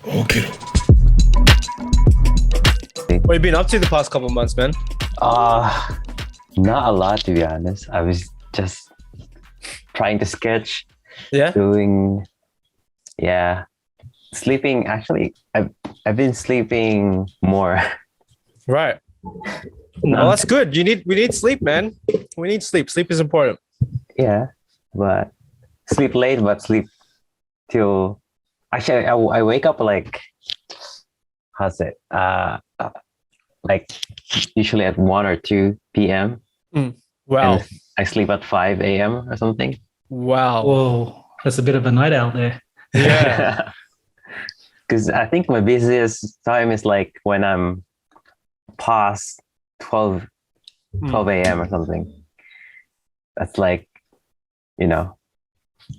Okiru. What have you been up to the past couple of months, man? Not a lot, to be honest. I was just trying to sketch, Yeah. sleeping. Actually, I've been sleeping more. Right. Well, that's good. We need sleep, man. We need sleep. Sleep is important. Yeah, but sleep late, but sleep till. Actually, I wake up like, how's it? Like usually at 1 or 2 p.m. Wow. And I sleep at 5 a.m. or something. Wow. Whoa, that's a bit of a night out there. Yeah. Because I think my busiest time is like when I'm past 12 a.m. or something. That's like,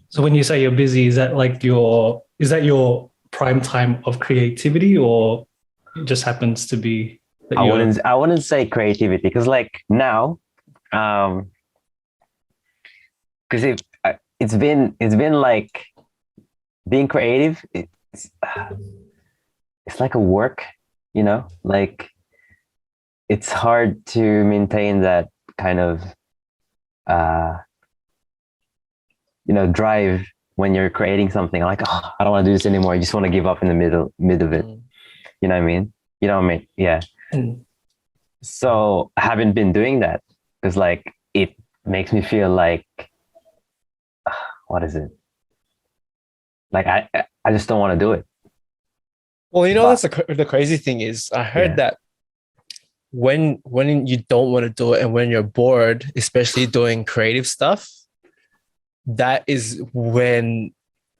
So when you say you're busy, is that your prime time of creativity, or it just happens to be that I wouldn't say creativity, because like now, because it's been like being creative. It's like a work, like it's hard to maintain that kind of drive when you're creating something. Like, oh, I don't want to do this anymore. I just want to give up in the mid of it. You know what I mean? Yeah. So I haven't been doing that because like it makes me feel like, what is it? Like I just don't want to do it. Well, that's the crazy thing is I heard that when you don't want to do it and when you're bored, especially doing creative stuff, that is when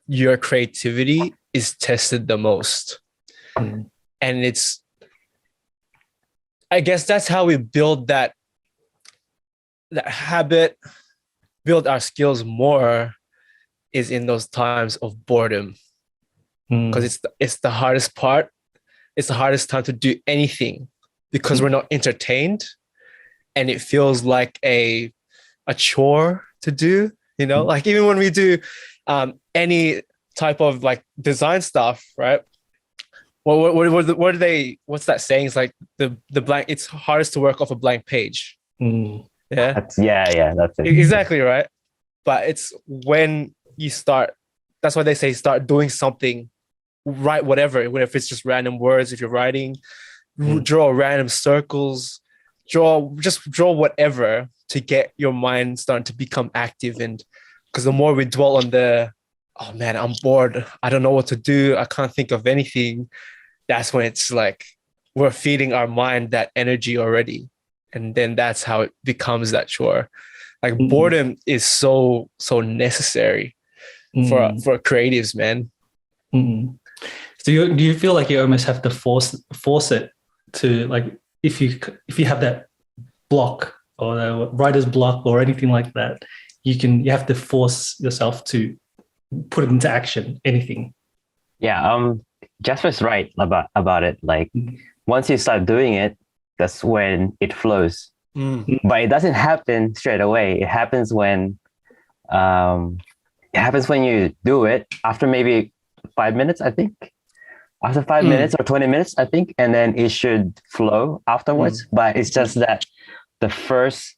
your creativity is tested the most. And I guess that's how we build that habit, build our skills more, is in those times of boredom. Because it's the hardest part. It's the hardest time to do anything because we're not entertained and it feels like a chore to do, like even when we do any type of like design stuff, right? What are they, what's that saying? It's like the blank, it's hardest to work off a blank page. Yeah. That's it. Exactly, right? But it's when you start, that's why they say start doing something, write whatever, if it's just random words, if you're writing, draw random circles, draw whatever to get your mind starting to become active. And because the more we dwell on oh man, I'm bored, I don't know what to do, I can't think of anything, that's when it's like we're feeding our mind that energy already. And then that's how it becomes that chore. Like boredom is so necessary for creatives, man. So do you feel like you almost have to force it to, like, if you have that block or the writer's block or anything like that, you have to force yourself to put it into action, anything. Yeah, Jasper's right about it. Like once you start doing it, that's when it flows. But it doesn't happen straight away. It happens when you do it after maybe 5 minutes, I think. After 5 minutes or 20 minutes, I think, and then it should flow afterwards. But it's just that the first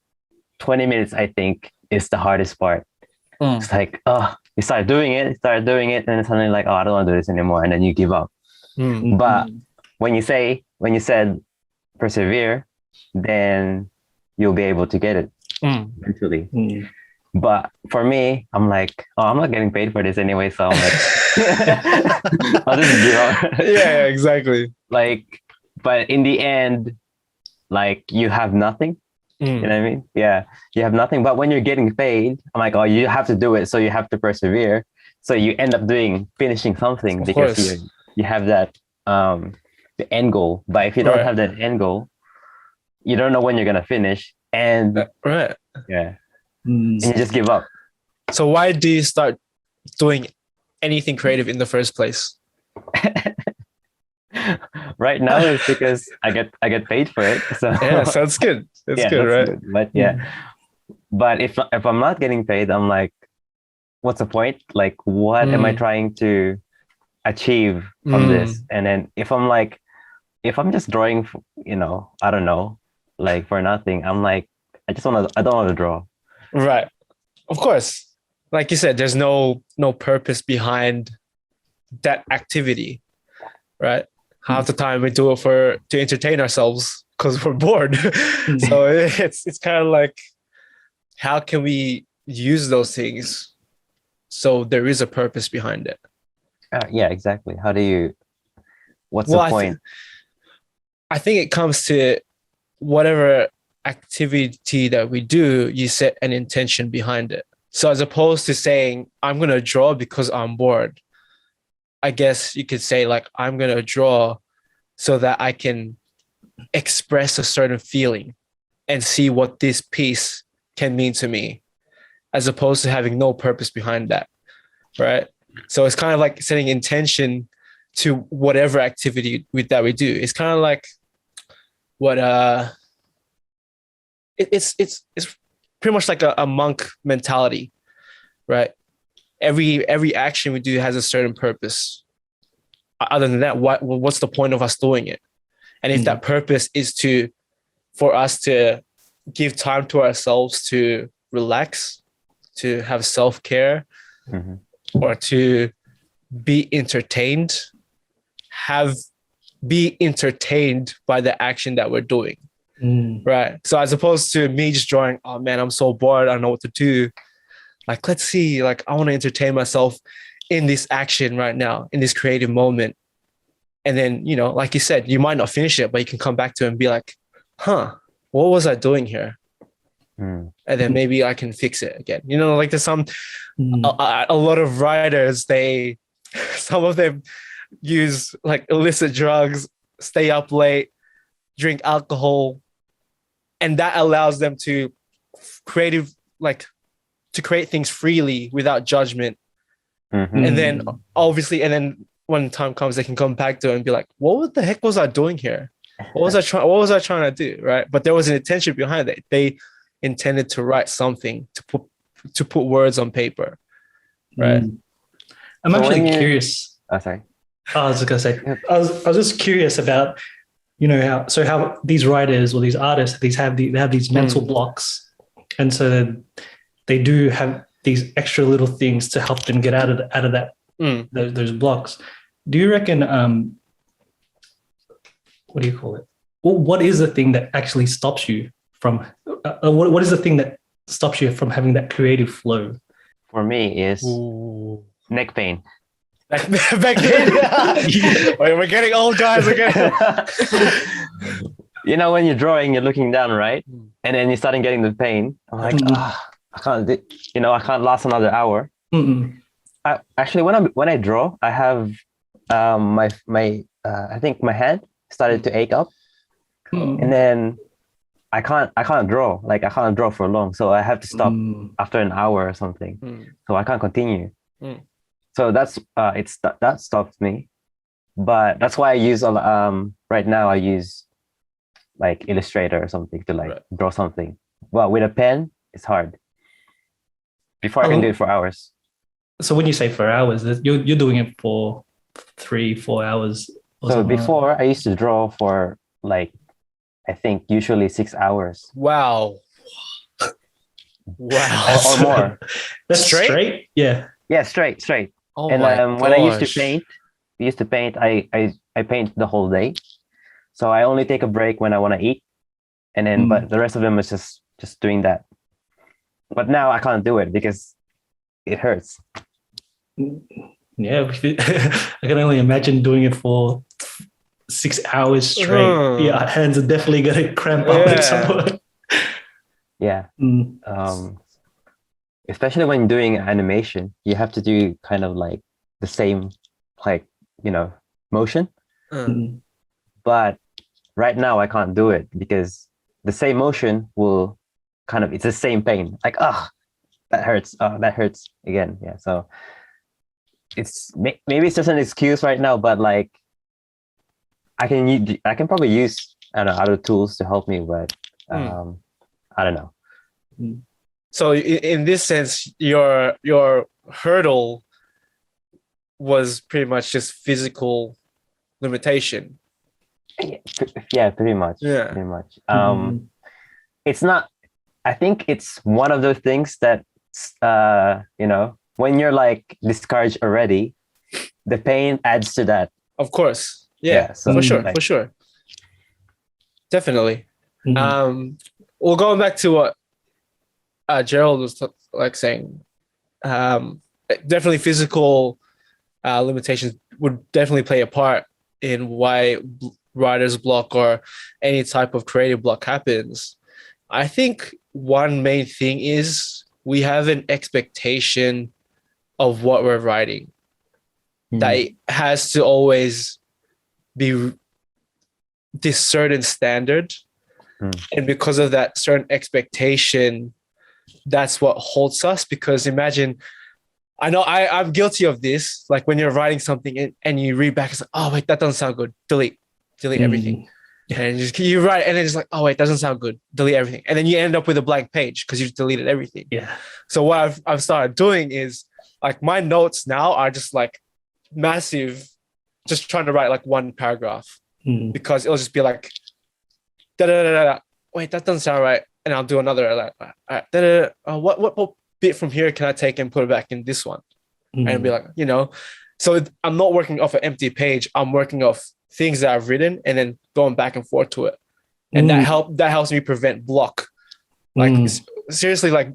20 minutes, I think, is the hardest part. It's like, you start doing it, and then suddenly like, I don't want to do this anymore, and then you give up. But when you said persevere, then you'll be able to get it eventually. But for me, I'm like, I'm not getting paid for this anyway, so I'm like, I'll just give up. Yeah, exactly. Like, but in the end, like you have nothing. You know what I mean? Yeah, you have nothing. But when you're getting paid, I'm like, you have to do it, so you have to persevere. So you end up finishing something because you have that the end goal. But if you don't have that end goal, you don't know when you're gonna finish, and and you just give up. So why do you start doing anything creative in the first place? Right now it's because I get paid for it. So yeah, sounds good. That's good, right? Good. But but if I'm not getting paid, I'm like, what's the point? Like, what am I trying to achieve from this. And then if I'm just drawing, I don't know, like for nothing, I'm like, I don't want to draw. Right. Of course. Like you said, there's no purpose behind that activity, right? Half the time we do it to entertain ourselves because we're bored. So it's kind of like, how can we use those things so there is a purpose behind it? Yeah, exactly. What's the point? I think it comes to whatever activity that we do, you set an intention behind it. So as opposed to saying, I'm going to draw because I'm bored, I guess you could say like, I'm going to draw so that I can express a certain feeling and see what this piece can mean to me, as opposed to having no purpose behind that, right? So it's kind of like setting intention to whatever activity that we do. It's kind of like what it's pretty much like a monk mentality, right? Every action we do has a certain purpose. Other than that, what's the point of us doing it? And if that purpose is for us to give time to ourselves to relax, to have self-care, or to be entertained, be entertained by the action that we're doing. Right. So as opposed to me just drawing, oh man, I'm so bored, I don't know what to do. Like, let's see, like, I want to entertain myself in this action right now, in this creative moment. And then, like you said, you might not finish it, but you can come back to it and be like, what was I doing here? And then maybe I can fix it again. Like there's a lot of writers, some of them use like illicit drugs, stay up late, drink alcohol, and that allows them to create things freely without judgment. And then when time comes, they can come back to it and be like, what the heck was I doing here? What was I trying to do? Right. But there was an intention behind it. They intended to write something, to put words on paper. Right. I'm actually curious. Oh, sorry. I was just gonna say, I was just curious about, how these writers or these artists, they have these mental blocks, and so they do have these extra little things to help them get out of that those blocks. Do you reckon? What do you call it? Well, what is the thing that actually stops you from? What is the thing that stops you from having that creative flow? For me, is neck pain. Back then, we're getting old, guys. When you're drawing, you're looking down, right? And then you're starting getting the pain. I'm like, I can't. I can't last another hour. Actually, when I draw, I have I think my hand started to ache up, and then I can't draw. Like I can't draw for long, so I have to stop after an hour or something. So I can't continue. So that stops me. But that's why I use right now I use like Illustrator or something to draw something. Well, with a pen, it's hard. Before I can do it for hours. So when you say for hours, you're doing it for 3-4 hours. So before I used to draw for like, I think usually 6 hours. Wow. Or more. That's straight? Yeah. Yeah, straight. Oh and my when I used gosh. to paint, I paint the whole day. So I only take a break when I want to eat. And then, but the rest of them is just doing that. But now I can't do it because it hurts. Yeah, I can only imagine doing it for 6 hours straight. Yeah, hands are definitely gonna cramp up at some point. Yeah. Especially when doing animation, you have to do kind of like the same, like, motion. But right now I can't do it because the same motion will it's the same pain. Like, that hurts. That hurts again. Yeah. So maybe it's just an excuse right now, but like I can probably use other tools to help me, but I don't know. So in this sense, your hurdle was pretty much just physical limitation. Yeah, pretty much. Yeah. Pretty much. It's not, I think it's one of those things that, when you're like discouraged already, the pain adds to that. Of course. Yeah, so for sure. like- For sure. Definitely. Mhm. Well, going back to what Gerald was saying, definitely physical limitations would definitely play a part in why writer's block or any type of creative block happens. I think one main thing is we have an expectation of what we're writing that it has to always be this certain standard. And because of that certain expectation, that's what holds us. Because imagine, I know I'm guilty of this. Like when you're writing something and you read back, it's like, oh wait, that doesn't sound good. Delete everything. And you write, and then it's like, oh wait, doesn't sound good. Delete everything. And then you end up with a blank page because you've deleted everything. Yeah. So what I've started doing is like my notes now are just like massive, just trying to write like one paragraph because it'll just be like, da da da da. Wait, that doesn't sound right. And I'll do another like, what bit from here can I take and put it back in this one? And it'll be like, so I'm not working off an empty page. I'm working off things that I've written and then going back and forth to it. And that helps me prevent block. Like seriously, like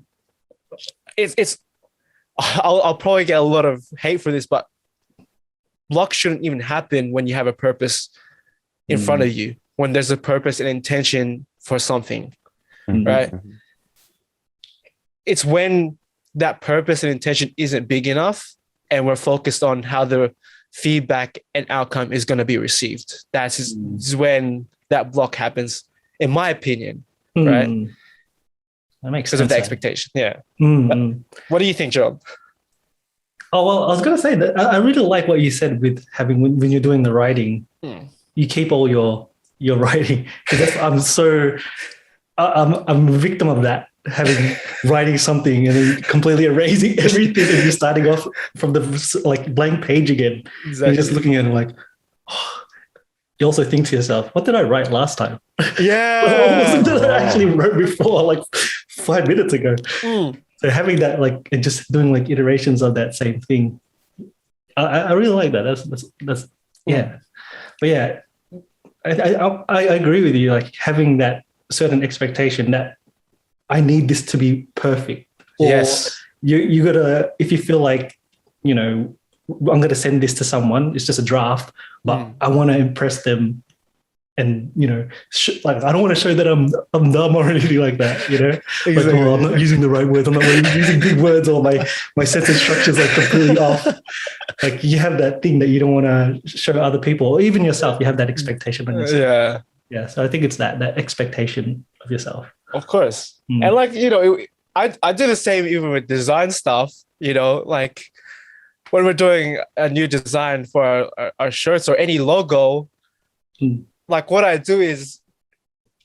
it's I'll probably get a lot of hate for this, but block shouldn't even happen when you have a purpose in front of you, when there's a purpose and intention for something, right? It's when that purpose and intention isn't big enough and we're focused on how the feedback and outcome is going to be received. That's when that block happens, in my opinion, right? That makes sense. Because of the expectation. Yeah. What do you think, Gerald? Oh, well, I was going to say that I really like what you said with having, when you're doing the writing, you keep all your writing. Because I'm a victim of that, writing something and then completely erasing everything and you're starting off from the like blank page again. Exactly. You're just looking at it like, you also think to yourself, what did I write last time? Yeah. What was it that I actually wrote before, like 5 minutes ago? So having that, like, and just doing like iterations of that same thing, I really like that. That's yeah. But yeah, I agree with you. Like having that certain expectation that I need this to be perfect. Or yes. You gotta, if you feel like, I'm gonna send this to someone, it's just a draft, but I want to impress them. And, like, I don't want to show that I'm dumb or anything like that, Exactly. Like, oh, I'm not using the right words. I'm not using big words, or my sentence structures are completely off. Like, you have that thing that you don't want to show other people, or even yourself. You have that expectation on yourself. Yeah. Yeah. So I think it's that expectation of yourself. Of course. And like, I do the same even with design stuff, like when we're doing a new design for our shirts or any logo, like what I do is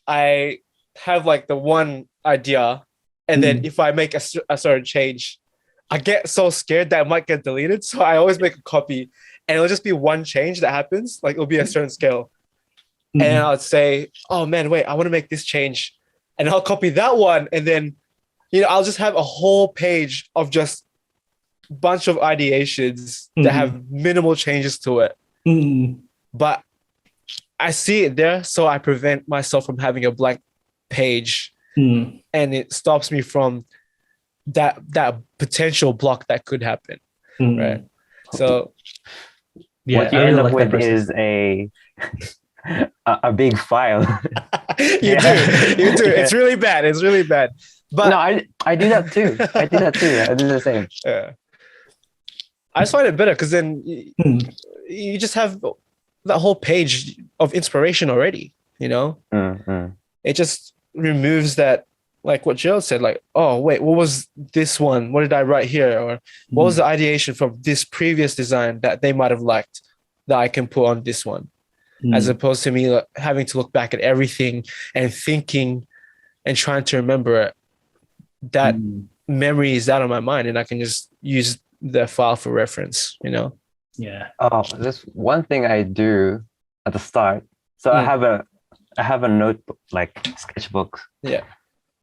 I have like the one idea, and then if I make a certain change, I get so scared that it might get deleted. So I always make a copy, and it'll just be one change that happens. Like it'll be a certain scale. And I'll say, oh man, wait, I want to make this change. And I'll copy that one. And then, I'll just have a whole page of just a bunch of ideations that have minimal changes to it. But I see it there, so I prevent myself from having a blank page, and it stops me from that potential block that could happen, right? So, yeah, what you end up with is a big file. You do. It's really bad. It's really bad. But no, I do that too. I do the same. Yeah. I just find it better because then you just have that whole page of inspiration already, It just removes that, like what Gerald said, like, oh wait, what was this one? What did I write here? Or what was the ideation from this previous design that they might have liked that I can put on this one? As opposed to me having to look back at everything and thinking and trying to remember it. That memory is out of my mind, and I can just use the file for reference, Yeah. Oh, there's one thing I do at the start. So I have a notebook, like sketchbook. Yeah.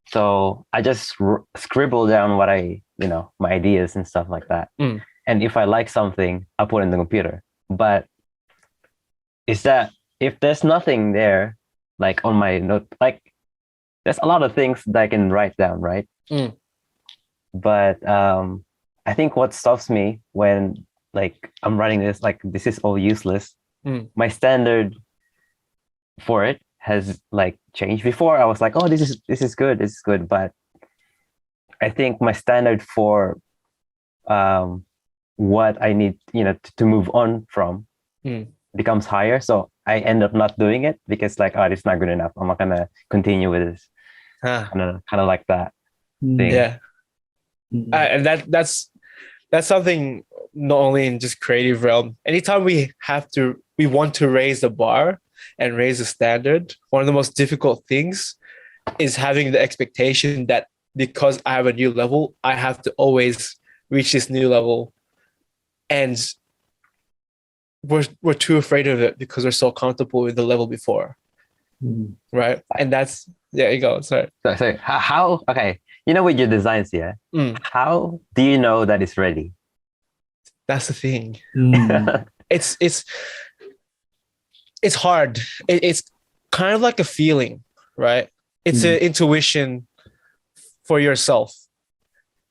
So I just scribble down what my ideas and stuff like that. And if I like something, I put it in the computer. But is that if there's nothing there, like on my note, like there's a lot of things that I can write down, right? But I think what stops me when like I'm writing this, like this is all useless. My standard for it has like changed. Before I was like, oh, this is good. But I think my standard for what I need, to move on from becomes higher. So I end up not doing it because like, oh, it's not good enough. I'm not gonna continue with this. Kind of like that thing. Yeah. And that's something not only in just creative realm. Anytime we want to raise the bar and raise the standard, one of the most difficult things is having the expectation that because I have a new level, I have to always reach this new level. And we're too afraid of it because we're so comfortable with the level before. Right? And that's, there you go. Sorry. So how okay, with your designs, yeah, how do you know that it's ready? That's the thing. It's hard. It's kind of like a feeling, right? It's an intuition for yourself.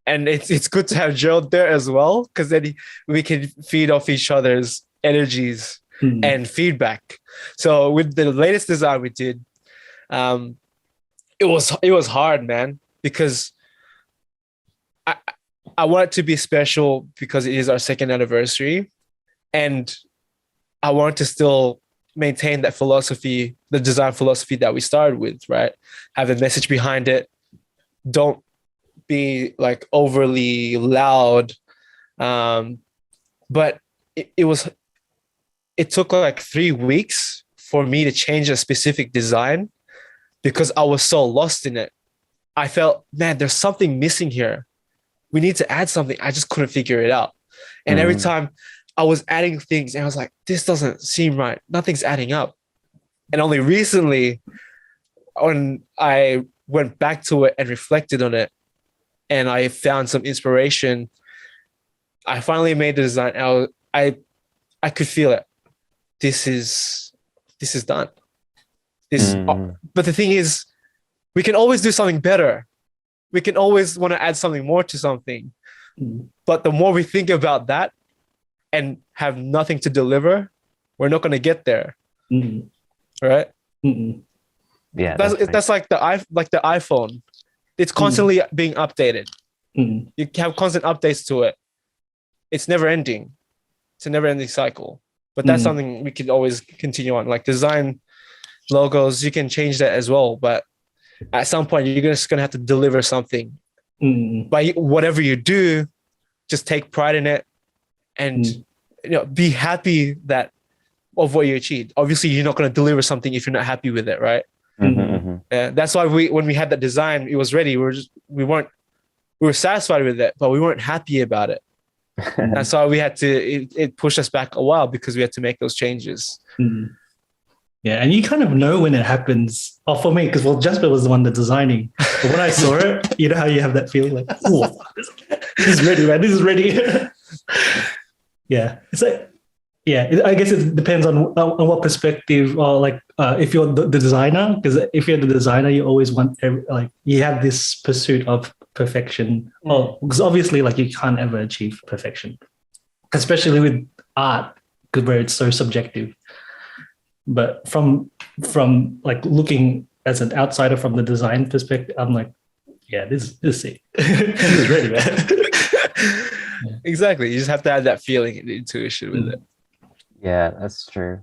And it's good to have Gerald there as well, because then we can feed off each other's energies and feedback. So with the latest design we did, it was hard, man, because I want it to be special because it is our second anniversary, and I want to still maintain that philosophy, the design philosophy that we started with, right? Have a message behind it. Don't be like overly loud. But it took like 3 weeks for me to change a specific design because I was so lost in it. I felt, man, there's something missing here. We need to add something. I just couldn't figure it out. And every time I was adding things and I was like, this doesn't seem right. Nothing's adding up. And only recently, when I went back to it and reflected on it and I found some inspiration, I finally made the design. I could feel it. This is done. But the thing is, we can always do something better. We can always want to add something more to something. But the more we think about that and have nothing to deliver, we're not going to get there. Right? Yeah. That's like the iPhone. It's constantly being updated. You have constant updates to it. It's never ending. It's a never ending cycle. But that's something we can always continue on. Like design logos, you can change that as well. But at some point, you're just going to have to deliver something. But whatever you do, just take pride in it and be happy of what you achieved. Obviously, you're not going to deliver something if you're not happy with it, right? That's why when we had that design, it was ready. We were satisfied with it, but we weren't happy about it. That's why we had to. It pushed us back a while because we had to make those changes. Yeah, and you kind of know when it happens. Oh, for me, because Jasper was the one that's designing. But when I saw it, you know how you have that feeling like, oh, this is ready, man. This is ready. Yeah, it's like, yeah. I guess it depends on what perspective, or like if you're the designer. Because if you're the designer, you always want you have this pursuit of perfection. Well, because obviously, like you can't ever achieve perfection, especially with art, where it's so subjective. But from like looking as an outsider from the design perspective, I'm like, yeah, this is it. This is ready, man. Exactly. You just have to have that feeling and intuition with it. Yeah, that's true.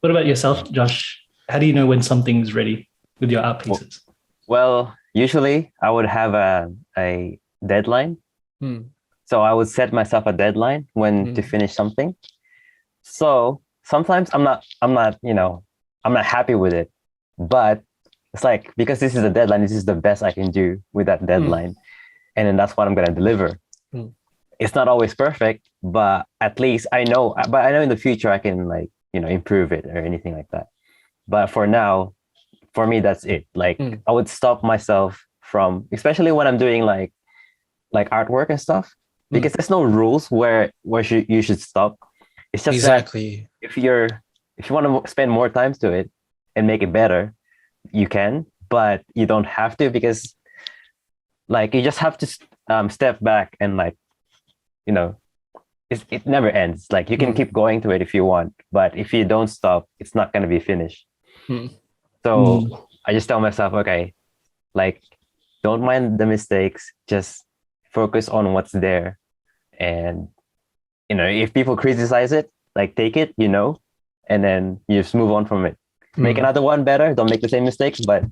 What about yourself, Josh? How do you know when something's ready with your art pieces? Well, usually I would have a deadline. So I would set myself a deadline when to finish something. So sometimes I'm not happy with it, but it's like, because this is a deadline, this is the best I can do with that deadline. And then that's what I'm going to deliver. it's not always perfect, but at least I know. But I know in the future I can like improve it or anything like that. But for now, for me, that's it. Like I would stop myself from, especially when I'm doing like artwork and stuff, because there's no rules where you should stop. It's just Exactly. that if you want to spend more time to it and make it better, you can, but you don't have to, because like you just have to step back and like it never ends. Like you can keep going to it if you want, but if you don't stop, it's not going to be finished. So I just tell myself, okay, like don't mind the mistakes, just focus on what's there. And if people criticize it, like take it, and then you just move on from it. Make another one better, don't make the same mistakes, but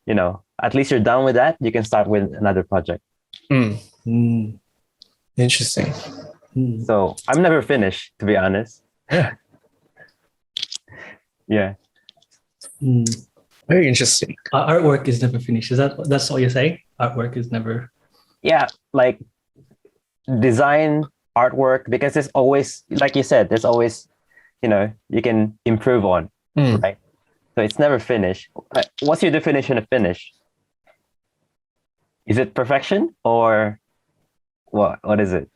at least you're done with that. You can start with another project. Interesting. So I'm never finished, to be honest. Yeah. Very interesting. Artwork is never finished. That's all you're saying? Artwork is never. Yeah, like design, artwork, because there's always, like you said, there's always, you can improve on, right? So it's never finished. What's your definition of finish? Is it perfection or what? What is it?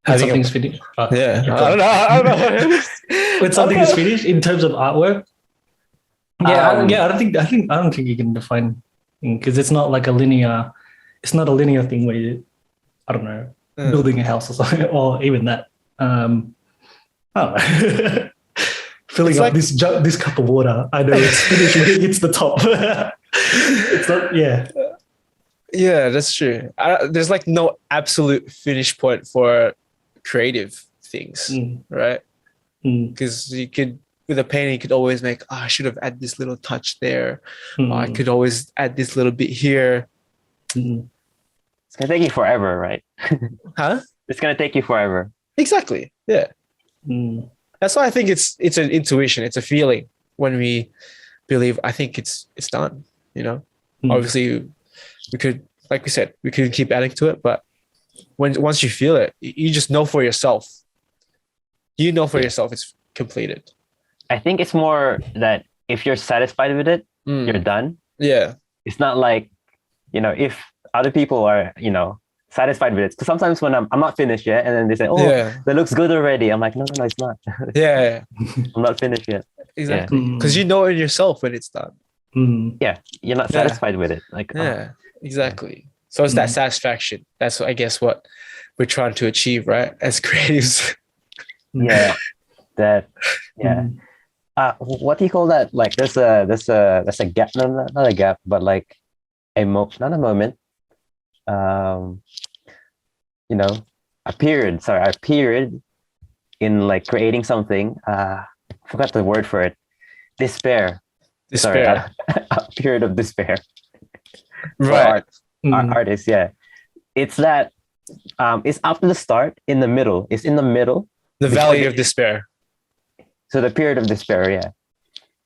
When something's finished. Yeah, I don't know. When something is finished in terms of artwork. I don't think you can define, because it's not like a linear. It's not a linear thing where you, I don't know, building a house or something, or even that. I don't know. Filling up this cup of water. I know it's finished when it hits the top. It's not. Yeah. Yeah, that's true. There's like no absolute finish point for creative things, right? Because you could, with a painting, you could always make, I should have added this little touch there. I could always add this little bit here. It's gonna take you forever, right? Huh? It's gonna take you forever. Exactly. Yeah. That's why I think it's an intuition. It's a feeling when we believe, I think it's done. Obviously we could, like we said, we could keep adding to it, but once you feel it, you just know for yourself. For yourself it's completed. I think it's more that if you're satisfied with it, you're done. Yeah. It's not like, if other people are, satisfied with it. Because sometimes when I'm not finished yet, and then they say, that looks good already. I'm like, no, it's not. Yeah. I'm not finished yet. Exactly. Because you know in yourself when it's done. Yeah. You're not satisfied with it. Like, exactly. So it's that satisfaction. That's, I guess, what we're trying to achieve, right? As creatives. Yeah. What do you call that? Like there's a gap, no, not a gap, but like not a moment. A period in like creating something. Forgot the word for it. Despair. Sorry, a period of despair. Right. Artists, yeah. It's that. It's after the start, in the middle. It's in the middle. The valley of despair. So the period of despair, yeah.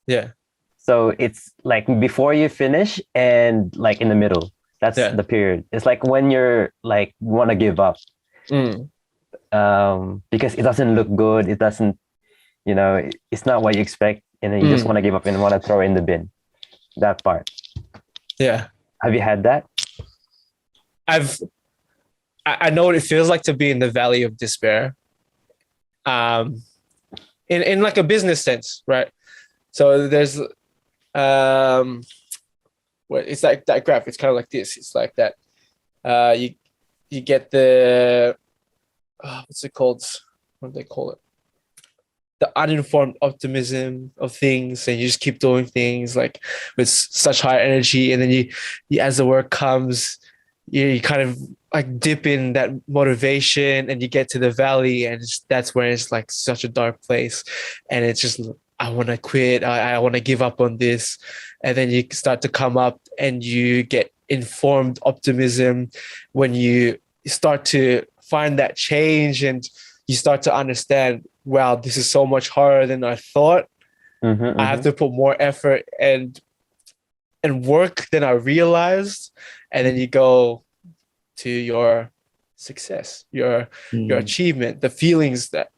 Yeah. So it's like before you finish and like in the middle. That's the period. It's like when you're like want to give up. Because it doesn't look good. It doesn't, it's not what you expect. And then you just want to give up and want to throw in the bin. That part. Yeah. Have you had that? I know what it feels like to be in the valley of despair. In like a business sense, right? So there's it's like that graph. It's kind of like this. It's like that. You get the what's it called? What do they call it? The uninformed optimism of things, and you just keep doing things like with such high energy, and then you as the work comes, you kind of like dip in that motivation, and you get to the valley, and that's where it's like such a dark place, and it's just, I want to quit, I want to give up on this. And then you start to come up and you get informed optimism when you start to find that change, and you start to understand, wow, this is so much harder than I thought. I have to put more effort and work than I realized. And then you go to your success, your achievement, the feelings that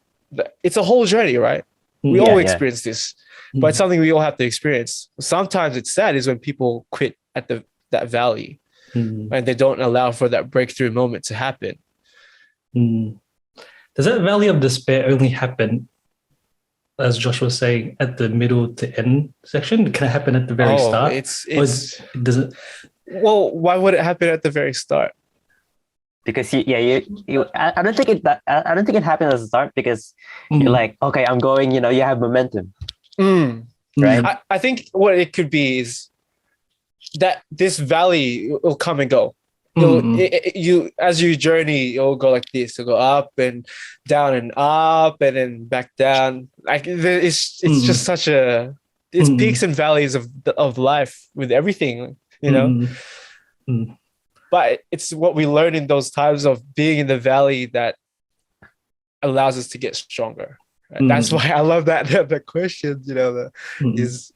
it's a whole journey, right? We Yeah, all yeah. experience this, but it's something we all have to experience. Sometimes it's sad is when people quit at that valley and they don't allow for that breakthrough moment to happen. Does that valley of despair only happen, as Josh was saying, at the middle to end section? Can it happen at the very start? Does it? Well, why would it happen at the very start? Because I don't think it happens at the start because you're like, okay, I'm going, you have momentum. Right? I think what it could be is that this valley will come and go. You as you journey, it'll go like this. It'll go up and down and up and then back down. Like it's just such it's peaks and valleys of life with everything, But it's what we learn in those times of being in the valley that allows us to get stronger. And that's why I love that the question, is,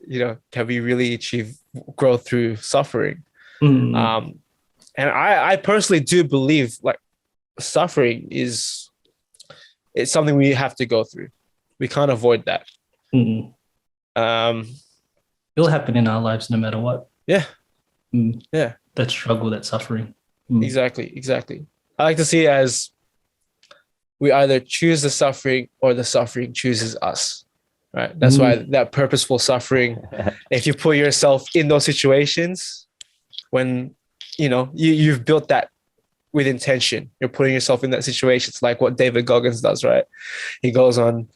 can we really achieve growth through suffering? And I personally do believe like suffering it's something we have to go through. We can't avoid that. It'll happen in our lives no matter what. Yeah. Yeah. That struggle, that suffering. Exactly. I like to see it as we either choose the suffering or the suffering chooses us, right? That's why that purposeful suffering, if you put yourself in those situations when, you've built that with intention, you're putting yourself in that situation. It's like what David Goggins does, right? He goes on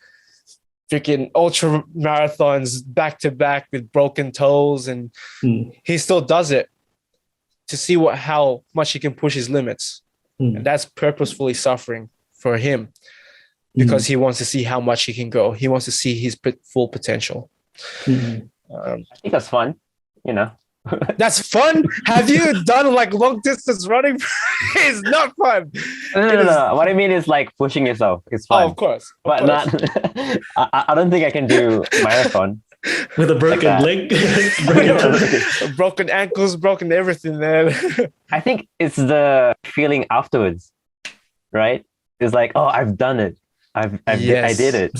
freaking ultra marathons back to back with broken toes and he still does it to see how much he can push his limits. And that's purposefully suffering for him because he wants to see how much he can go. He wants to see his full potential. I think that's fun, That's fun? Have you done like long distance running? It's not fun. No. What I mean is like pushing yourself. It's fun. Oh, of course. But not, I don't think I can do marathon. With a broken leg, broken ankles, broken everything, man. I think it's the feeling afterwards, right? It's like, oh, I've done it. I did it.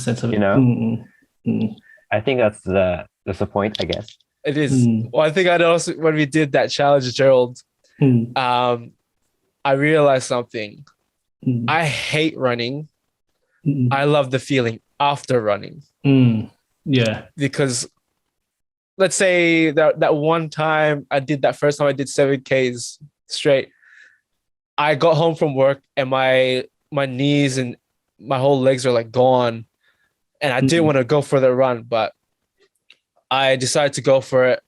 I think that's the point, I guess. It is. Well, I think I also when we did that challenge, Gerald, I realized something. I hate running. I love the feeling after running. Yeah. Because let's say that one time I did that first time I did 7Ks straight. I got home from work and my knees and my whole legs are like gone. And I didn't want to go for the run, but I decided to go for it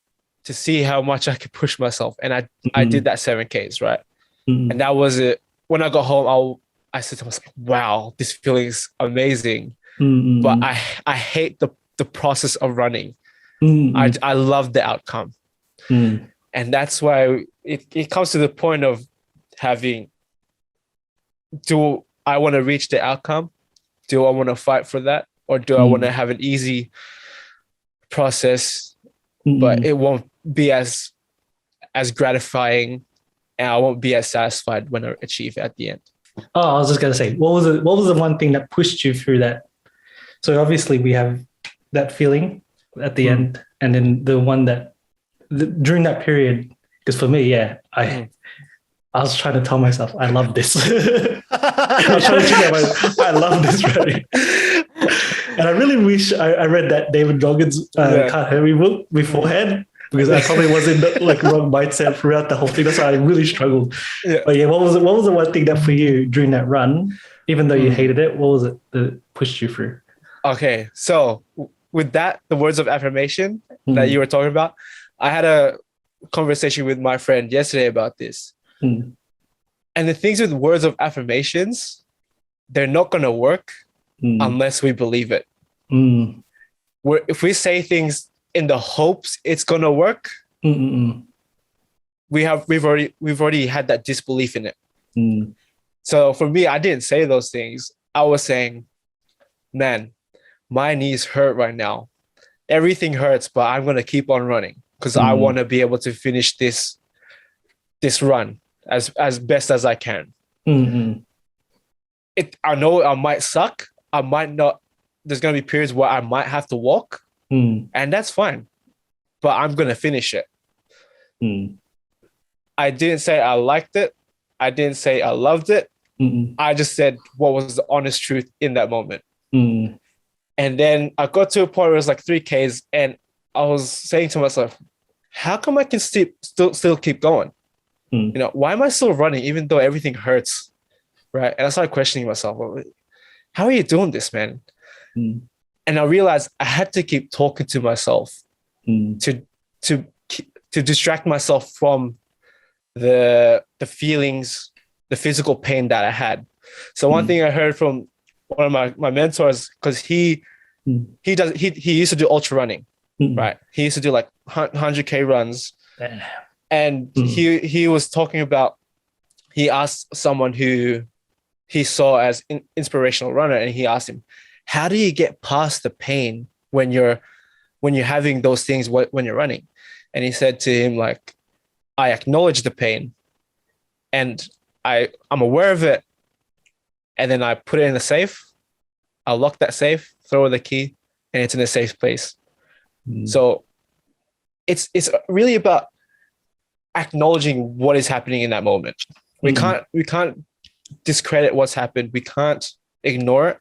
to see how much I could push myself. And I did that 7Ks, right? And that was it. When I got home, I said to myself, wow, this feeling is amazing. But I hate the process of running. I love the outcome. And that's why it comes to the point of having, do I want to reach the outcome? Do I want to fight for that? Or do I want to have an easy process, but it won't be as gratifying and I won't be as satisfied when I achieve it at the end? Oh, I was just going to say, what was the one thing that pushed you through that? So obviously we have that feeling at the end, and then the one that during that period, because for me, I was trying to tell myself, I love this. I was trying to tell myself, I love this running. And I really wish I read that David Goggins Can't Hurt Me book beforehand, because I probably was in the wrong mindset throughout the whole thing. That's why I really struggled. Yeah. But what was the one thing that for you during that run, even though you hated it, what was it that pushed you through? Okay, so with that, the words of affirmation that you were talking about, I had a conversation with my friend yesterday about this. And the things with words of affirmations, they're not going to work unless we believe it. If we say things in the hopes it's going to work, we've already had that disbelief in it. So for me, I didn't say those things. I was saying, man, my knees hurt right now. Everything hurts, but I'm going to keep on running because I want to be able to finish this run as best as I can. I know I might suck. I might not. There's gonna be periods where I might have to walk, and that's fine. But I'm gonna finish it. I didn't say I liked it. I didn't say I loved it. I just said what was the honest truth in that moment. And then I got to a point where it was like 3Ks, and I was saying to myself, how come I can still keep going? You know, why am I still running even though everything hurts? Right. And I started questioning myself, how are you doing this, man? And I realized I had to keep talking to myself to distract myself from the feelings, the physical pain that I had. So one thing I heard from one of my mentors, because he used to do ultra running, right? He used to do like 100K runs. And he was talking about, he asked someone who he saw as an inspirational runner, and he asked him, how do you get past the pain when you're having those things when you're running? And he said to him, like, I acknowledge the pain and I'm aware of it. And then I put it in the safe. I'll lock that safe, throw the key, and it's in a safe place. So it's really about acknowledging what is happening in that moment. We can't discredit what's happened. We can't ignore it,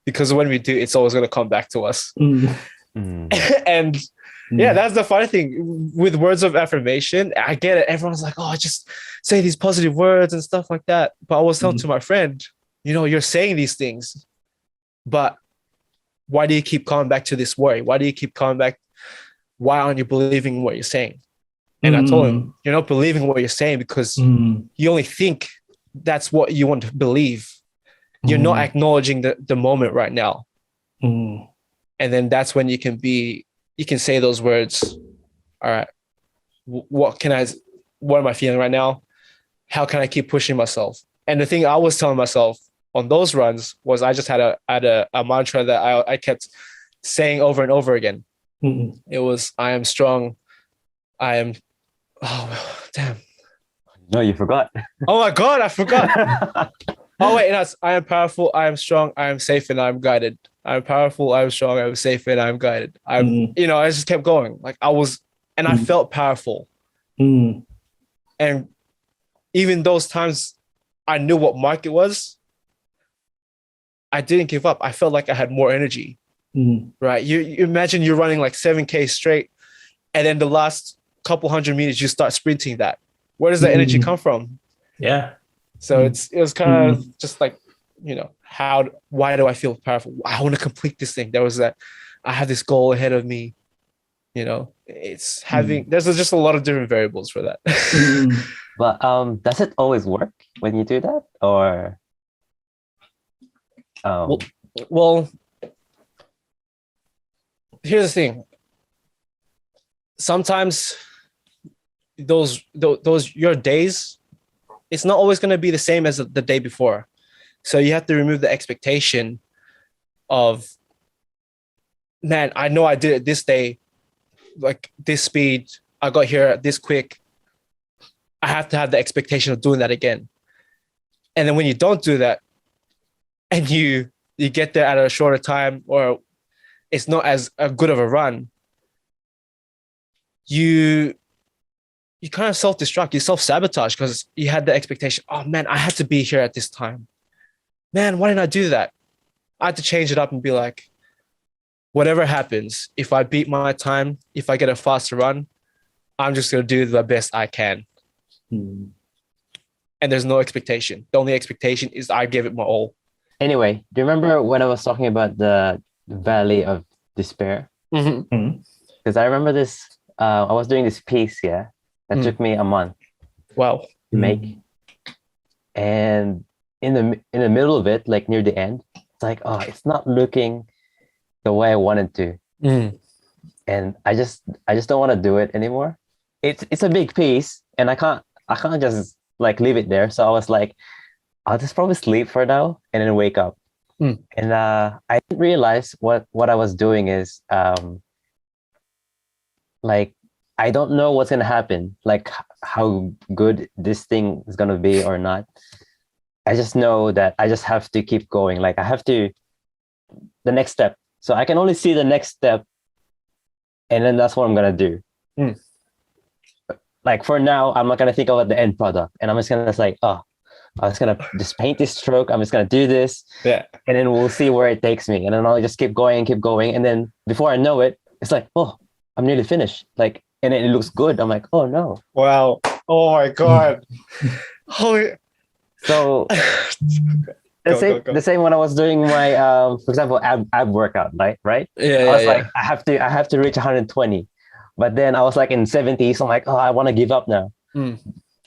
because when we do, it's always going to come back to us. And yeah, that's the funny thing with words of affirmation. I get it. Everyone's like, oh, just say these positive words and stuff like that. But I was telling to my friend, you know, you're saying these things, but why do you keep coming back to this worry? Why do you keep coming back? Why aren't you believing what you're saying? And I told him, you're not believing what you're saying because you only think that's what you want to believe. You're not acknowledging the moment right now. And then that's when you can say those words. All right, what am I feeling right now? How can I keep pushing myself? And the thing I was telling myself on those runs was, I just had a mantra that I kept saying over and over again. It was, I am strong. Oh, damn. No, you forgot. Oh my God, I forgot. Oh wait, no, I am powerful, I am strong, I am safe, and I'm guided. I'm powerful, I'm strong, I'm safe, and I'm guided. I just kept going. Like I felt powerful. And even those times I knew what mark it was, I didn't give up. I felt like I had more energy. Right? You imagine you're running like 7K straight, and then the last couple 100 meters you start sprinting that. Where does that energy come from? Yeah. So it was kind of just like, you know, why do I feel powerful? I want to complete this thing. I have this goal ahead of me. You know, it's there's just a lot of different variables for that. But does it always work when you do that? Or well, here's the thing. Sometimes those your days, it's not always going to be the same as the day before. So you have to remove the expectation of, man, I know I did it this day, like this speed, I got here this quick. I have to have the expectation of doing that again. And then when you don't do that, and you get there at a shorter time, or it's not as good of a run, you kind of self-destruct, you self-sabotage, because you had the expectation, oh man, I had to be here at this time. Man, why didn't I do that? I had to change it up and be like, whatever happens, if I beat my time, if I get a faster run, I'm just going to do the best I can. And there's no expectation. The only expectation is I give it my all. Anyway, do you remember when I was talking about the valley of despair? Because I remember this, I was doing this piece, that took me a month. Wow. To make. And in the middle of it, like near the end, it's like, oh, it's not looking the way I wanted to. And I just don't want to do it anymore. It's a big piece, and I can't just like leave it there. So I was like, I'll just probably sleep for now and then wake up. And I didn't realize what I was doing is like, I don't know what's gonna happen, like how good this thing is gonna be or not. I just know that I just have to keep going. Like I have to the next step. So I can only see the next step, and then that's what I'm gonna do. Mm. Like for now, I'm not gonna think about the end product, and I'm just gonna say, oh, I'm just gonna just paint this stroke. I'm just gonna do this, Yeah. and then we'll see where it takes me. And then I'll just keep going, and then before I know it, it's like, oh, I'm nearly finished. Like, and then it looks good. I'm like, oh no. Wow. Oh my God. Holy. So the same when I was doing my for example ab workout, right? Yeah. I was like, I have to reach 120, but then I was like in 70s. I'm like, oh, I want to give up now. Mm.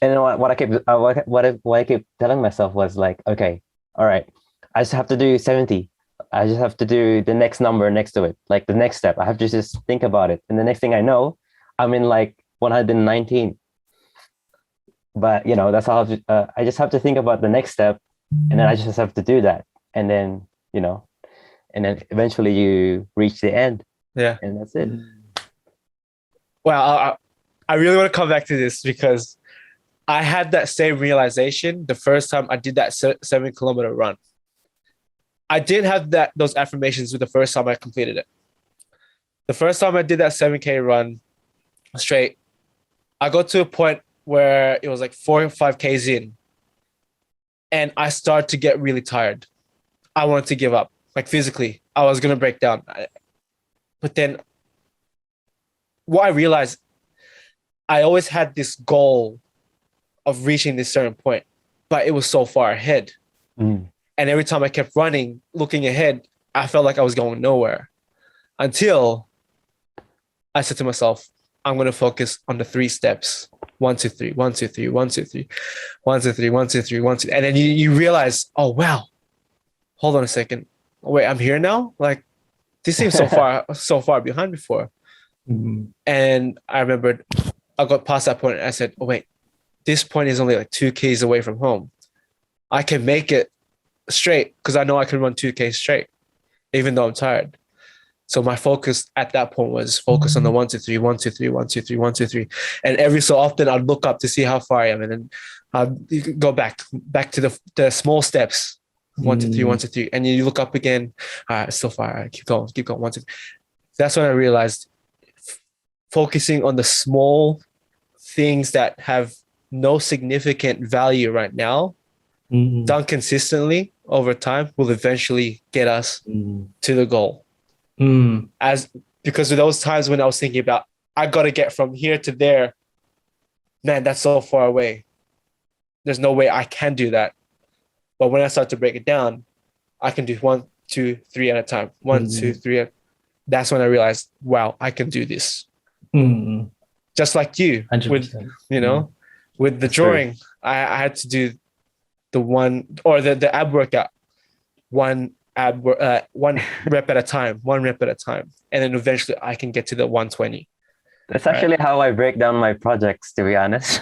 And then what I kept telling myself was like, okay, all right, I just have to do 70. I just have to do the next number next to it, like the next step. I have to just think about it, and the next thing I know, I'm in like 119. But that's all. I just have to think about the next step, and then I just have to do that, and then and then eventually you reach the end. Yeah, and that's it. Well, I really want to come back to this because I had that same realization the first time I did that 7-kilometer run. I did have those affirmations with the first time I completed it. The first time I did that 7K run straight, I got to a point where it was like 4 or 5 Ks in, and I started to get really tired. I wanted to give up, like physically. I was going to break down. But then what I realized, I always had this goal of reaching this certain point, but it was so far ahead. Mm. And every time I kept running, looking ahead, I felt like I was going nowhere until I said to myself, I'm going to focus on the 3 steps. 1, 2, 3, 1, 2, 3, 1, 2, 3, 1, 2, 3, 1, 2, 3, 1, 2. And then you realize, oh, wow, hold on a second. Wait, I'm here now? Like, this seems so far behind before. Mm-hmm. And I remembered I got past that point and I said, oh, wait, this point is only like 2 Ks away from home. I can make it straight because I know I can run 2 Ks straight, even though I'm tired. So my focus at that point was focus on the 1, 2, 3, 1, 2, 3, 1, 2, 3, 1, 2, 3. And every so often I'd look up to see how far I am. And then I'd go back to the small steps. 1, 2, 3, 1, 2, 3. And you look up again. All right, it's still far. All right, keep going, 1, 2. That's when I realized focusing on the small things that have no significant value right now, done consistently over time, will eventually get us to the goal. Because of those times when I was thinking about, I got to get from here to there, man, that's so far away. There's no way I can do that. But when I start to break it down, I can do 1, 2, 3 at a time. 1, 2, 3. That's when I realized, wow, I can do this. Just like you, 100%. with with the drawing, I had to do the one or the ab workout, one rep at a time, and then eventually I can get to the 120. That's actually how I break down my projects, to be honest.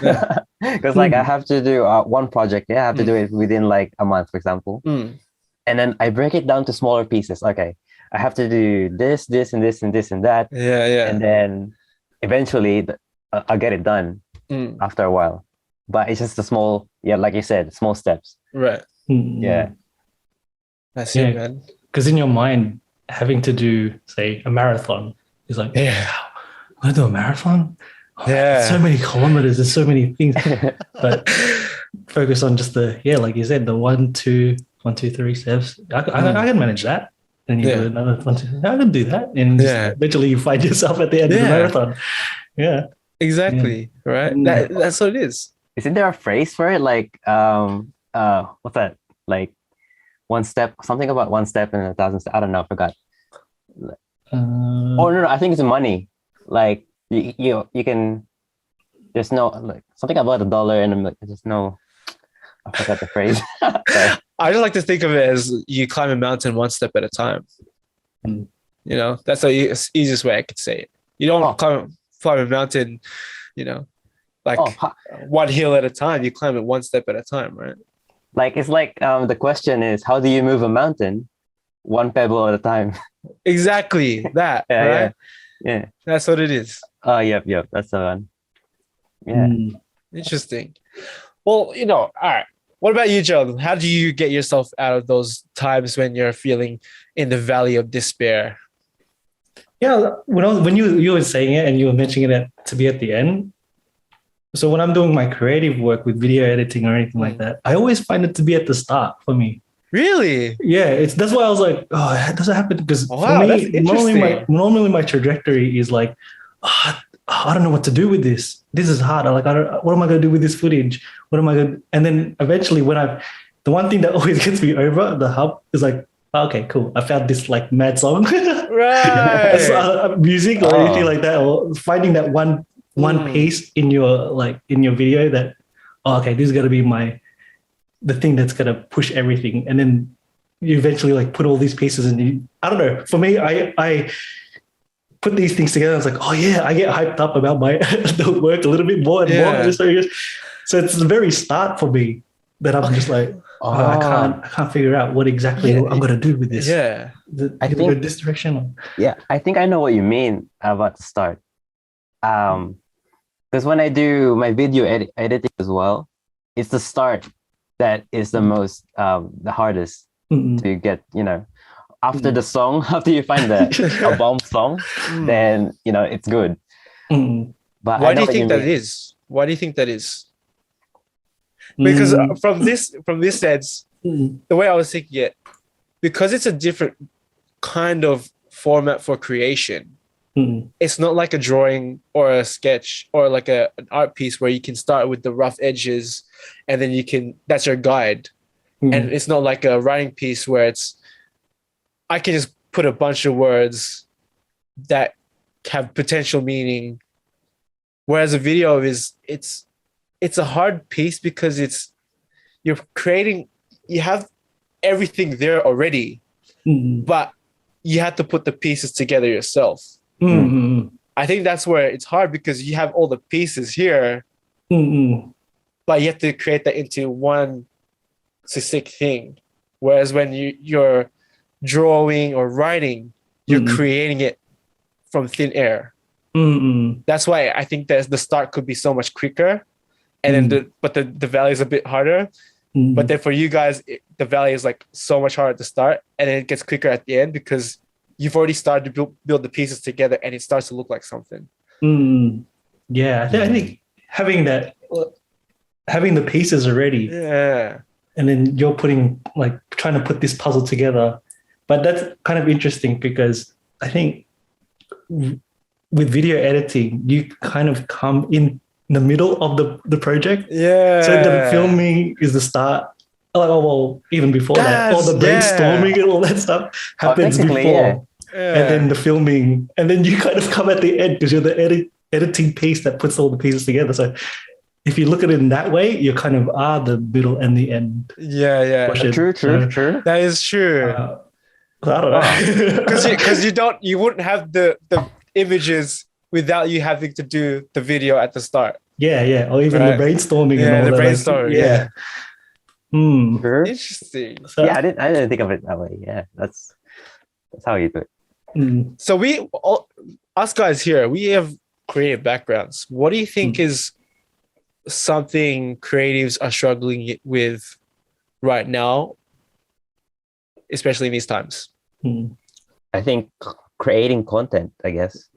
Because like I have to do one project. I have to do it within like a month, for example. And then I break it down to smaller pieces. Okay, I have to do this, this, and this, and this, and that. Yeah. And then eventually I'll get it done after a while. But it's just a small, like you said, small steps. Right. Yeah. That's it, man. Because in your mind, having to do, say, a marathon is like, I'm going to do a marathon? Oh, so many kilometers, there's so many things. But focus on just like you said, the 1, 2, 1, 2, 3 steps. I can manage that. Then you do another 1, 2, 3. I can do that. And eventually you find yourself at the end of the marathon. Yeah. Exactly. Right. That's what it is. Isn't there a phrase for it? Like, what's that? Like, one step, something about 1 step and 1,000 steps. I don't know, I forgot. No, I think it's money. Like you can. There's no like something about $1, and I'm like, there's no. I forgot the phrase. I just like to think of it as you climb a mountain 1 step at a time. That's the easiest way I could say it. You don't climb a mountain, like 1 hill at a time. You climb it 1 step at a time, right? Like it's like the question is, how do you move a mountain? 1 pebble at a time. Exactly that, right? Yeah, that's what it is. Yep. That's the one. Yeah. Interesting. Well, all right. What about you, Gerald? How do you get yourself out of those times when you're feeling in the valley of despair? Yeah, when you were saying it and you were mentioning it to be at the end. So when I'm doing my creative work with video editing or anything like that, I always find it to be at the start for me. Really? Yeah, that's why I was like, oh, it doesn't happen because Oh, for wow, me, that's interesting. normally my trajectory is like, oh, I don't know what to do with this. This is hard. What am I going to do with this footage? What am I going to? And then eventually, the one thing that always gets me over the hump is like, okay, cool. I found this like mad song, Right. music or anything like that, or finding that one piece in your video that, oh, okay, this is gonna be the thing that's gonna push everything, and then you eventually like put all these pieces and I don't know. For me, I put these things together. I was like, oh yeah, I get hyped up about my the work a little bit more and more. So it's the very start for me that I'm just like, I can't figure out what exactly I'm gonna do with this. Yeah, I think go this direction. Yeah, I think I know what you mean about the start. Because when I do my video editing as well, it's the start that is the most the hardest to get. After the song, after you find a bomb song, then it's good. But why do you think that is? Why do you think that is? Because from this sense, the way I was thinking it, because it's a different kind of format for creation. It's not like a drawing or a sketch or like an art piece where you can start with the rough edges and then that's your guide. And it's not like a writing piece where I can just put a bunch of words that have potential meaning. Whereas a video it's a hard piece because you have everything there already, but you have to put the pieces together yourself. I think that's where it's hard because you have all the pieces here, but you have to create that into one succinct thing. Whereas when you're drawing or writing, you're creating it from thin air. That's why I think that the start could be so much quicker, and then the valley is a bit harder. But then for you guys, the valley is like so much harder to start, and then it gets quicker at the end because you've already started to build the pieces together, and it starts to look like something. Yeah, I think having the pieces already, and then you're trying to put this puzzle together. But that's kind of interesting because I think with video editing, you kind of come in the middle of the project. Yeah. So the filming is the start. Even before that, all the brainstorming and all that stuff happens before. Yeah. And then the filming, and then you kind of come at the end because you're the editing piece that puts all the pieces together. So if you look at it in that way, you kind of are the middle and the end. Yeah. True. That is true. I don't know. Because you wouldn't have the images without you having to do the video at the start. Yeah. Or even the brainstorming and all that. Brainstorming. Yeah. Sure. Interesting. So, I didn't think of it that way. Yeah, that's how you do it. So us guys here, we have creative backgrounds. What do you think is something creatives are struggling with right now, especially in these times? I think creating content, I guess.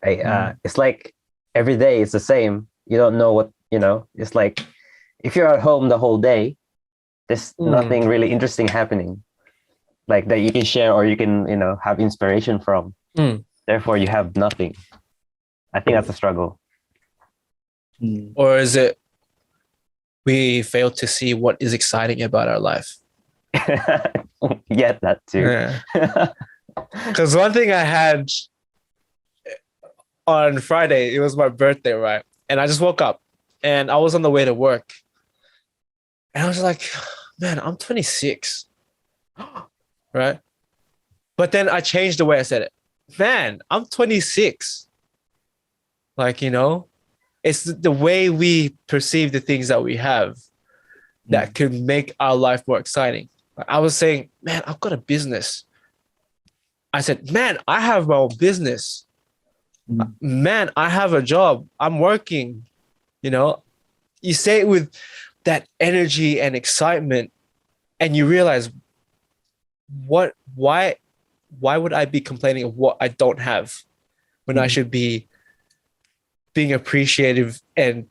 It's like every day it's the same. You don't know what, it's like if you're at home the whole day, there's nothing really interesting happening like that you can share or you can, have inspiration from. Therefore, you have nothing. I think that's a struggle. Or is it we fail to see what is exciting about our life? Yeah, that too. Because one thing I had on Friday, it was my birthday, right? And I just woke up and I was on the way to work. And I was like, man, I'm 26. Right? But then I changed the way I said it. Man, I'm 26. Like, it's the way we perceive the things that we have that can make our life more exciting. I was saying, man, I've got a business. I said, man, I have my own business. Man, I have a job. I'm working. You say it with that energy and excitement, and you realize why would I be complaining of what I don't have when I should be being appreciative and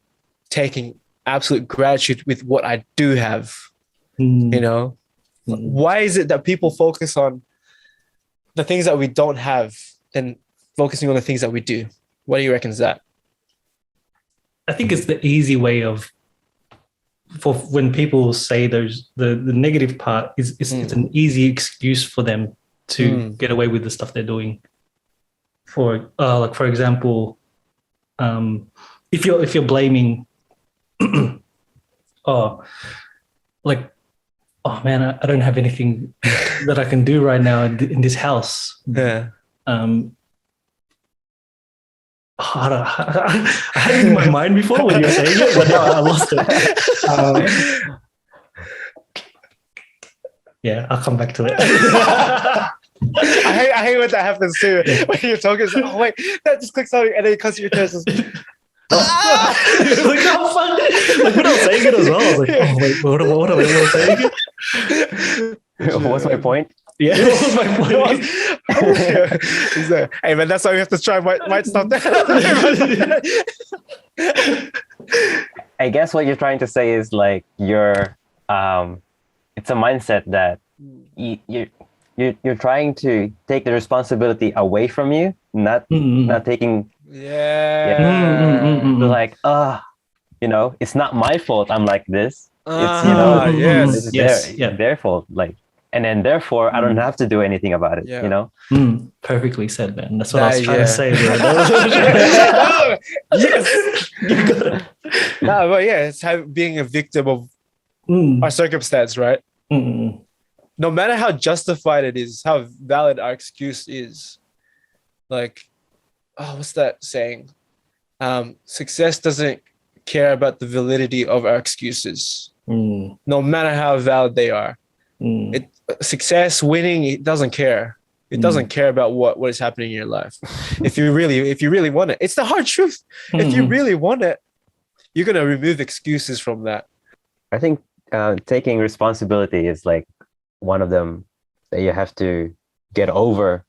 taking absolute gratitude with what I do have? You know, why is it that people focus on the things that we don't have than focusing on the things that we do? What do you reckon is that? I think it's the easy way for when people say the negative part is it's an easy excuse for them to get away with the stuff they're doing. For example, if you're blaming, oh man, I don't have anything that I can do right now in this house. Yeah. I had it in my mind before when you were saying it, but now I lost it. Yeah, I'll come back to it. I hate when that happens too. Yeah. When you're talking, it's like, oh wait, that just clicks on, and then it comes to your chest. Like, how fun! Like, when I was saying it as well, I was like, oh wait, what am I saying? What's my point? Yeah, what was my point? Hey man, that's why we have to try might stop that. I guess what you're trying to say is like you're it's a mindset that you're trying to take the responsibility away from you, not taking. Like, you know, it's not my fault I'm like this. It's, you know, it's their fault. Like, and then therefore I don't have to do anything about it. You know. Perfectly said, man. That's what I was trying to say. Yes. No, but yeah, it's being a victim of our circumstance, right? No matter how justified it is, how valid our excuse is, like, what's that saying? Success doesn't care about the validity of our excuses, no matter how valid they are. Success, winning, it doesn't care. It doesn't care about what is happening in your life. If you really want it, it's the hard truth. If you really want it, you're gonna remove excuses from that. I think taking responsibility is like one of them that you have to get over.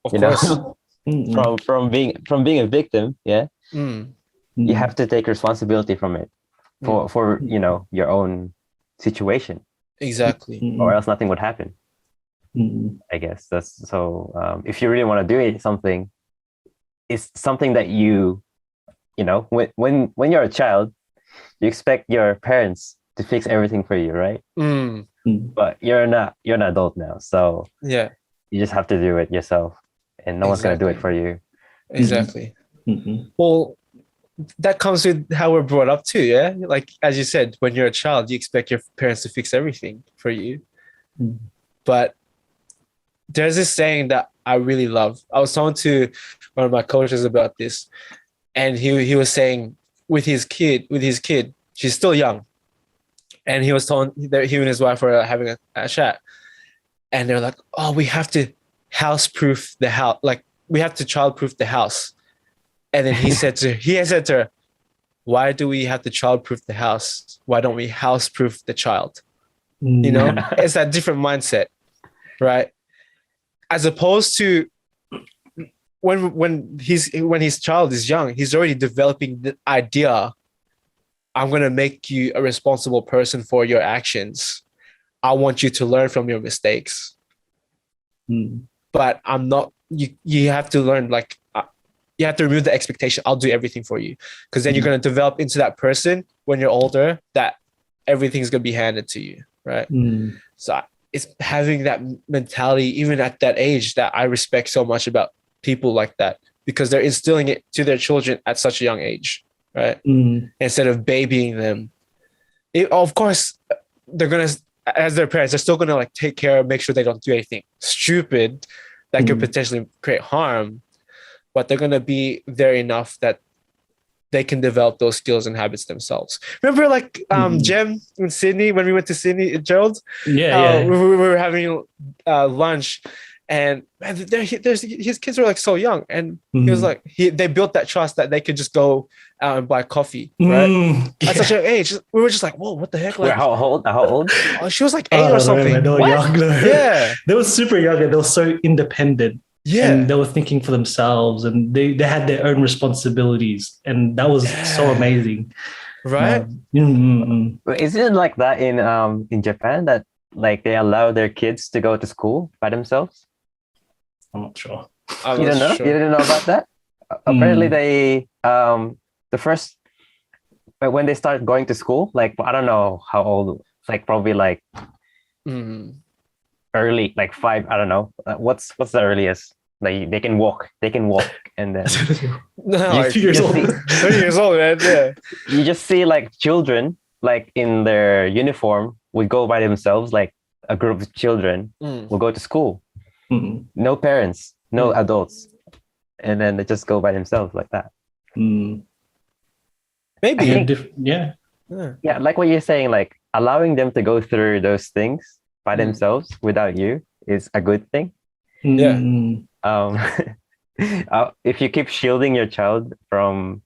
Of course. From being a victim, you have to take responsibility from it for you know, your own situation. Exactly. Or else nothing would happen. I guess that's so. If you really want to do something, it's something that you know, when you're a child, you expect your parents to fix everything for you, right? But you're an adult now, so yeah, you just have to do it yourself, and no one's gonna do it for you. Exactly. Well, that comes with how we're brought up too, yeah. Like as you said, when you're a child, you expect your parents to fix everything for you. But there's this saying that I really love. I was talking to one of my coaches about this, and he was saying with his kid, she's still young, and he was telling that he and his wife were having a chat, and they're like, "Oh, we have to house-proof the house. Like we have to child-proof the house." And then he said to her, "Why do we have to child-proof the house? Why don't we house-proof the child?" You know, it's that different mindset, right? As opposed to when his child is young, he's already developing the idea, I'm going to make you a responsible person for your actions. I want you to learn from your mistakes. But I'm not, you have to learn, like, you have to remove the expectation, I'll do everything for you. Because then you're going to develop into that person when you're older that everything's going to be handed to you, right? So it's having that mentality, even at that age, that I respect so much about people like that, because they're instilling it to their children at such a young age, right? Instead of babying them. Of course, they're going to, as their parents, they're still going to like take care of, make sure they don't do anything stupid that could potentially create harm, but they're going to be there enough that they can develop those skills and habits themselves. Remember like Jem in Sydney, when we went to Sydney, Gerald? We were having lunch, And man, his kids were like so young, and he was like, they built that trust that they could just go out and buy coffee, right? At such an age, we were just like, whoa, what the heck? Like, how old? Oh, she was like 8 or something. They were young. Yeah, they were super young, and they were so independent. Yeah, and they were thinking for themselves, and they had their own responsibilities, and that was so amazing, right? Isn't it like that in Japan, that like they allow their kids to go to school by themselves? I'm not sure. You don't know? You didn't know about that? Apparently they the first when they start going to school, like I don't know how old, like probably like early, like 5, I don't know. What's the earliest? Like they can walk and then like 2 years old. 30 years old, man. Yeah. You just see like children like in their uniform would go by themselves, like a group of children will go to school. No parents, no adults, and then they just go by themselves like that. Maybe. Yeah, like what you're saying, like allowing them to go through those things by themselves without you is a good thing. Yeah. If you keep shielding your child from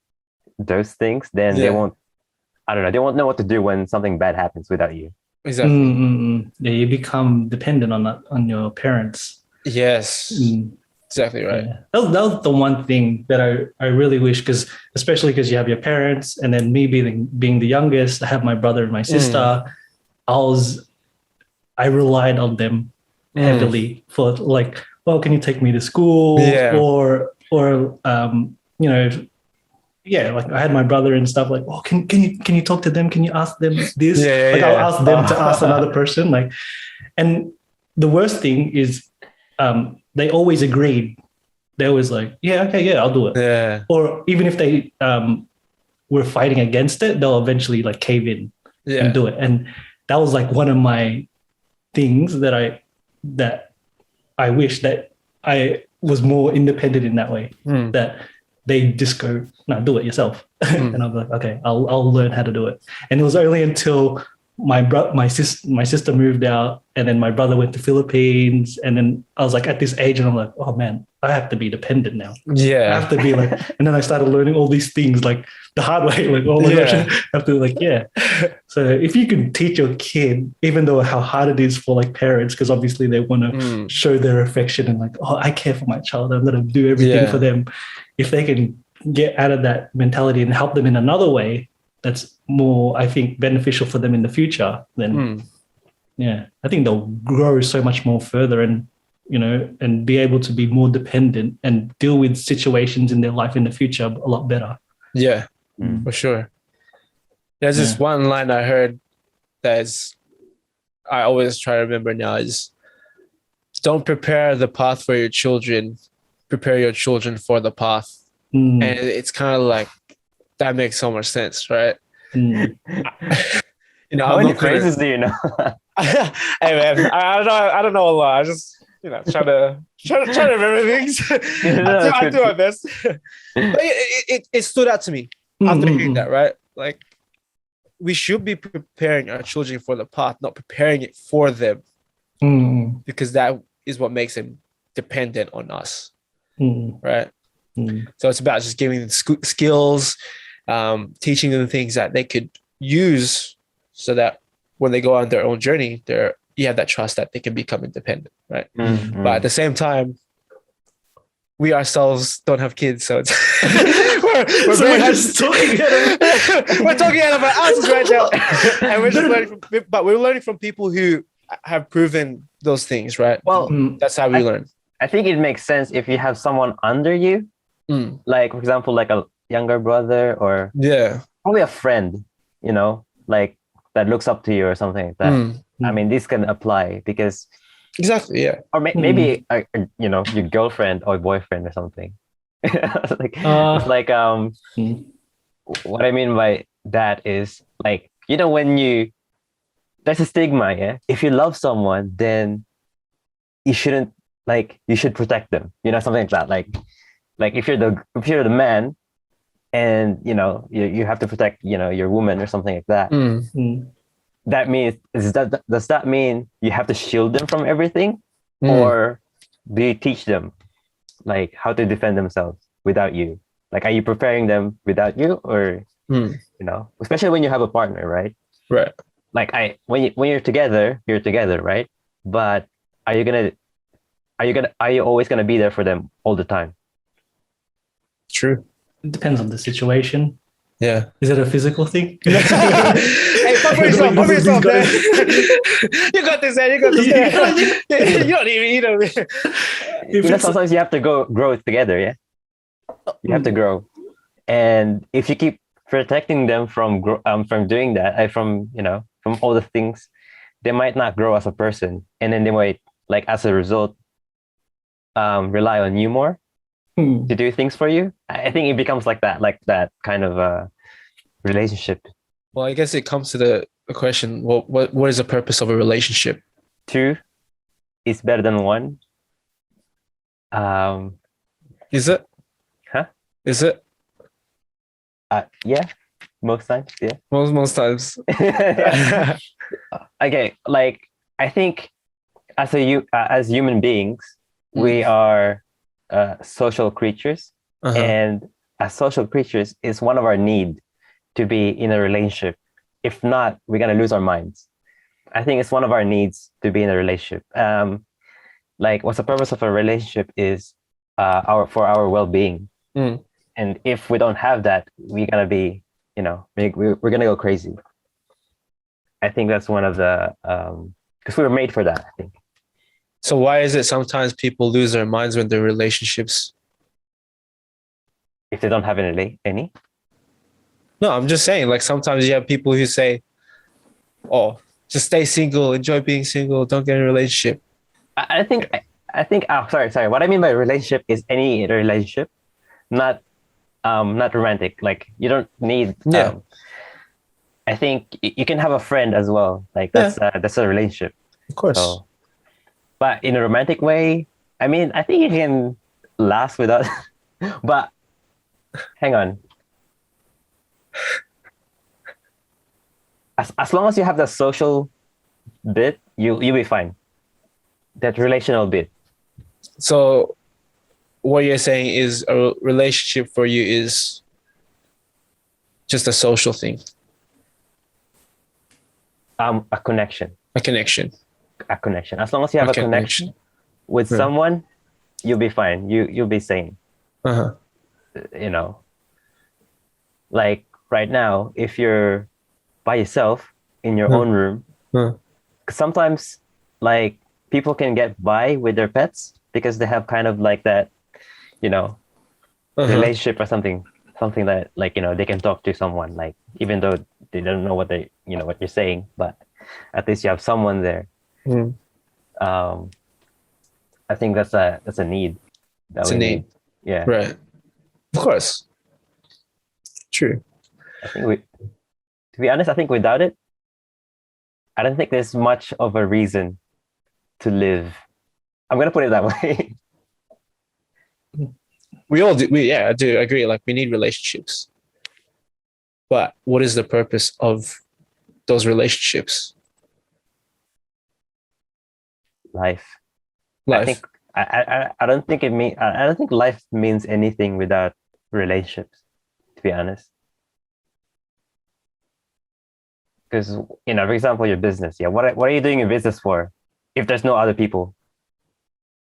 those things, then they won't know what to do when something bad happens without you. Exactly. Yeah, you become dependent on your parents. Yes. Exactly right. Yeah. That was the one thing that I really wish, especially because you have your parents, and then me being the youngest, I have my brother and my sister. I relied on them heavily for like, well, can you take me to school? Or like I had my brother and stuff, like, oh, can you talk to them? Can you ask them this? I'll ask them to ask another person. Like, and the worst thing is they always agreed. They always like, I'll do it. Yeah. Or even if they were fighting against it, they'll eventually like cave in and do it. And that was like one of my things that I wish that I was more independent in that way. That they just go, no, do it yourself. And I'm like, okay, I'll learn how to do it. And it was only until my sister moved out, and then my brother went to Philippines, and then I was like at this age, and I'm like, oh man, I have to be dependent now. I have to be like, and then I started learning all these things like the hard way, like, oh my gosh, I have to like, So if you can teach your kid, even though how hard it is for like parents, because obviously they want to show their affection and like, oh, I care for my child, I'm going to do everything for them. If they can get out of that mentality and help them in another way that's more, I think, beneficial for them in the future, then I think they'll grow so much more further, and and be able to be more dependent and deal with situations in their life in the future a lot better. Yeah, for sure. There's this one line I heard I always try to remember now, is don't prepare the path for your children, prepare your children for the path. And it's kind of like, that makes so much sense, right? How many phrases do you know? Hey man, I don't know a lot. I just try to remember things. I do my best. But it stood out to me after hearing that, right? Like, we should be preparing our children for the path, not preparing it for them, because that is what makes them dependent on us, right? So it's about just giving them skills, teaching them things that they could use, so that when they go on their own journey, you have that trust that they can become independent, right? But at the same time, we ourselves don't have kids, so it's we're talking out of our asses right now, and we're just learning from people who have proven those things, right? Well, that's how we learn. I think it makes sense if you have someone under you, like for example, like a younger brother, or probably a friend, like that looks up to you or something like that. I mean, this can apply because or maybe your girlfriend or boyfriend or something. It's like what I mean by that is like, when there's a stigma, if you love someone, then you shouldn't, like, you should protect them, something like that. Like if you're the man, and you have to protect your woman or something like that. That means does that mean you have to shield them from everything, or do you teach them like how to defend themselves without you? Like, are you preparing them without you, or especially when you have a partner, right? Right. Like when you're together, right? But are you always gonna be there for them all the time? True. It depends on the situation. Yeah. Is it a physical thing? Hey, pump for yourself, man. You got this, man. You got this. Man. You don't even, sometimes you have to grow together, yeah? You have to grow. And if you keep protecting them from doing that, from all the things, they might not grow as a person. And then they might, like, as a result, rely on you more to do things for you. I think it becomes like that kind of relationship. Well, I guess it comes to the question: what is the purpose of a relationship? 2 is better than 1. Is it? Huh? Is it? Yeah, most times. Yeah. Most times. Okay, like I think as human beings, we are social creatures, and as social creatures, it's one of our need to be in a relationship. If not, we're gonna lose our minds. I think it's one of our needs to be in a relationship. Like, what's the purpose of a relationship is for our well-being. And if we don't have that, we're gonna be, we're gonna go crazy. I think that's one of the because we were made for that, I think. So why is it sometimes people lose their minds when they're relationships? If they don't have any? No, I'm just saying, like, sometimes you have people who say, oh, just stay single, enjoy being single, don't get in a relationship. I think, sorry. What I mean by relationship is any relationship, not romantic. Like, you don't need, I think you can have a friend as well. Like, that's a relationship. Of course. So, but in a romantic way, I mean, I think you can last without, but hang on. As long as you have the social bit, you'll be fine. That relational bit. So what you're saying is a relationship for you is just a social thing. A connection. A connection. As long as you have a connection with someone, you'll be fine. You'll be sane. Like right now, if you're by yourself in your own room, sometimes, like, people can get by with their pets because they have kind of like that, relationship or something that, like, they can talk to someone, like, even though they don't know what what you're saying, but at least you have someone there. I think that's a need. That's a need. Yeah. Right. Of course. True. I think to be honest, I think without it, I don't think there's much of a reason to live. I'm gonna put it that way. We all do. I do agree. Like, we need relationships, but what is the purpose of those relationships? Life. I don't think life means anything without relationships, to be honest. Because, for example, your business. Yeah. What are you doing in business for if there's no other people?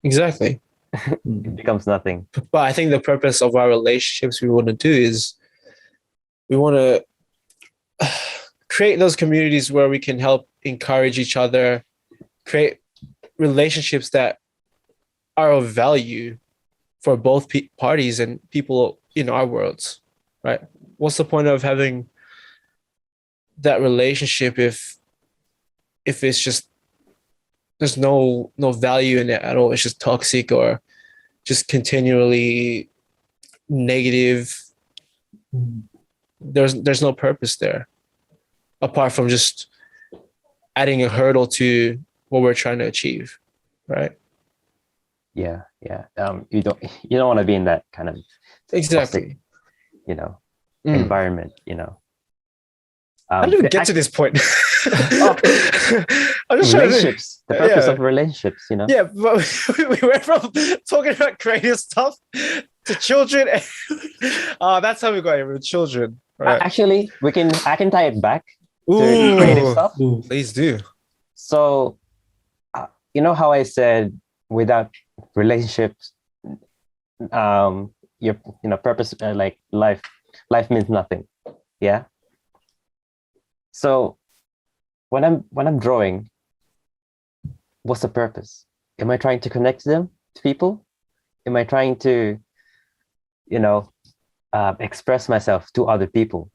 Exactly. It becomes nothing. But I think the purpose of our relationships we want to do is we want to create those communities where we can help encourage each other, create relationships that are of value for both parties and people in our worlds, right? What's the point of having that relationship if it's just there's no value in it at all? It's just toxic or just continually negative. There's no purpose there apart from just adding a hurdle to what we're trying to achieve, right? Yeah. You don't want to be in that kind of exactly toxic, environment. How did we get to this point? I'm just trying to, relationships, the purpose yeah. of relationships, you know. yeah, but we went from talking about creative stuff to children. That's how we got here with children. Right. Actually, I can tie it back to Ooh, creative stuff. Ooh. please do. So, you know how I said without relationships, your purpose, like life means nothing. Yeah. So when I'm drawing, what's the purpose? Am I trying to connect them to people? Am I trying to, express myself to other people?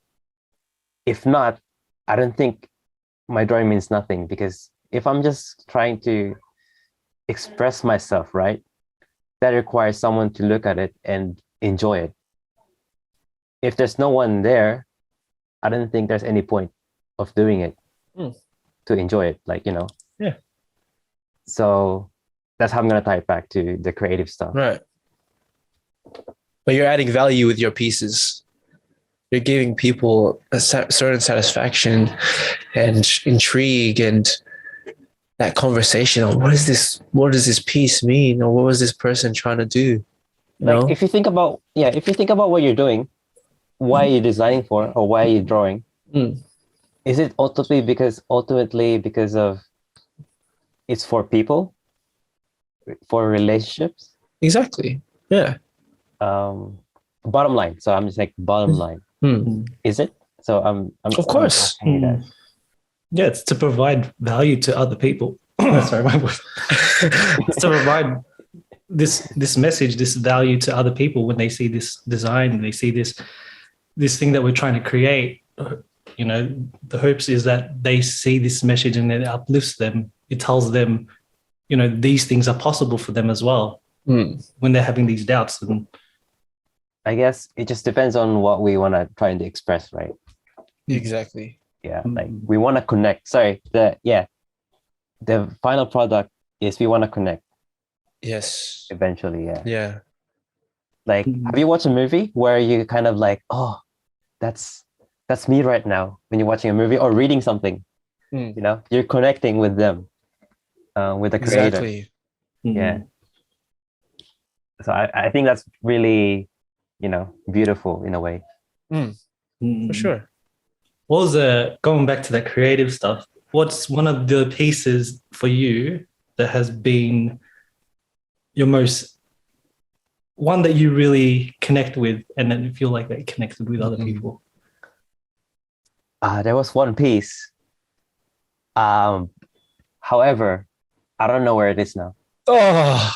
If not, I don't think my drawing means nothing, because if I'm just trying to express myself, right, that requires someone to look at it and enjoy it. If there's no one there, I don't think there's any point of doing it to enjoy it, Yeah. So that's how I'm gonna tie it back to the creative stuff. Right. But you're adding value with your pieces. You're giving people a certain satisfaction and intrigue and that conversation on what does this piece mean, or what was this person trying to do? If you think about what you're doing, why are you designing for, or why are you drawing? Is it ultimately because of it's for people, for relationships? Exactly. Yeah. Bottom line. So I'm just like bottom line. Is it? So I'm of course. I'm asking you that. Yeah, it's to provide value to other people. Sorry, my voice. It's to provide this message, this value to other people when they see this design, they see this thing that we're trying to create. The hopes is that they see this message and it uplifts them. It tells them, these things are possible for them as well when they're having these doubts. And I guess it just depends on what we want to try to express, right? Exactly. Yeah, like we want to connect. The final product is we want to connect. Yes. Eventually, yeah. Yeah. Like, have you watched a movie where you kind of like, oh, that's me right now, when you're watching a movie or reading something? You're connecting with them, with the creator. Exactly. Yeah. So I think that's really, beautiful in a way. For sure. What was going back to that creative stuff? What's one of the pieces for you that has been your most one that you really connect with, and then you feel like that you connected with other people? There was one piece. However, I don't know where it is now. Oh.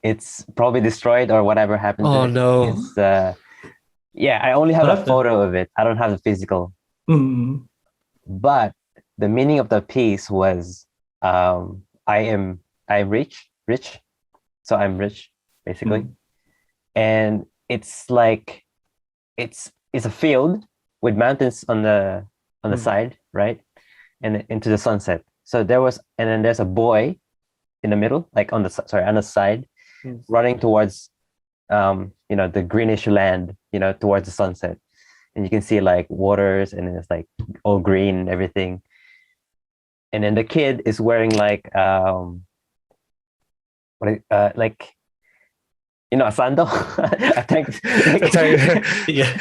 It's probably destroyed or whatever happened to it. Oh no. It's I only have a photo of it. I don't have the physical. But the meaning of the piece was I'm rich. So I'm rich, basically. And it's like it's a field with mountains on the side, right? And into the sunset. So then there's a boy in the middle, like on the side, running towards the greenish land, towards the sunset. And you can see like waters, and it's like all green and everything. And then the kid is wearing like a sandal. I think yeah.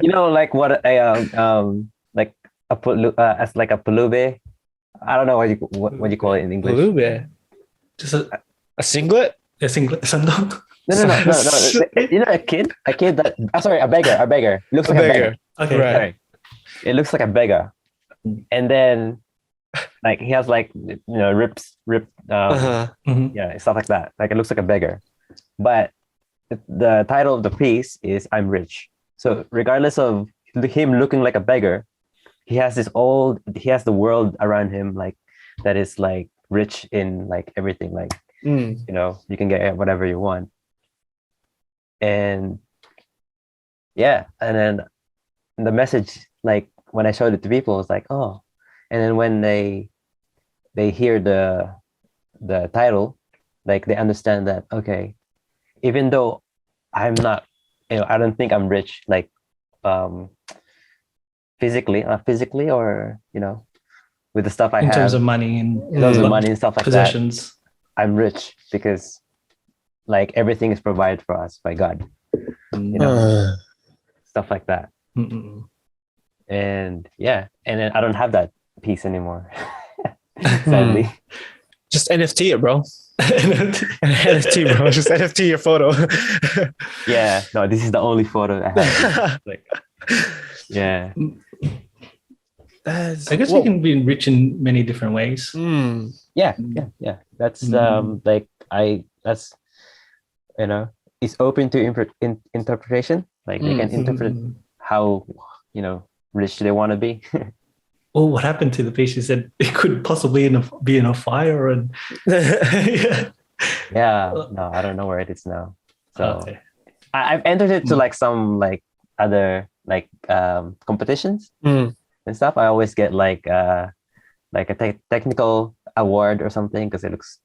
Like what like as like a pulube. I don't know what you call it in English. Pulube. Just a singlet? A singlet sandal? No. A kid that a beggar. Looks like a beggar. Okay. Right. Sorry. It looks like a beggar. And then like he has like ripped stuff like that. Like it looks like a beggar. But the title of the piece is I'm rich. So regardless of him looking like a beggar, he has the world around him, like that is like rich in like everything, like you can get whatever you want. And and then the message, like when I showed it to people, was like, oh. And then when they hear the title, like they understand that, okay, even though I'm not, I don't think I'm rich, like physically or with the stuff I in have, terms of money and in terms of money and stuff like possessions. that, I'm rich because like everything is provided for us by God, you know, stuff like that. Mm-mm. And yeah, and then I don't have that piece anymore, sadly. Just NFT it, bro. NFT, bro. Just NFT your photo. Yeah, no, this is the only photo I have. Like, yeah. That's, I guess we can be rich in many different ways. Yeah. That's like that's, you know, it's open to interpretation. Like they can interpret how, you know, rich they want to be. Oh, what happened to the piece? You said it could possibly be in a fire, and yeah. No, I don't know where it is now. So okay. I've entered it to like some like other like competitions and stuff. I always get like a technical award or something because it looks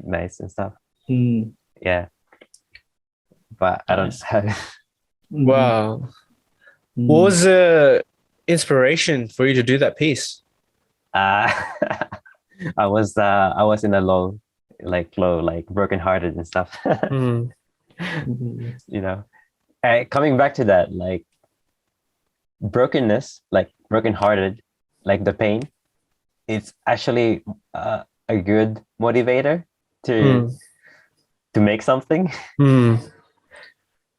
nice and stuff. Yeah, but I don't have. Wow. What was the inspiration for you to do that piece? I was in a low, like brokenhearted and stuff. You know, coming back to that, like brokenness, like brokenhearted, like the pain, it's actually a good motivator to make something.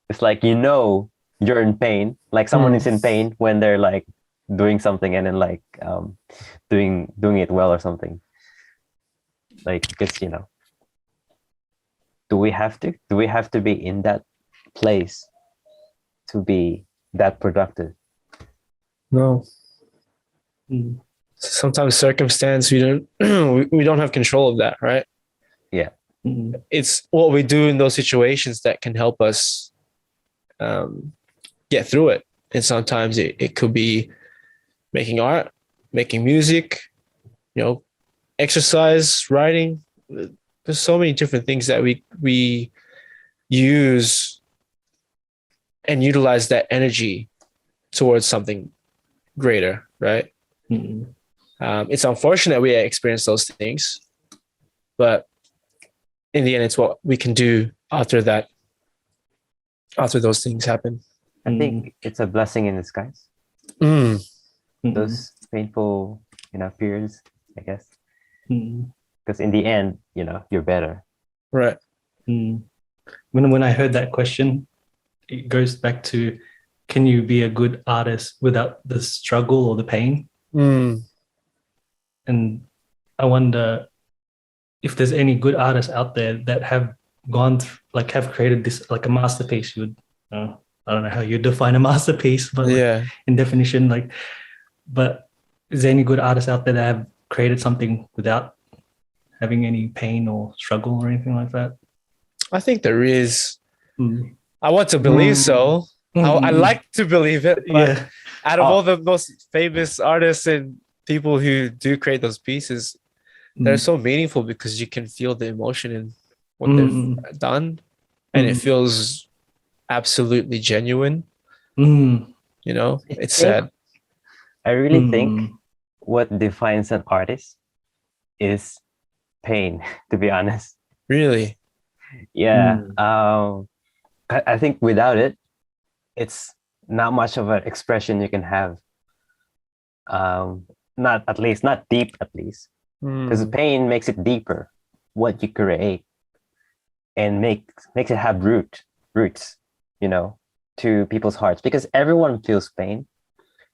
It's like, you know, you're in pain, like someone is in pain when they're like doing something and then like doing it well or something, like, because, you know, do we have to be in that place to be that productive? No. Sometimes circumstance, we don't we don't have control of that, right? Yeah. It's what we do in those situations that can help us get through it. And sometimes it could be making art, making music, you know, exercise, writing. There's so many different things that we use and utilize that energy towards something greater, right? It's unfortunate we experience those things, but in the end, it's what we can do after those things happen. I think it's a blessing in disguise. Those painful, you know, periods, I guess. Because in the end, you know, you're better. Right. When I heard that question, it goes back to, can you be a good artist without the struggle or the pain? And I wonder if there's any good artists out there that have gone through, like have created this like a masterpiece. You would, I don't know how you define a masterpiece, but yeah, like, in definition, like, but is there any good artists out there that have created something without having any pain or struggle or anything like that? I think there is. I want to believe so. I like to believe it, but out of all the most famous artists and people who do create those pieces, they're so meaningful because you can feel the emotion in what they've done, and it feels absolutely genuine. You know, it's sad. I really think what defines an artist is pain, to be honest. Really? Yeah. I think without it, it's not much of an expression you can have. Not deep, at least. Because pain makes it deeper, what you create, and makes it have roots, you know, to people's hearts. Because everyone feels pain,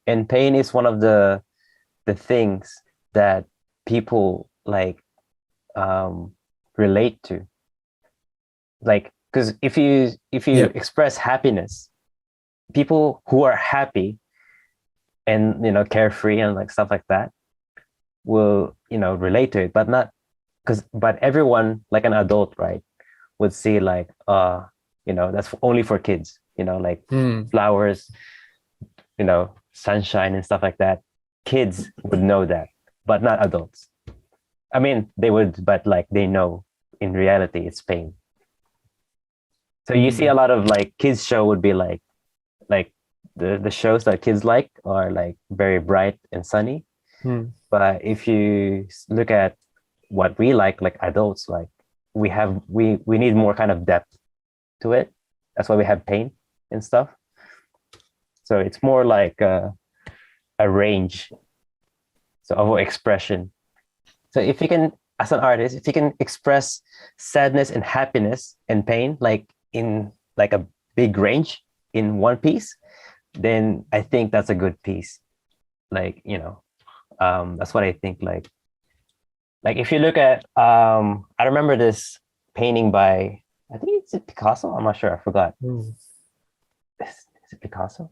and pain is one of the things that people like relate to. Like, because if you express happiness, people who are happy and, you know, carefree and like stuff like that will, you know, relate to it, but everyone, like an adult, right, would see like, you know, that's only for kids, you know, like flowers, you know, sunshine and stuff like that. Kids would know that, but not adults. I mean, they would, but like they know in reality it's pain. So you see a lot of like kids show would be like the shows that kids like are like very bright and sunny. But if you look at what we like adults, like we need more kind of depth to it. That's why we have pain and stuff. So it's more like a range, so of expression. So if you can, as an artist, if you can express sadness and happiness and pain, like in like a big range in one piece, then I think that's a good piece. Like, that's what I think. Like if you look at, I remember this painting by, I think it's Picasso. I'm not sure. I forgot. Is it Picasso?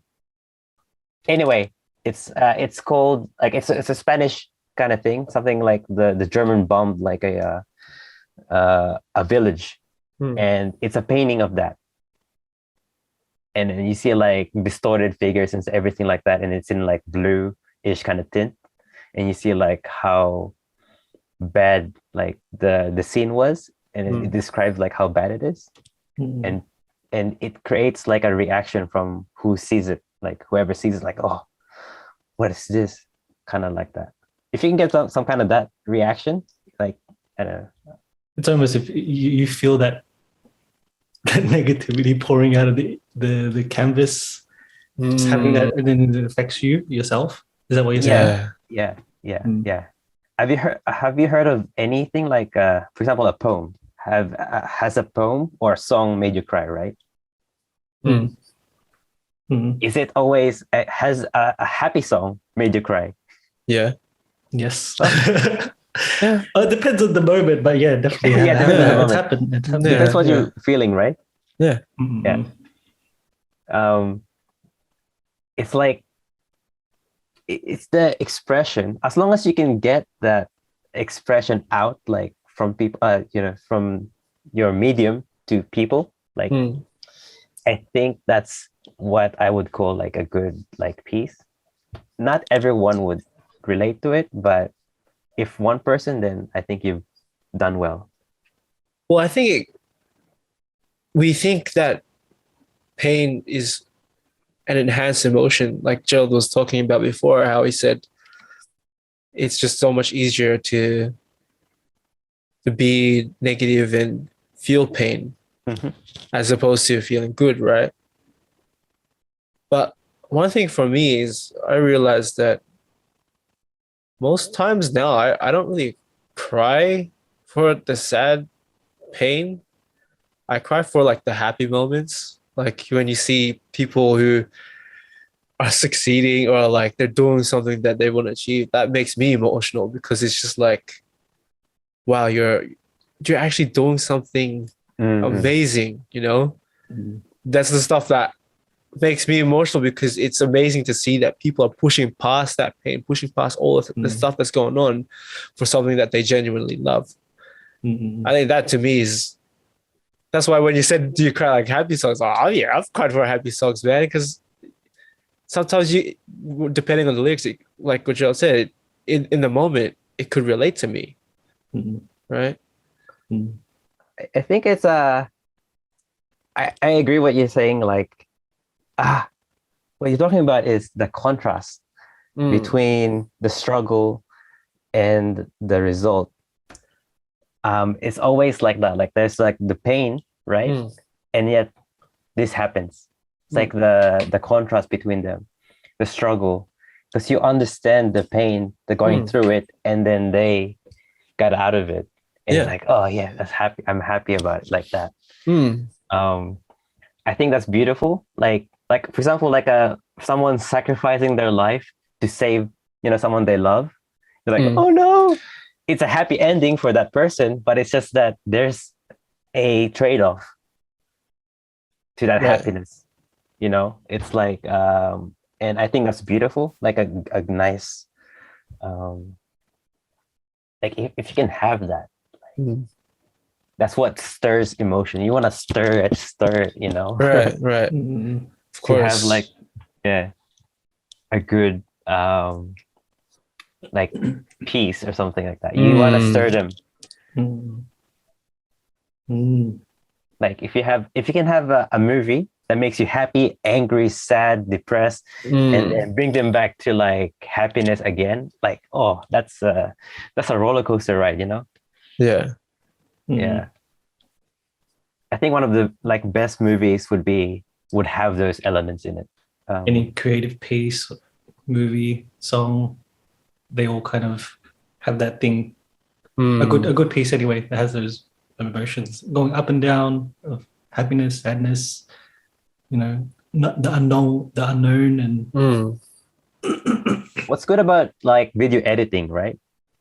Anyway, it's called, like, it's a Spanish kind of thing. Something like the German bombed like a village, and it's a painting of that. And then you see like distorted figures and everything like that, and it's in like blue-ish kind of tint, and you see like how bad like the scene was, and it describes like how bad it is, and it creates like a reaction from who sees it, like whoever sees it, like, oh, what is this, kind of like that. If you can get some kind of that reaction, like, I don't know, it's almost if you feel that negativity pouring out of the canvas, just having that, and then it affects yourself. Is that what you're saying? Yeah. Have you heard of anything like, for example, a poem? Has a poem or a song made you cry, right? Is it always, has a happy song made you cry? Yeah. Yes. Yeah. It depends on the moment, but yeah, definitely. It's happened. Depends what you're feeling, right? Yeah. Yeah. It's like, it's the expression. As long as you can get that expression out, like from people, from your medium to people, like, I think that's what I would call like a good like piece. Not everyone would relate to it, but if one person, then I think you've done well. Well, I think we think that pain is an enhanced emotion, like Gerald was talking about before, how he said it's just so much easier to be negative and feel pain as opposed to feeling good, right? But one thing for me is I realized that most times now I don't really cry for the sad pain. I cry for like the happy moments, like when you see people who are succeeding or like they're doing something that they want to achieve. That makes me emotional because it's just like, wow, you're actually doing something amazing, That's the stuff that makes me emotional, because it's amazing to see that people are pushing past that pain, pushing past all of the stuff that's going on for something that they genuinely love. I think that to me that's why when you said, do you cry like happy songs? Oh yeah, I've cried for happy songs, man, because sometimes you, depending on the lyrics, like what Gerald said, in the moment, it could relate to me, right? I think it's I agree what you're saying. Like, what you're talking about is the contrast between the struggle and the result. It's always like that. Like there's like the pain, right? And yet this happens. It's like the contrast between them, the struggle, because you understand the pain, they're going through it, and then they got out of it. And you're like, oh yeah, that's happy. I'm happy about it, like that. I think that's beautiful. Like for example, like someone sacrificing their life to save, someone they love. You're like, oh no. It's a happy ending for that person, but it's just that there's a trade-off to that happiness. It's like, and I think that's beautiful. Like a nice, like if you can have that, that's what stirs emotion. You want to stir it, Right. Of course. To have like, a good, like peace or something like that. You want to stir them. Like if you can have a movie that makes you happy, angry, sad, depressed, and then bring them back to like happiness again. Like, oh, that's a roller coaster ride, you know? Yeah. Yeah. I think one of the like best movies would have those elements in it. Any creative piece, movie, song, they all kind of have that thing. A good piece anyway that has those emotions going up and down of happiness, sadness, you know, not the unknown and What's good about like video editing, right?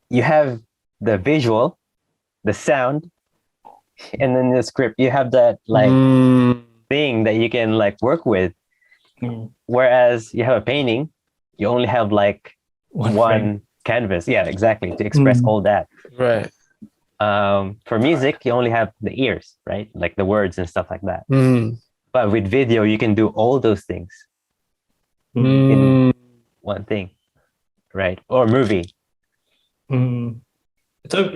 You have the visual, the sound, and then the script. You have that like thing that you can like work with. Whereas you have a painting, you only have like one canvas. Yeah, exactly, to express all that. Right. For music, you only have the ears, right? Like the words and stuff like that. But with video, you can do all those things in one thing, right? Or movie. So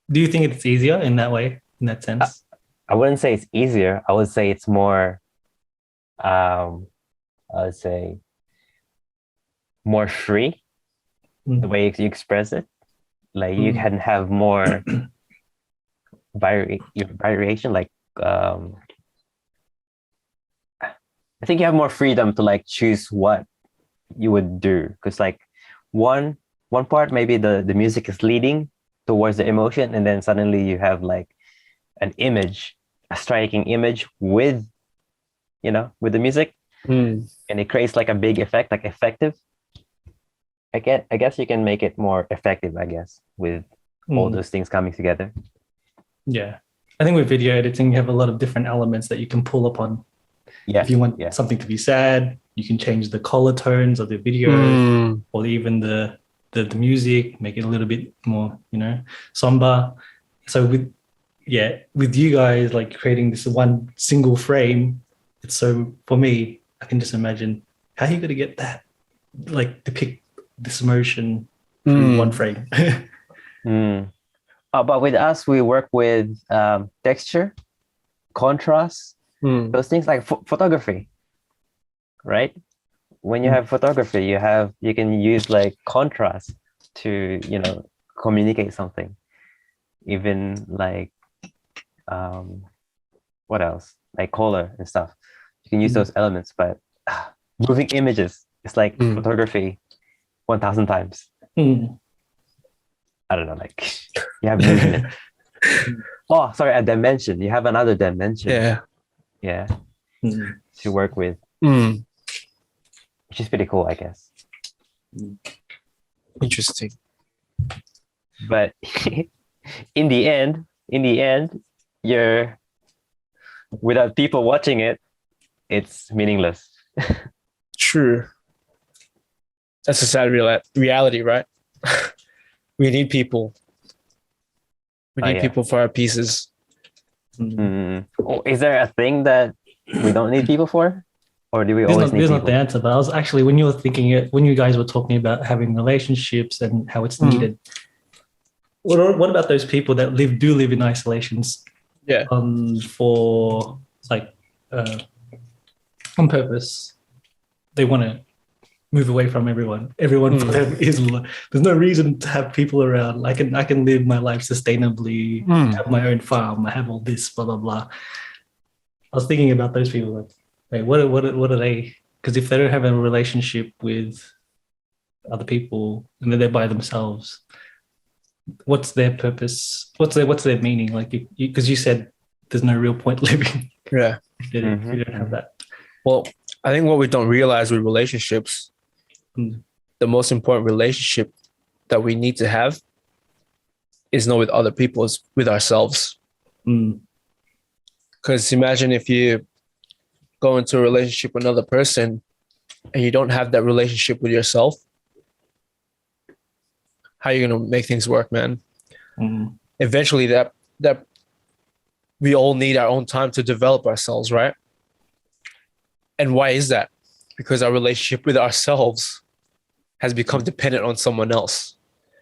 do you think it's easier in that way, in that sense? I wouldn't say it's easier. I would say it's more, I would say more free, the way you express it. Like you can have more variation. Like I think you have more freedom to like choose what you would do, because like one part maybe the music is leading towards the emotion, and then suddenly you have like an image, a striking image with the music, and it creates like a big effect, like effective. I guess you can make it more effective, I guess, with all those things coming together. Yeah. I think with video editing, you have a lot of different elements that you can pull upon. Yeah. If you want something to be sad, you can change the color tones of the video or even the music, make it a little bit more, somber. So with you guys like creating this one single frame, it's so, for me, I can just imagine how you going to get that, like depict this emotion through one frame. But with us, we work with texture, contrast, those things like photography, right? When you have photography, you can use like contrast to communicate something. Even like what else? Like color and stuff. You can use those elements, but moving images, it's like photography 1,000 times. I don't know, like you have movement. Oh, sorry, a dimension. You have another dimension. Yeah. To work with. Which is pretty cool, I guess. Interesting. But in the end, you're without people watching it, it's meaningless. True. That's a sad reality, right? We need people. We need people for our pieces. Oh, is there a thing that we don't need people for? Or do we always need people? There's not the answer, but I was actually, when you guys were talking about having relationships and how it's needed, what about those people that do live in isolations? Yeah. For like on purpose, they want to move away from everyone. Everyone for them is. There's no reason to have people around. I can live my life sustainably. Have my own farm. I have all this. Blah blah blah. I was thinking about those people. Like, wait, what are they? Because if they don't have a relationship with other people and then they're by themselves, what's their purpose? What's their meaning? Like, because you said there's no real point living. Yeah. If you don't have that. Well, I think what we don't realize with relationships, the most important relationship that we need to have is not with other people, it's with ourselves. Because imagine if you go into a relationship with another person and you don't have that relationship with yourself, how are you going to make things work, man? Eventually that we all need our own time to develop ourselves, right? And why is that? Because our relationship with ourselves has become dependent on someone else.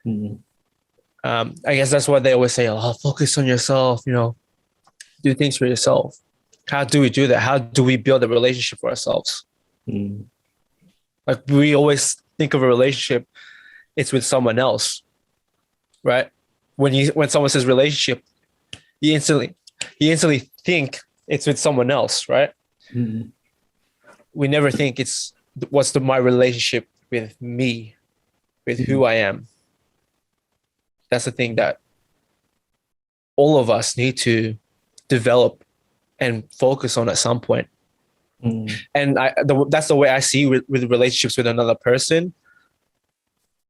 I guess that's why they always say, focus on yourself, do things for yourself. How do we do that? How do we build a relationship for ourselves? Like we always think of a relationship, it's with someone else, right? When someone says relationship, you instantly think it's with someone else, right? We never think it's my relationship with me, with who I am. That's the thing that all of us need to develop and focus on at some point. And that's the way I see with relationships with another person.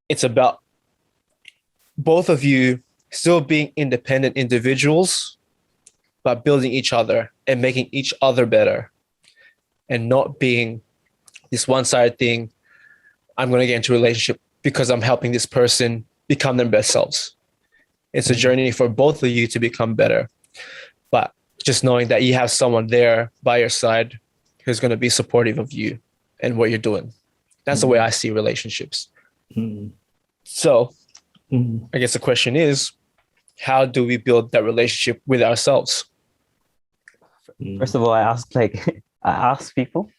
It's about both of you still being independent individuals, but building each other and making each other better, and not being this one-sided thing. I'm going to get into a relationship because I'm helping this person become their best selves. It's a journey for both of you to become better, but just knowing that you have someone there by your side who's going to be supportive of you and what you're doing. That's the way I see relationships. So I guess the question is, how do we build that relationship with ourselves? First of all, I ask people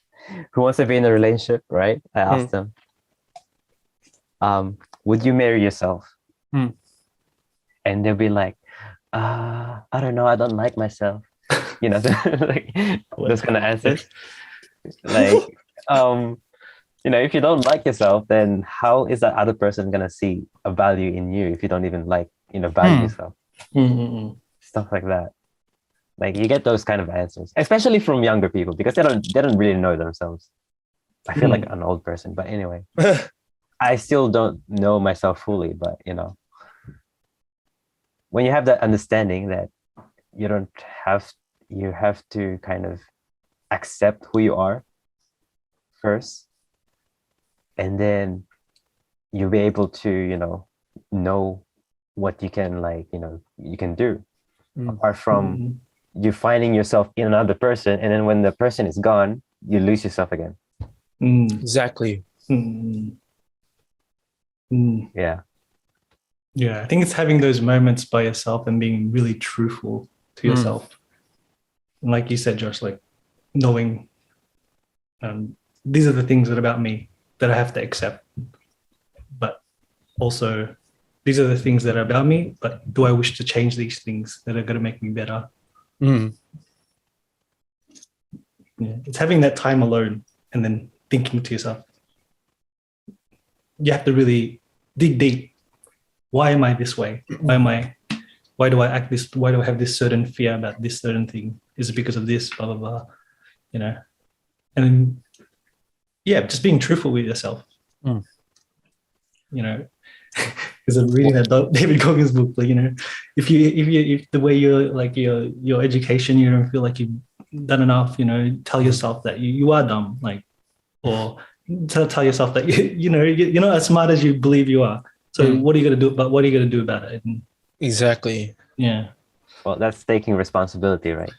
who wants to be in a relationship, right? I ask them, would you marry yourself? And they'll be like, I don't know, I don't like myself. You know, like those kind of answers. Like, you know, if you don't like yourself, then how is that other person gonna see a value in you if you don't even value yourself? Stuff like that. Like you get those kind of answers, especially from younger people, because they don't really know themselves. I feel like an old person, but anyway, I still don't know myself fully. But when you have that understanding that you have to kind of accept who you are first, and then you'll be able to know what you can you can do apart from you finding yourself in another person, and then when the person is gone, you lose yourself again. Exactly. Yeah. I think it's having those moments by yourself and being really truthful to yourself. And like you said, Josh, like knowing these are the things that about me that I have to accept, but also these are the things that are about me, but do I wish to change these things that are going to make me better? It's having that time alone and then thinking to yourself, you have to really dig deep. Why am I this way? Why do I act this? Why do I have this certain fear about this certain thing? Is it because of this, blah, blah, blah, and just being truthful with yourself. Because I'm reading that David Goggins book, like, if the way you're like your education, you don't feel like you've done enough, tell yourself that you are dumb, like, or tell yourself that you're not as smart as you believe you are. So what are you gonna do? But what are you gonna do about it? And, Exactly. yeah. Well, that's taking responsibility, right?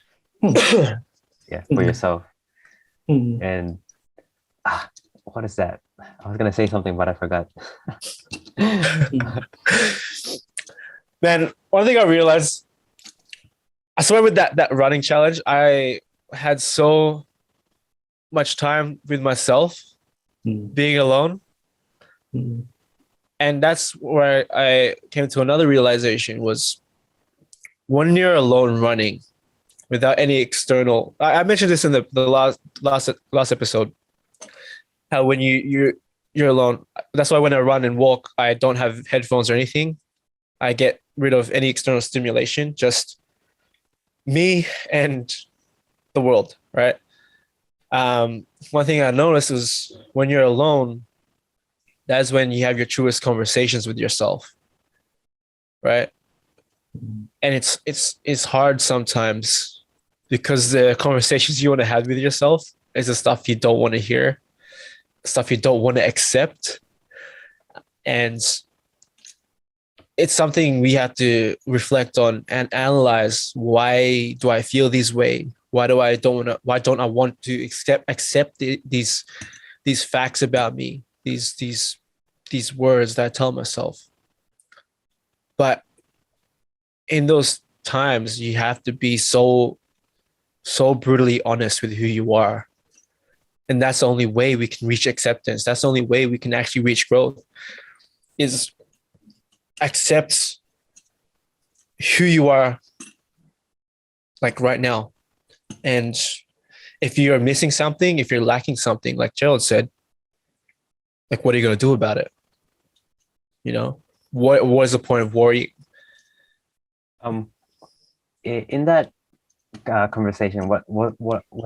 For yourself. And what is that? I was gonna say something, but I forgot. Man, one thing I realized, I swear with that running challenge, I had so much time with myself, being alone. And that's where I came to another realization was when you're alone running without any external, I mentioned this in the last episode, how when you're alone, that's why when I run and walk, I don't have headphones or anything. I get rid of any external stimulation, just me and the world, right? One thing I noticed is when you're alone, that's when you have your truest conversations with yourself, right? And it's hard sometimes because the conversations you want to have with yourself is the stuff you don't want to hear, stuff you don't want to accept. And it's something we have to reflect on and analyze. Why do I feel this way? Why don't I want to accept these facts about me? These words that I tell myself. But in those times, you have to be so so brutally honest with who you are. And that's the only way we can reach acceptance. That's the only way we can actually reach growth, is accept who you are like right now. And if you're missing something, if you're lacking something, like Gerald said, like, what are you going to do about it? You know, what is the point of worrying? In that conversation, what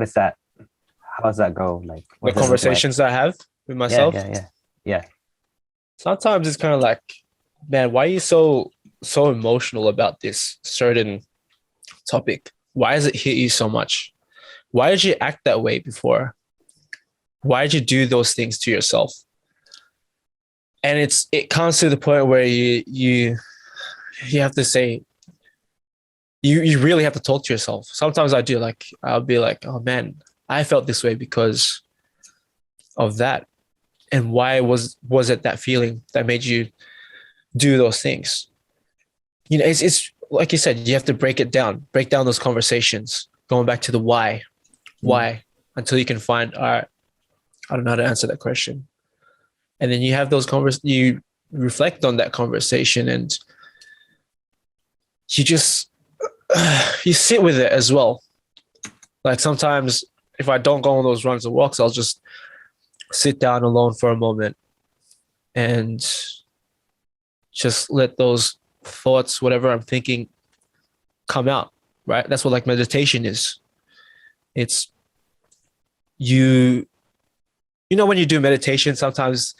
is that? How does that go? Like, The conversations that I have with myself. Yeah. Sometimes it's kind of like, man, why are you so emotional about this certain topic? Why does it hit you so much? Why did you act that way before? Why did you do those things to yourself? And it comes to the point where you have to say, you really have to talk to yourself. Sometimes I do, like, I'll be like, oh man, I felt this way because of that. And why was it that feeling that made you do those things? You know, it's like you said, you have to break down those conversations, going back to the why, until you can find, all right, I don't know how to answer that question. And then you have those you reflect on that conversation, and you just, you sit with it as well. Like sometimes if I don't go on those runs and walks, I'll just sit down alone for a moment and just let those thoughts, whatever I'm thinking, come out, right? That's what like meditation is. It's you know, when you do meditation, sometimes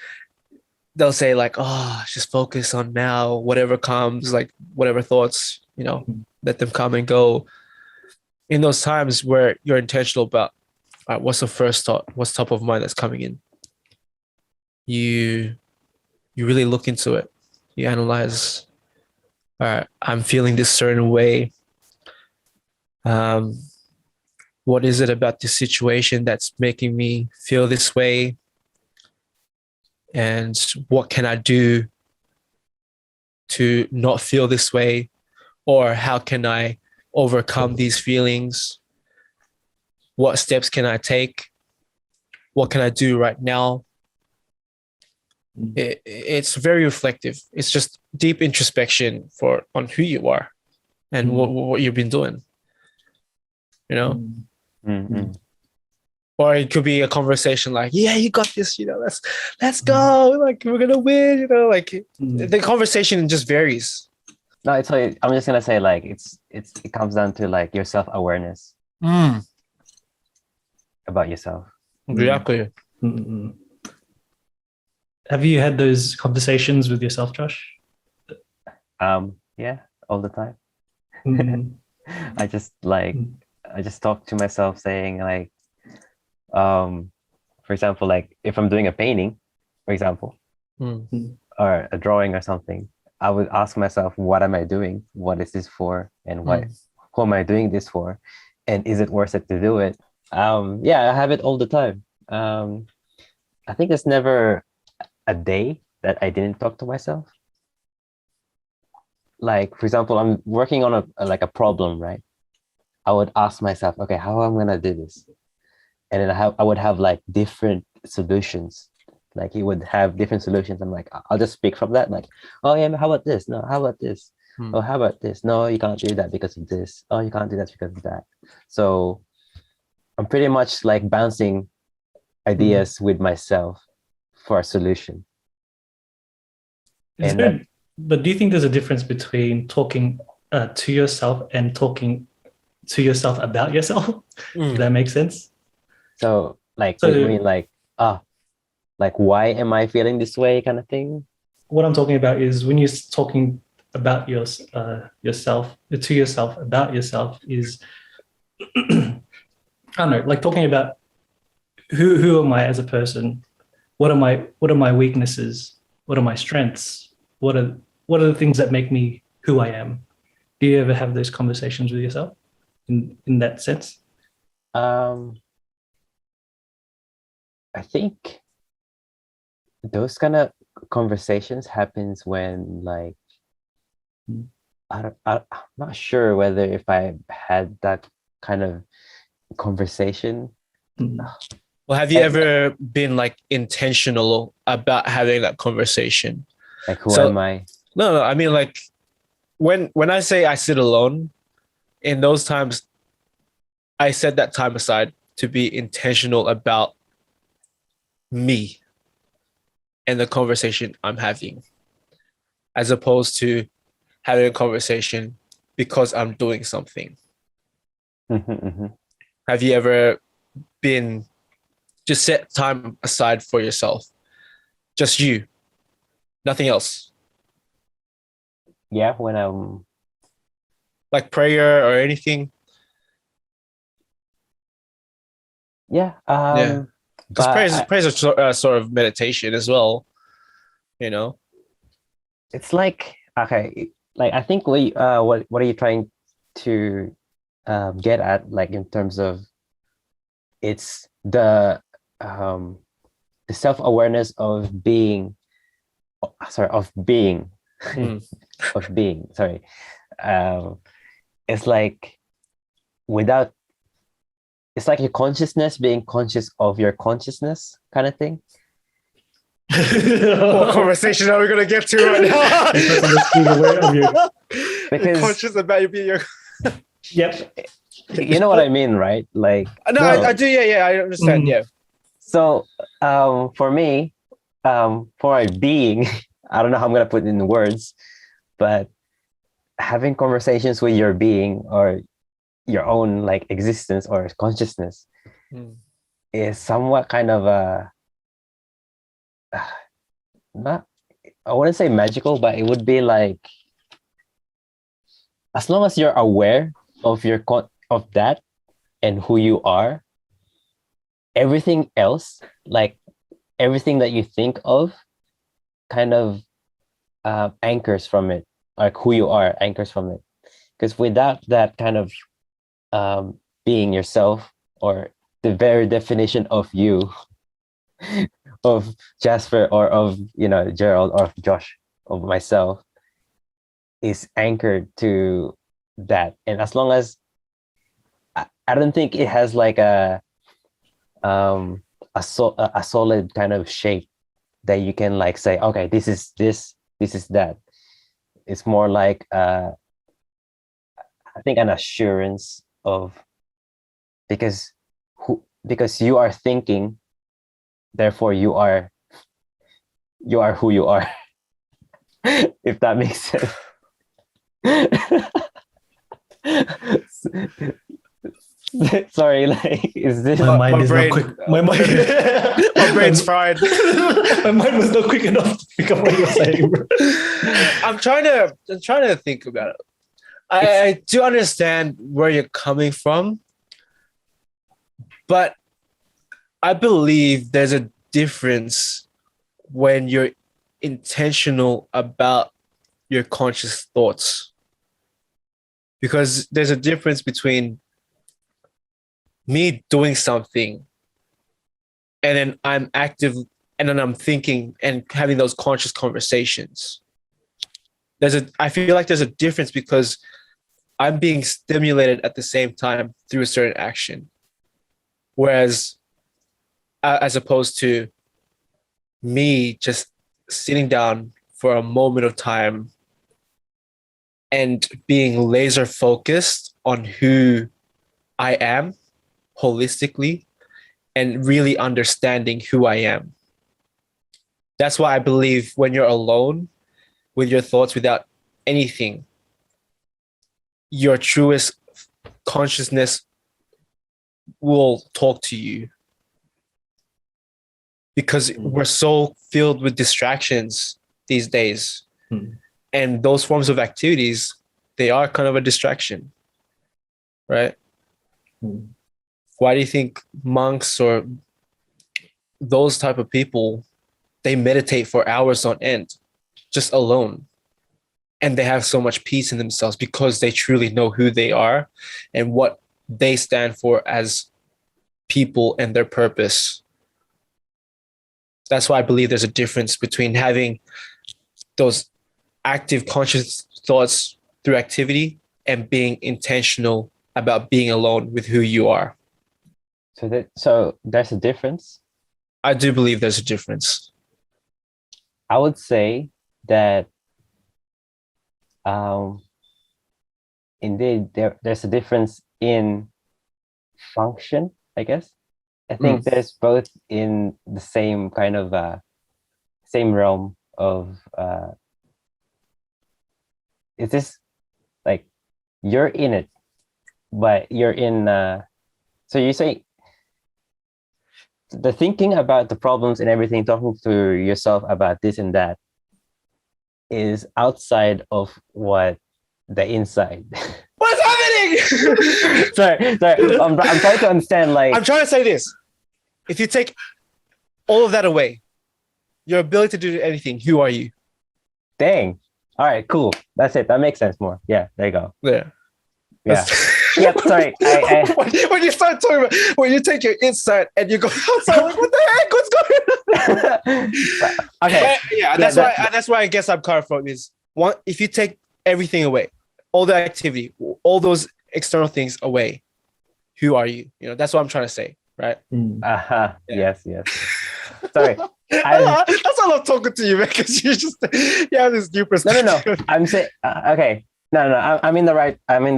they'll say like, oh, just focus on now, whatever comes, like whatever thoughts, you know, let them come and go. In those times where you're intentional about, all right, what's the first thought? What's top of mind that's coming in? You really look into it. You analyze, all right, I'm feeling this certain way. What is it about this situation that's making me feel this way? And what can I do to not feel this way? Or how can I overcome these feelings? What steps can I take? What can I do right now? It's very reflective. It's just deep introspection on who you are and what you've been doing, you know? Mm-hmm. Or it could be a conversation like, yeah, you got this, you know, let's go, like we're gonna win, you know, like the conversation just varies. No, it's like, I'm just gonna say like it comes down to like your self-awareness about yourself. Exactly. Have you had those conversations with yourself, Josh? Yeah, all the time. I just talk to myself saying like, for example, like if I'm doing a painting, for example, or a drawing or something, I would ask myself, what am I doing? What is this for? And who am I doing this for? And is it worth it to do it? Yeah, I have it all the time. I think there's never a day that I didn't talk to myself. Like, for example, I'm working on a problem, right? I would ask myself, okay, how am I gonna do this? And then I would have like different solutions. Like he would have different solutions. I'm like, I'll just speak from that. Like, oh yeah, how about this? No, how about this? Oh, how about this? No, you can't do that because of this. Oh, you can't do that because of that. So I'm pretty much like bouncing ideas with myself for a solution. But do you think there's a difference between talking to yourself and talking to yourself about yourself? Does that make sense? So like, you mean like, why am I feeling this way kind of thing? What I'm talking about is when you're talking about yourself to yourself about yourself is, I don't know, like talking about who am I as a person? What are my weaknesses? What are my strengths? What are the things that make me who I am? Do you ever have those conversations with yourself in that sense? I think those kind of conversations happens when like I'm not sure whether if I had that kind of conversation. Well, have you ever been like intentional about having that conversation? Like, who am I? No, I mean like when I say I sit alone, in those times, I set that time aside to be intentional about me and the conversation I'm having, as opposed to having a conversation because I'm doing something. Have you ever been just set time aside for yourself? Just you, nothing else. Yeah, when I'm Like prayer or anything. yeah, Because prayers are sort of meditation as well, you know. it's like, okay, like I think what are you trying to get at, like in terms of it's the self-awareness of being, of being of being, sorry. It's like without, it's like your consciousness being conscious of your consciousness kind of thing. What conversation are we gonna get to right now? Because conscious about you being your. Yep. you know what I mean, right? Like No, I do. Yeah, I understand. Yeah. So for me, for a being, I don't know how I'm gonna put it in words, but having conversations with your being or your own like existence or consciousness is somewhat kind of not, I wouldn't say magical, but it would be like, as long as you're aware of of that and who you are, everything else, like everything that you think of, kind of anchors from it, like who you are anchors from it. Because without that kind of being yourself, or the very definition of you, of Jasper or of Gerald or of Josh, of myself, is anchored to that. And as long as I don't think it has like a solid kind of shape that you can like say, okay, this is that. It's more like I think an assurance of, because you are thinking, therefore you are who you are. If that makes sense. Sorry, like, is this my mind my is brain, not quick? My mind, my brain's fried. My mind was not quick enough to pick up what you're saying, bro. I'm trying to think about it. I do understand where you're coming from, but I believe there's a difference when you're intentional about your conscious thoughts, because there's a difference between me doing something and then I'm active and then I'm thinking and having those conscious conversations. I feel like there's a difference because I'm being stimulated at the same time through a certain action. Whereas, as opposed to me just sitting down for a moment of time and being laser focused on who I am holistically and really understanding who I am. That's why I believe when you're alone with your thoughts without anything, your truest consciousness will talk to you, because we're so filled with distractions these days. And those forms of activities, they are kind of a distraction, right? Why do you think monks or those type of people, they meditate for hours on end, just alone? And they have so much peace in themselves because they truly know who they are and what they stand for as people and their purpose. That's why I believe there's a difference between having those active conscious thoughts through activity and being intentional about being alone with who you are. So there's a difference. I do believe there's a difference. I would say that indeed there's a difference in function, I guess. I think there's both in the same kind of same realm of is this like you're in it, but you're in so you say the thinking about the problems and everything, talking to yourself about this and that is outside of what the inside. What's happening? sorry. I'm trying to understand. Like, I'm trying to say this: if you take all of that away, your ability to do anything, who are you? Dang. All right, cool. That's it. That makes sense more. Yeah, there you go. Yeah. Yep. Sorry. When you start talking about when you take your inside and you go outside, like, what the heck? What's going on? Okay. But that's why I guess I'm coming from is one. If you take everything away, all the activity, all those external things away, who are you? You know, that's what I'm trying to say, right? Yeah. Yes. Sorry. That's why I love talking to you, man, because you have this new perspective. No. I'm saying okay. No. I'm in the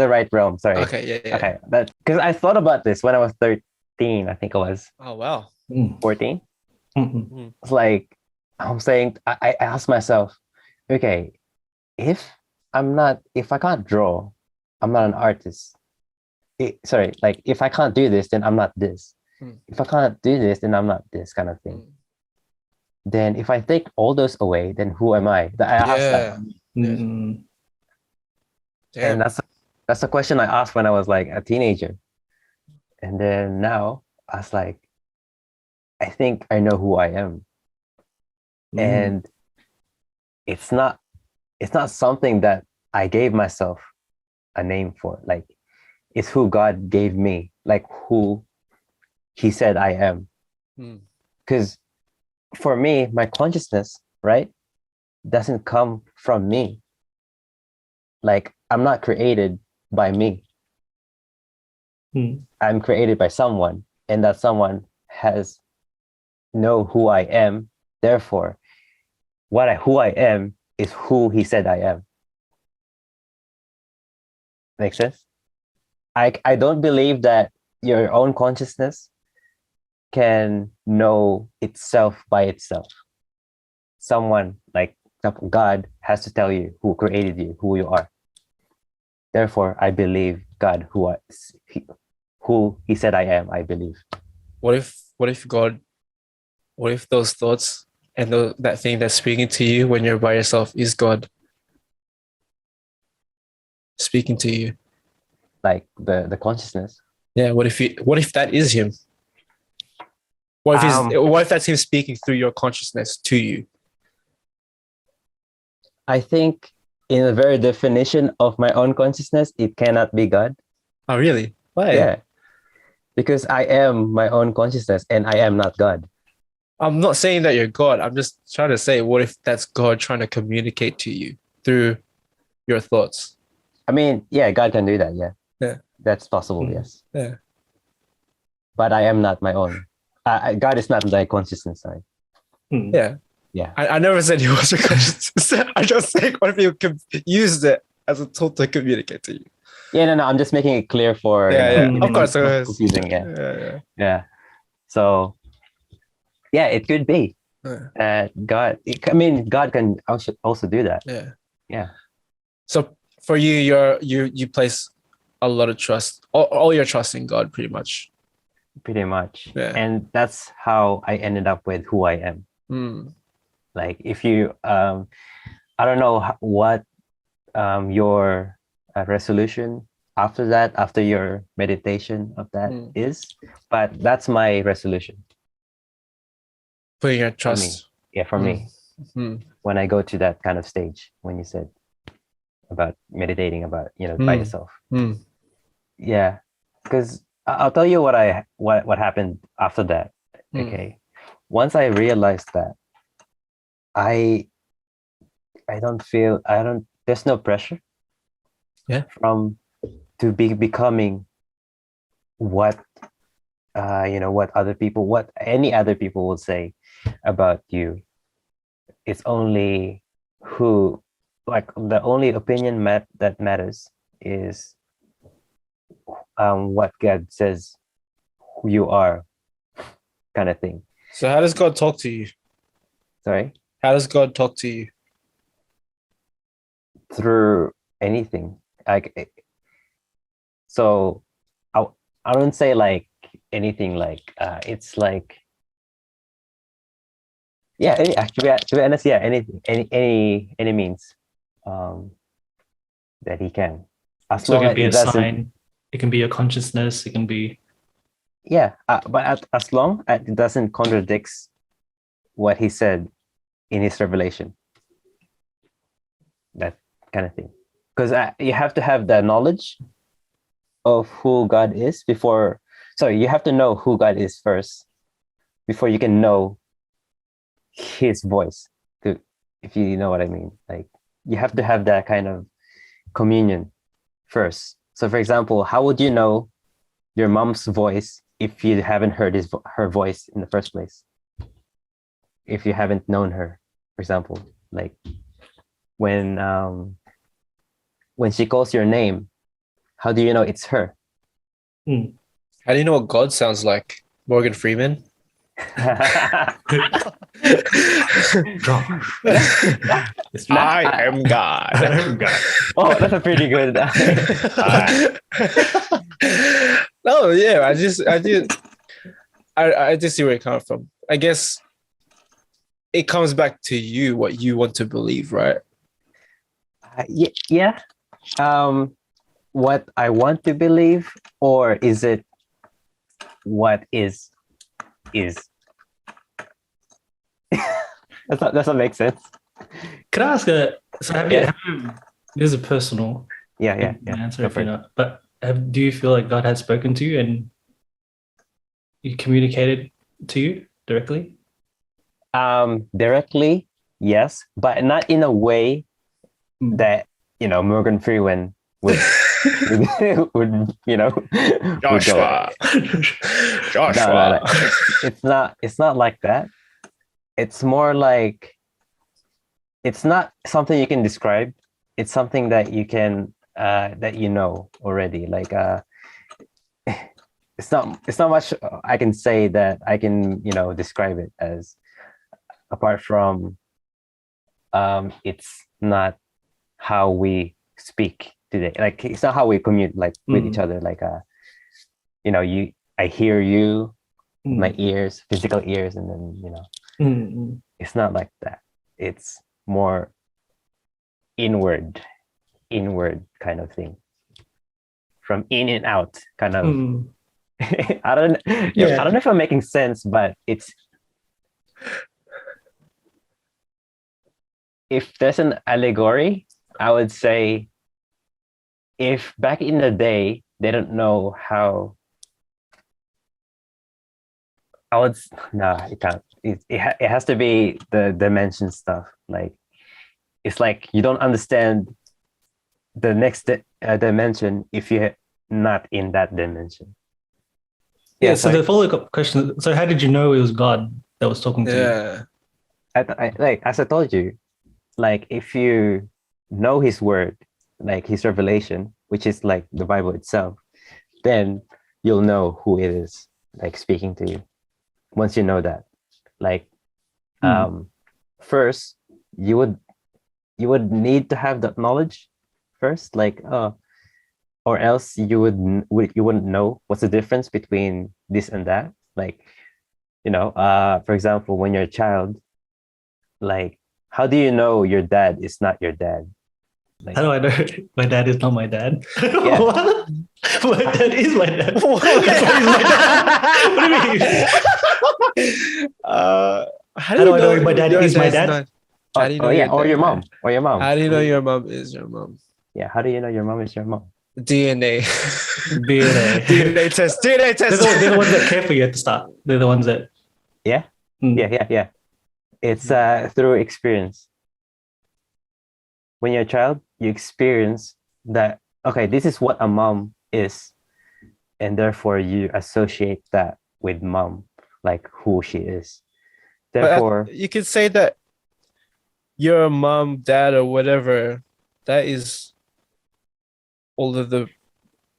right realm. Sorry. Okay. Yeah. Okay. That because I thought about this when I was 13. I think it was. Oh wow. 14. Mm-hmm. It's like I'm saying. I asked myself, okay, if I can't draw, I'm not an artist. Like if I can't do this, then I'm not this. If I can't do this, then I'm not this kind of thing. Then if I take all those away, then who am I? I asked that. Mm-hmm. And that's the question I asked when I was like a teenager. And then now I was like, I think I know who I am. And it's not something that I gave myself a name for. Like it's who God gave me, like who he said I am. Because for me, my consciousness, right, doesn't come from me. Like I'm not created by me. I'm created by someone, and that someone has know who I am. Therefore, who I am is who he said I am. Make sense? I don't believe that your own consciousness can know itself by itself. Someone like God has to tell you who created you, who you are. Therefore, I believe God, who he said I am, I believe. What if those thoughts and that thing that's speaking to you when you're by yourself is God speaking to you? Like the consciousness. Yeah. What if that is him? What if that's him speaking through your consciousness to you? I think in the very definition of my own consciousness, it cannot be God. Oh, really? Why? Yeah. Because I am my own consciousness and I am not God. I'm not saying that you're God. I'm just trying to say, what if that's God trying to communicate to you through your thoughts? I mean, yeah, God can do that. Yeah. Yeah. That's possible. Yes. Yeah. But I am not my own. God is not my consciousness. Sorry. Yeah. Yeah. I never said he was your consciousness. I just think what if you could use it as a tool to communicate to you? Yeah, no, I'm just making it clear for of course. Confusing. Yeah. So yeah, it could be God. God can also do that. Yeah. So for you, you place a lot of trust, all your trust in God, pretty much. Pretty much. Yeah. And that's how I ended up with who I am. Like if you, I don't know what your resolution after your meditation of that is, but that's my resolution. Putting your trust. For me. When I go to that kind of stage, when you said about meditating about, by yourself. Yeah. Because I'll tell you what happened after that. Okay. Once I realized that I don't there's no pressure to be becoming what what any other people will say about you. It's only the only opinion that matters is what God says who you are, kind of thing. So how does God talk to you? Sorry? How does God talk to you? Through anything. So I don't say like anything like it's like to be honest, anything, any means that he can, as So it long can as be it a doesn't. sign. It can be your consciousness. It can be. But as long as it doesn't contradicts what he said in his revelation, that kind of thing. Because you have to have the knowledge of who God is before. Sorry, you have to know who God is first before you can know his voice. If you know what I mean, like you have to have that kind of communion first. So, for example, how would you know your mom's voice if you haven't heard her voice in the first place? If you haven't known her, for example, like when she calls your name, how do you know it's her? How do you know what God sounds like? Morgan Freeman? Josh. I am God. Oh, that's a pretty good. No, yeah, I just see where it comes from. I guess it comes back to you, what you want to believe, right? Yeah. What I want to believe, or is it what is? Doesn't make sense. Can I ask so have you, this is a personal answer if you know, but do you feel like God has spoken to you and he communicated to you directly? Directly, yes, but not in a way that Morgan Freeman would Joshua. No. It's not like that. It's more like, it's not something you can describe. It's something that you can that you know already. Like it's not much I can say that I can describe it as, apart from it's not how we speak today. Like it's not how we commute like with each other. Like I hear you, my ears, physical ears, and then it's not like that. It's more inward kind of thing, from in and out kind of. I don't know if I'm making sense, but it's, if there's an allegory, I would say, if back in the day they don't know how, it can't. It has to be the dimension stuff. Like it's like you don't understand the next dimension if you're not in that dimension. Yeah. So the follow-up question: so how did you know it was God that was talking to you? Like as I told you, like if you know his word, like his revelation, which is like the Bible itself, then you'll know who it is, like speaking to you. Once you know that, like first you would need to have that knowledge first, like or else you wouldn't know what's the difference between this and that. Like for example, when you're a child, like how do you know your dad is not your dad? Like, how do I know my dad is not my dad? Yeah. What? My dad is my dad. That's why he's my dad. What do you mean? How do I know my dad is my dad? How do you know or your mom. How do you know your mom is your mom? Yeah, how do you know your mom is your mom? DNA. DNA test. They're the ones that care for you at the start. They're the ones that. Yeah. Yeah. It's through experience. When you're a child, you experience that, okay, this is what a mom is, and therefore you associate that with mom, like who she is. But Therefore, you could say that your mom, dad, or whatever, that is all of the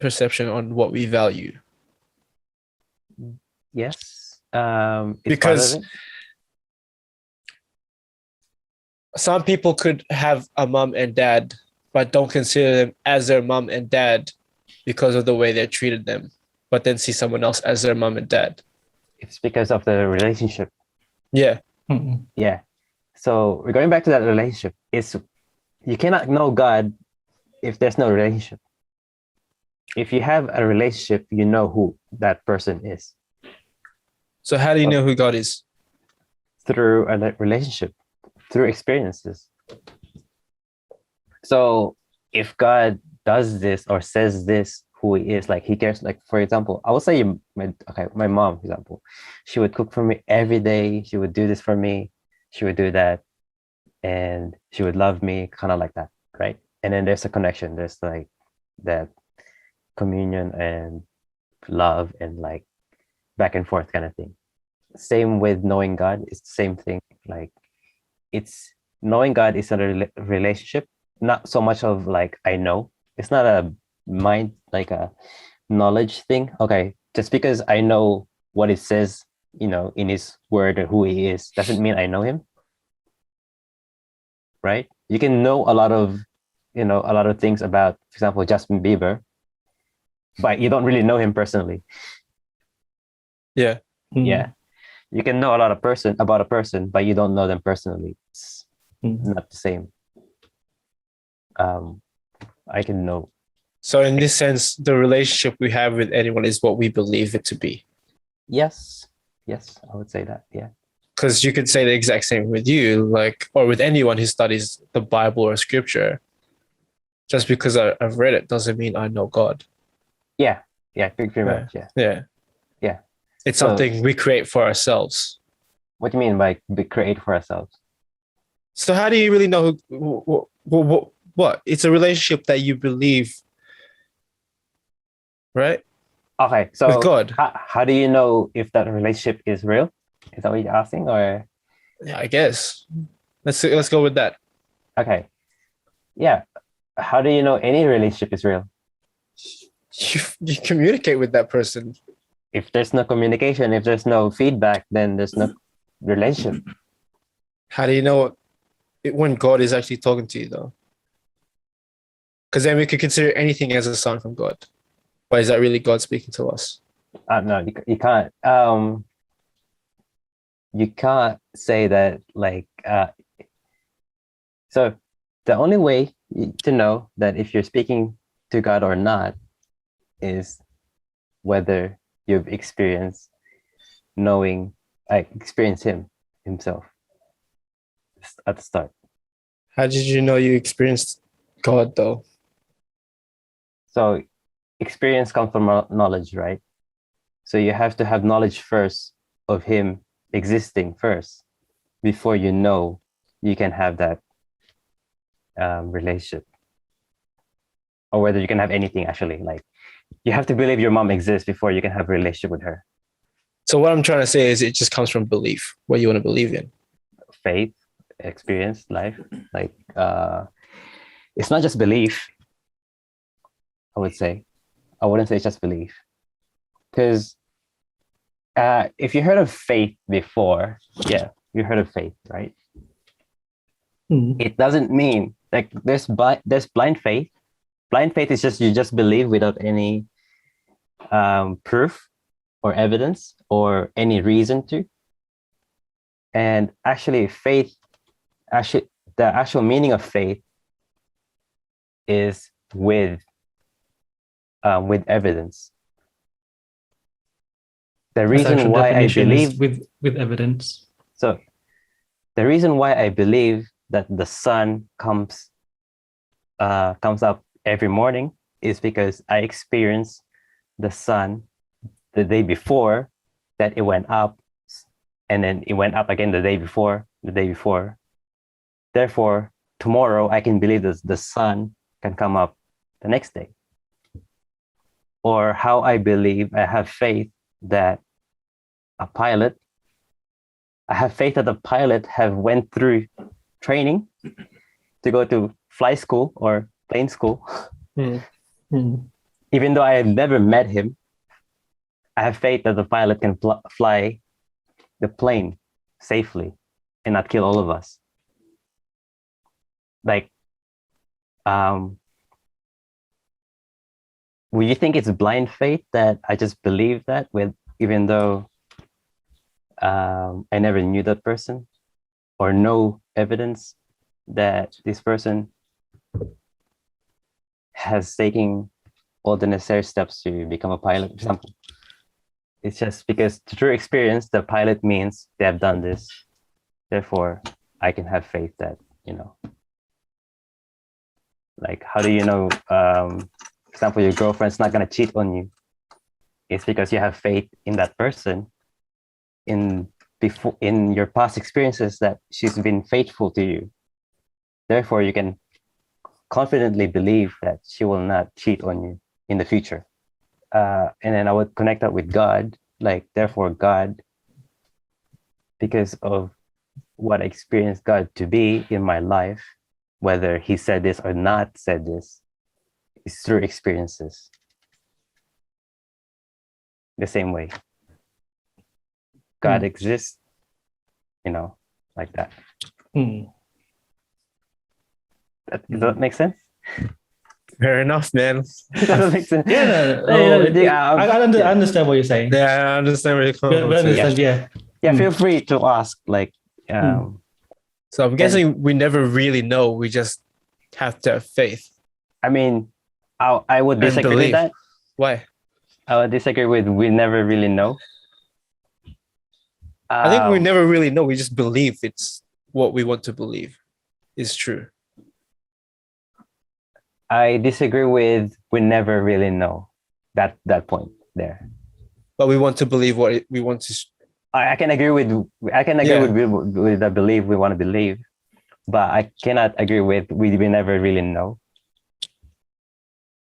perception on what we value. yes, it's part of Because it. some people could have a mom and dad, but don't consider them as their mom and dad because of the way they treated them, but then see someone else as their mom and dad. It's because of the relationship. Yeah. Mm-mm. Yeah. So we're going back to that relationship. You cannot know God if there's no relationship. If you have a relationship, you know who that person is So how do you know who God is? through a relationship, through experiences. So if God does this or says this, who he is, like he cares, like for example, I would say my mom, for example, she would cook for me every day. She would do this for me. She would do that, and she would love me, kind of like that, right? And then there's a connection. There's like that communion and love and like back and forth kind of thing. Same with knowing God. It's the same thing. Like it's knowing God is a relationship, not so much of like I know. It's not a mind, like a knowledge thing. Okay, just because I know what it says, in his word or who he is, doesn't mean I know him. Right? You can know a lot of things about, for example, Justin Bieber, but you don't really know him personally. Yeah. Yeah. You can know a lot about a person, but you don't know them personally. It's not the same. I can know. So in this sense, the relationship we have with anyone is what we believe it to be. Yes, I would say that. Yeah. Because you could say the exact same with you, like, or with anyone who studies the Bible or scripture. Just because I've read it doesn't mean I know God. Yeah, pretty much. Yeah. It's So, something we create for ourselves. What do you mean by we create for ourselves? So how do you really know what? It's a relationship that you believe, right? Okay, so With God. how do you know if that relationship is real? Is that what you're asking, or? Yeah, I guess. Let's go with that. Okay. Yeah. How do you know any relationship is real? You communicate with that person. If there's no communication, if there's no feedback, then there's no relationship. How do you know when God is actually talking to you, though? Because then we could consider anything as a sign from God. But is that really God speaking to us? No, you can't. You can't say that like. So the only way to know that if you're speaking to God or not is whether you've experienced him himself at the start. How did you know you experienced God, though? So experience comes from knowledge, right? So you have to have knowledge first of him existing first before you can have that relationship, or whether you can have anything. Actually, like you have to believe your mom exists before you can have a relationship with her. So what I'm trying to say is it just comes from belief, what you want to believe in. Faith, experience, life. Like it's not just belief. I wouldn't say it's just belief, because if you heard of faith before, you heard of faith, right? It doesn't mean like there's blind faith. Blind faith is just you just believe without any proof or evidence or any reason to. And actually, the actual meaning of faith is with evidence. The reason why I believe with evidence. So the reason why I believe that the sun comes up every morning is because I experienced the sun the day before that it went up, and then it went up again the day before. Therefore, tomorrow I can believe that the sun can come up the next day. Or how I believe, I have faith that a pilot. I have faith that the pilot have went through training to go to fly school or plane school. Even though I have never met him, I have faith that the pilot can fly the plane safely and not kill all of us. Like, will you think it's blind faith that I just believe that even though I never knew that person or no evidence that this person has taken all the necessary steps to become a pilot, for example? It's just because through experience, the pilot means they have done this. Therefore, I can have faith that, like, how do you know, for example, your girlfriend's not going to cheat on you? It's because you have faith in that person in your past experiences that she's been faithful to you. Therefore, you can confidently believe that she will not cheat on you in the future. And then I would connect that with God, like, therefore God, because of what I experienced God to be in my life, whether he said this or not said this, is through experiences. The same way God exists, like that. Does that make sense? Fair enough, man. Does that make sense? I understand what you're saying. Yeah, I understand where you're coming from. Yeah, feel free to ask. Like, so I'm guessing we never really know. We just have to have faith. I mean, I would disagree with that. Why? I would disagree with we never really know. I think we never really know. We just believe it's what we want to believe is true. I disagree with we never really know that point there. But we want to believe what we want to. I can agree with the belief we want to believe, but I cannot agree with we never really know,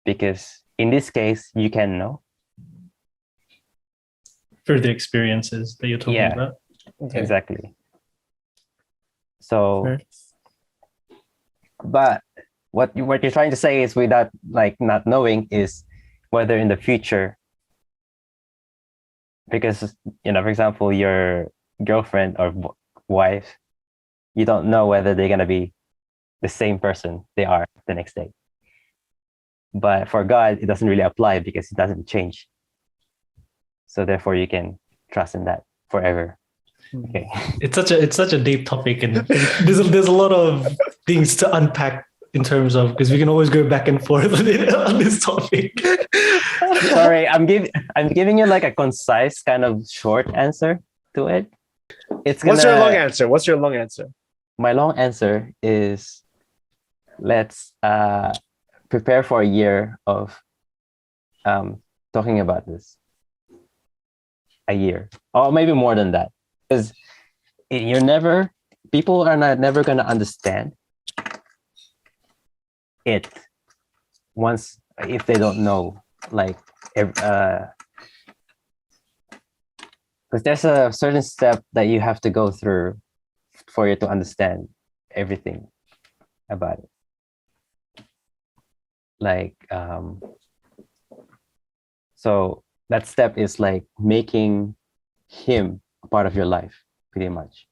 because in this case you can know through the experiences that you're talking about. Okay. Exactly. So, but what you're trying to say is, without like not knowing, is whether in the future, because for example, your girlfriend or wife, you don't know whether they're gonna be the same person they are the next day. But for God, it doesn't really apply because it doesn't change. So therefore, you can trust in that forever. Okay. It's such a deep topic, and there's a lot of things to unpack in terms of, because we can always go back and forth on this topic. Sorry, I'm giving you like a concise kind of short answer to it. What's your long answer? What's your long answer? My long answer is, let's prepare for a year of talking about this. A year, or maybe more than that, because people are never going to understand it once, if they don't know, like, because there's a certain step that you have to go through for you to understand everything about it. Like, so that step is like making him a part of your life, pretty much.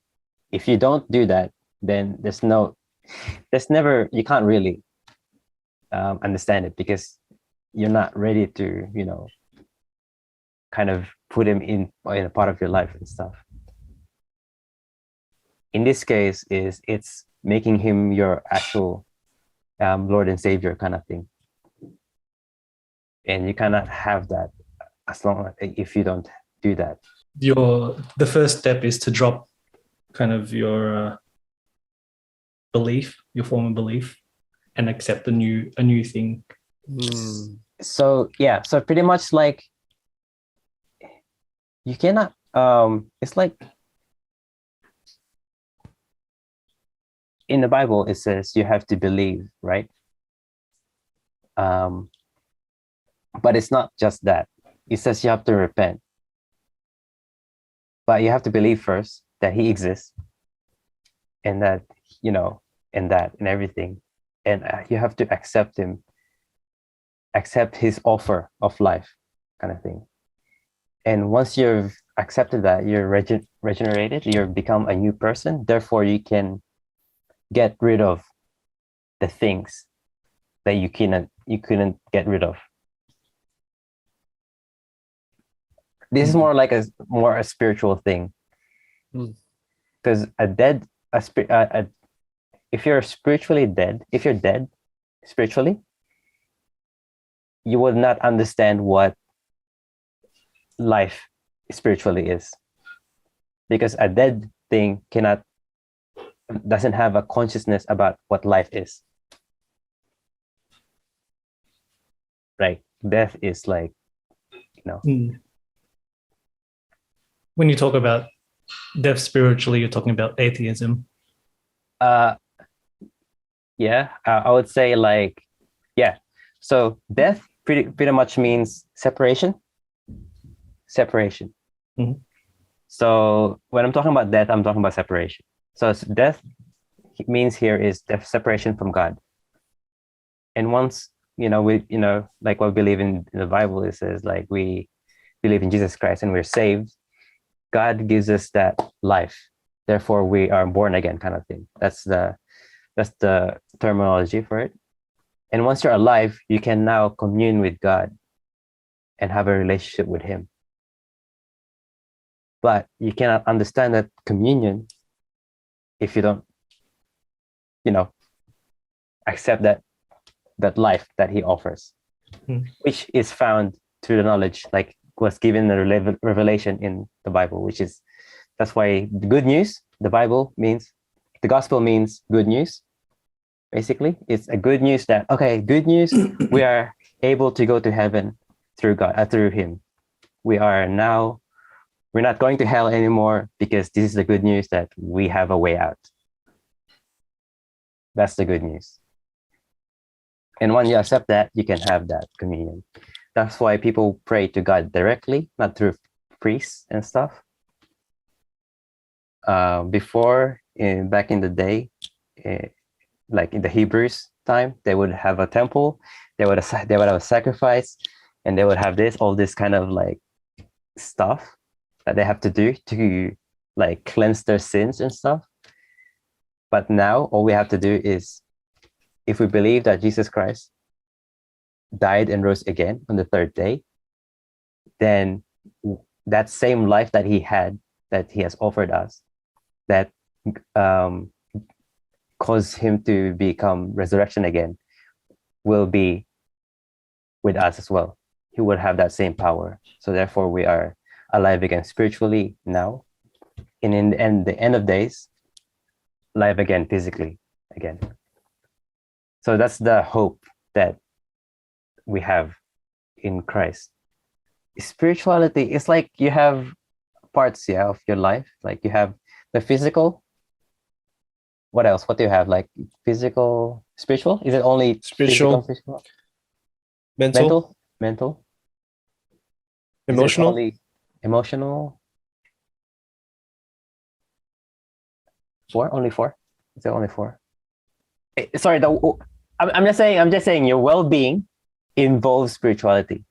If you don't do that, then you can't really understand it, because you're not ready to, kind of put him in a part of your life and stuff. In this case, it's making him your actual Lord and Savior kind of thing. And you cannot have that if you don't do that. The first step is to drop kind of your belief, your former belief, and accept a new thing. So pretty much, like, you cannot it's like in the Bible it says you have to believe, right? But it's not just that. It says you have to repent. but you have to believe first that he exists, and that, and everything, and you have to accept his offer of life, kind of thing. And once you've accepted that, you're regenerated, you become a new person. Therefore, you can get rid of the things that you couldn't get rid of. This is more like a spiritual thing, because if you're dead spiritually, you will not understand what life spiritually is, because a dead thing doesn't have a consciousness about what life is. Right? Death is like, When you talk about death spiritually, you're talking about atheism. Yeah, I would say like, yeah. So death pretty much means separation. Mm-hmm. So when I'm talking about death, I'm talking about separation. So death means here is death, separation from God. And once, we, like what we believe in the Bible, it says like we believe in Jesus Christ and we're saved. God gives us that life. Therefore, we are born again, kind of thing. That's the terminology for it. And once you're alive, you can now commune with God and have a relationship with him. But you cannot understand that communion if you don't, accept that life that he offers, which is found through the knowledge, like was given the revelation in the Bible, that's why the good news, the gospel means good news. Basically, it's a good news good news, we are able to go to heaven through God, through him. We're not going to hell anymore, because this is the good news that we have a way out. That's the good news. And when you accept that, you can have that communion. That's why people pray to God directly, not through priests and stuff. Before, back in the day, like in the Hebrews time, they would have a temple, they would have a sacrifice, and they would have all this kind of like stuff that they have to do to like cleanse their sins and stuff. But now all we have to do is, if we believe that Jesus Christ died and rose again on the third day, then that same life that he had, that he has offered us, that caused him to become resurrection again, will be with us as well. He would have that same power. So therefore we are alive again spiritually now, and in the end of days, alive again physically again. So that's the hope that we have in Christ. Spirituality is like you have parts, of your life. Like you have the physical. What else? What do you have? Like physical, spiritual? Is it only Spiritual, physical? mental, Mental? emotional. Only emotional? Four? Only four? Is it only four? Sorry, I'm just saying your well-being involves spirituality.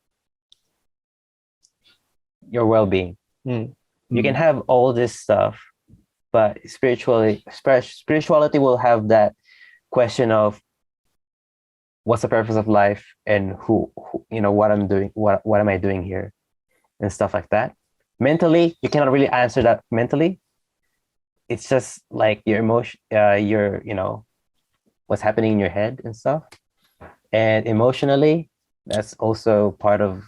Your well-being. You can have all this stuff, but spirituality will have that question of what's the purpose of life, and who what I'm doing, what am I doing here, and stuff like that. Mentally, you cannot really answer that mentally. It's just like your emotion, what's happening in your head and stuff. And emotionally, that's also part of,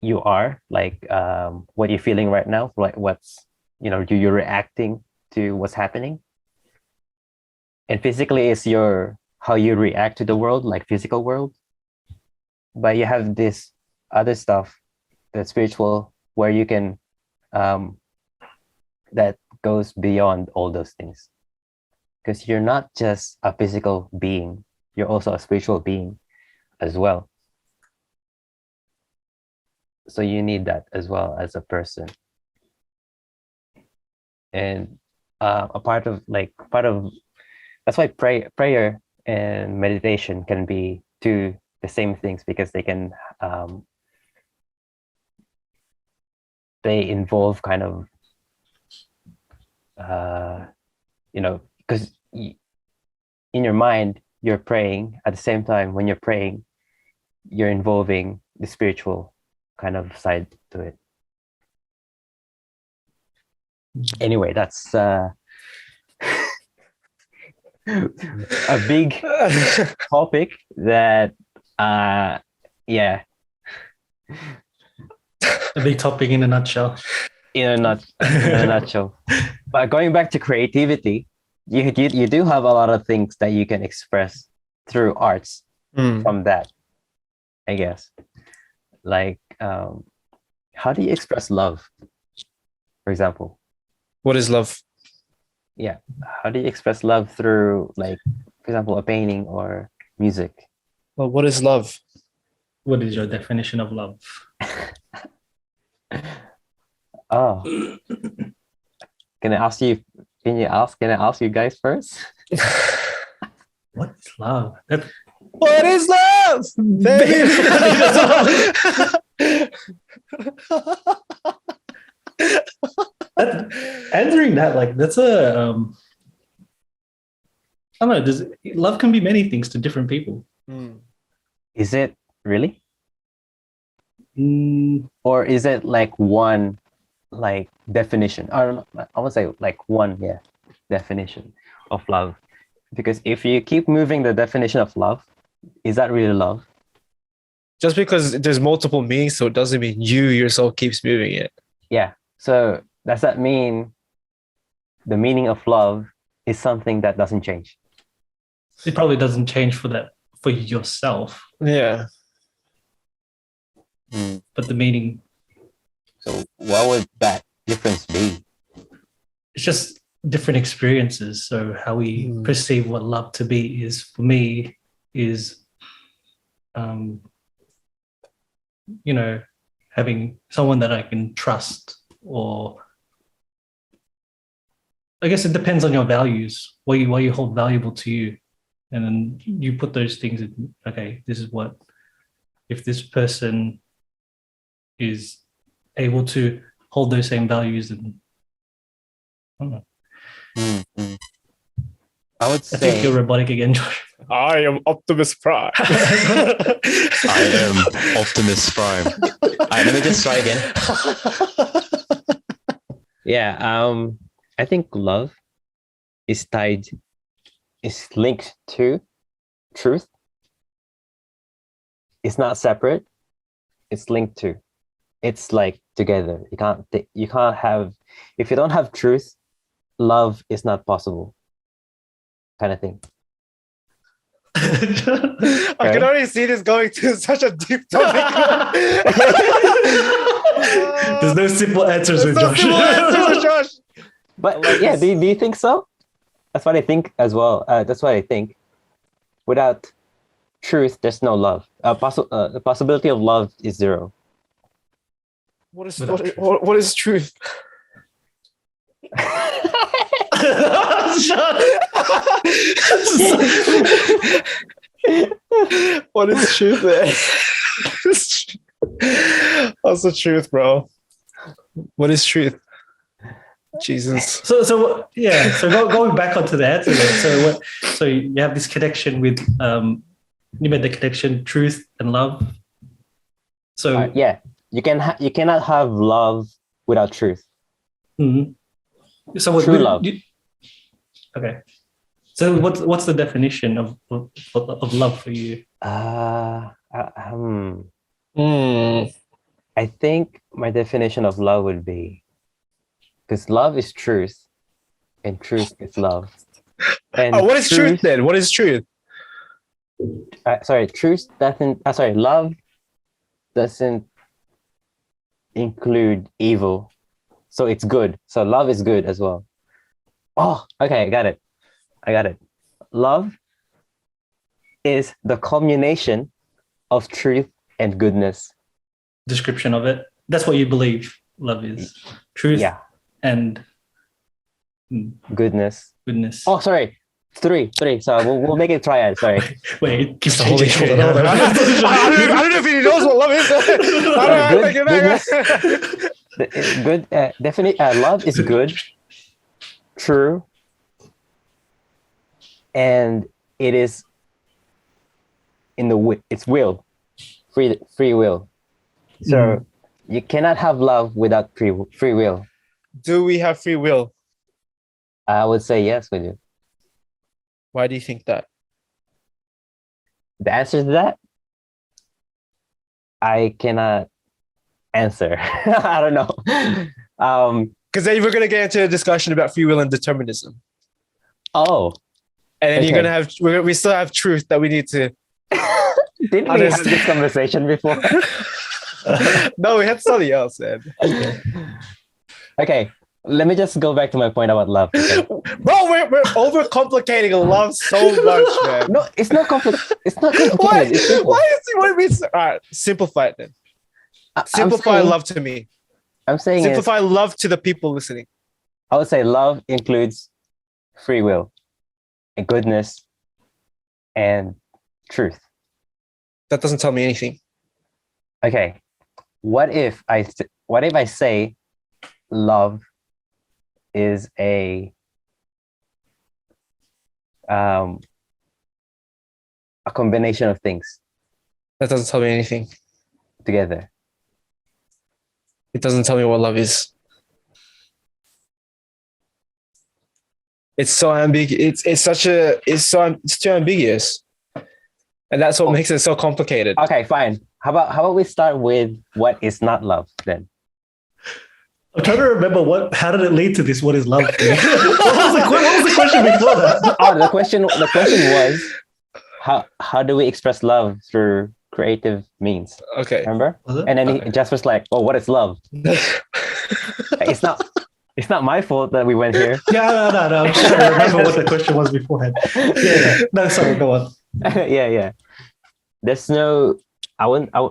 you are like, what you're feeling right now, like what's, you're reacting to what's happening. And physically is how you react to the world, like physical world. But you have this other stuff, that's spiritual, where you can, that goes beyond all those things. Because you're not just a physical being, you're also a spiritual being as well. So you need that as well as a person. And a part of that's why prayer and meditation can be two the same things, because they can they involve kind of because in your mind you're praying at the same time. When you're praying, you're involving the spiritual kind of side to it. Anyway, that's a big topic that yeah, A big topic in a nutshell. in a nutshell. But going back to creativity, you do have a lot of things that you can express through arts from that, I guess. Like how do you express love, for example? What is love? Yeah, how do you express love through, like, for example, a painting or music? Well, what is love? What is your definition of love? Oh, can I ask you guys first? What is love? What is love, baby? Answering that, like, that's a I don't know. Love can be many things to different people. Is it really? Mm, Or is it like one, like, definition? I don't know. I would say like one, definition of love. Because if you keep moving the definition of love, is that really love? Just because there's multiple meanings, so it doesn't mean you yourself keeps moving it. Yeah. So does that mean the meaning of love is something that doesn't change? it probably doesn't change for yourself, Yeah. but the meaning, So what would that difference be? it's just different experiences. So how we perceive what love to be is, for me, is having someone that I can trust, or I guess it depends on your values, what you hold valuable to you, and then you put those things in. Okay, this is what, if this person is able to hold those same values, and I don't know. I would I think say you're robotic again, Josh. I am Optimus Prime. I am Optimus Prime. All right, let me just try again. I think love is linked to truth. It's not separate. It's linked to. It's like together. You can't have, if you don't have truth, love is not possible, kind of thing. I can already see this going to such a deep topic. There's no simple answers with Josh. Josh. But do you think so? That's what I think as well. That's what I think. Without truth, there's no love. The possibility of love is zero. What is truth? What is truth, man? What's the truth, bro? What is truth? Jesus. So going back onto the answer then. So you have this connection with you made the connection, truth and love. So you cannot have love without truth. Mm-hmm. So what true love? Okay. So what's the definition of love for you? I think my definition of love would be, because love is truth and truth is love. And what is truth then? What is truth? Love doesn't include evil. So it's good. So love is good as well. Oh, okay, I got it. Love is the culmination of truth and goodness. description of it. That's what you believe love is. Truth Yeah. and Goodness. goodness. Oh, sorry. Three. So we'll make it triad. Sorry. Wait, it keeps The holy changing. shit. I don't know if he knows what love is. Good. Definitely. Love is good, true, and it is in it's will, free will. So you cannot have love without free will. Do we have free will? I would say yes, we do. Why do you think that? The answer to that, I cannot answer. I don't know. Because then we're going to get into a discussion about free will and determinism. Oh. And then Okay. you're going to have, we still have truth that we need to. Didn't we have this conversation before? No, we had something else, man. Okay. Let me just go back to my point about love. Okay? Bro, we're overcomplicating love so much, man. No, it's not complicated. It's not complicated. Why? It's simple. Why is it? What it means? All right, simplify it then. Simplify love to me. I'm saying Simplify love to the people listening. I would say love includes free will, and goodness, and truth. That doesn't tell me anything. Okay, what if I say love is a combination of things That doesn't tell me anything. together? It doesn't tell me what love is. It's so ambiguous. It's too ambiguous, and that's what makes it so complicated. Okay, fine. How about we start with what is not love then? I'm trying to remember how did it lead to this? What is love? What was the question before that? Oh, the question was how do we express love through creative means? Okay. Remember? Was it? And then Okay. Jasper's was like, "Oh, what is love?" It's not my fault that we went here. Yeah, no. I'm just trying to remember what the question was beforehand. Yeah. No, sorry, go on. yeah. There's no.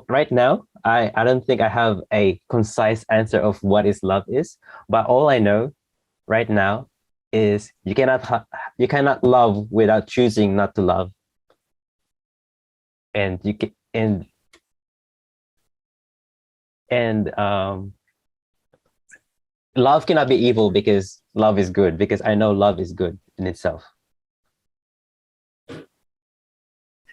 Right now. I don't think I have a concise answer of what is love is, but all I know right now is you cannot love without choosing not to love, and you can love cannot be evil because love is good, because I know love is good in itself.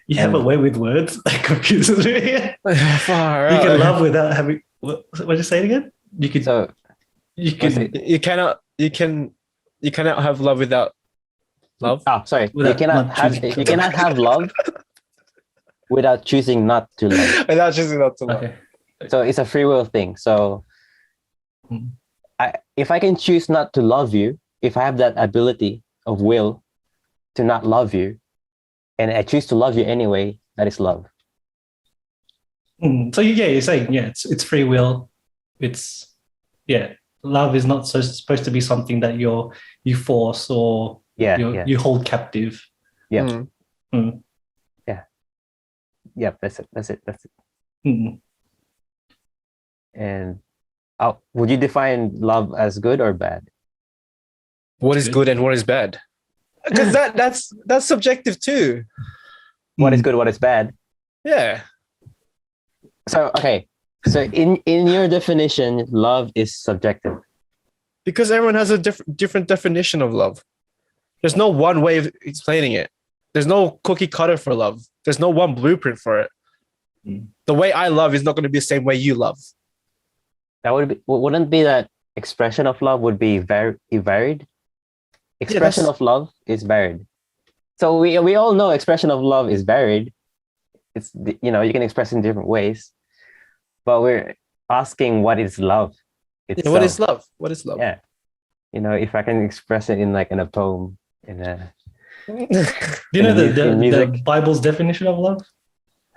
You have a way with words that confuses me. Far You out. can love without having. What did you say it again? You can. So You can. You cannot have love without love. sorry, Without not choosing. you cannot have love without choosing not to love. Without choosing not to love. Okay. So it's a free will thing. So Mm. if I can choose not to love you, if I have that ability of will to not love you, and I choose to love you anyway, that is love. So you're saying it's free will. It's love is not supposed to be something that you force or you hold captive. Yeah. Mm. Yeah, that's it. Mm. And would you define love as good or bad? What is good and what is bad? Because that's subjective too. What is good, what is bad? Yeah. So so in your definition, love is subjective. Because everyone has a different definition of love. There's no one way of explaining it. There's no cookie cutter for love. There's no one blueprint for it. Mm. The way I love is not going to be the same way you love. That wouldn't be that expression of love would be varied. Expression of love is varied. So we all know expression of love is varied. It's you can express in different ways, but we're asking what is love itself. What is love? What is love? Yeah, if I can express it in a poem, in a Do you know the music. Bible's definition of love?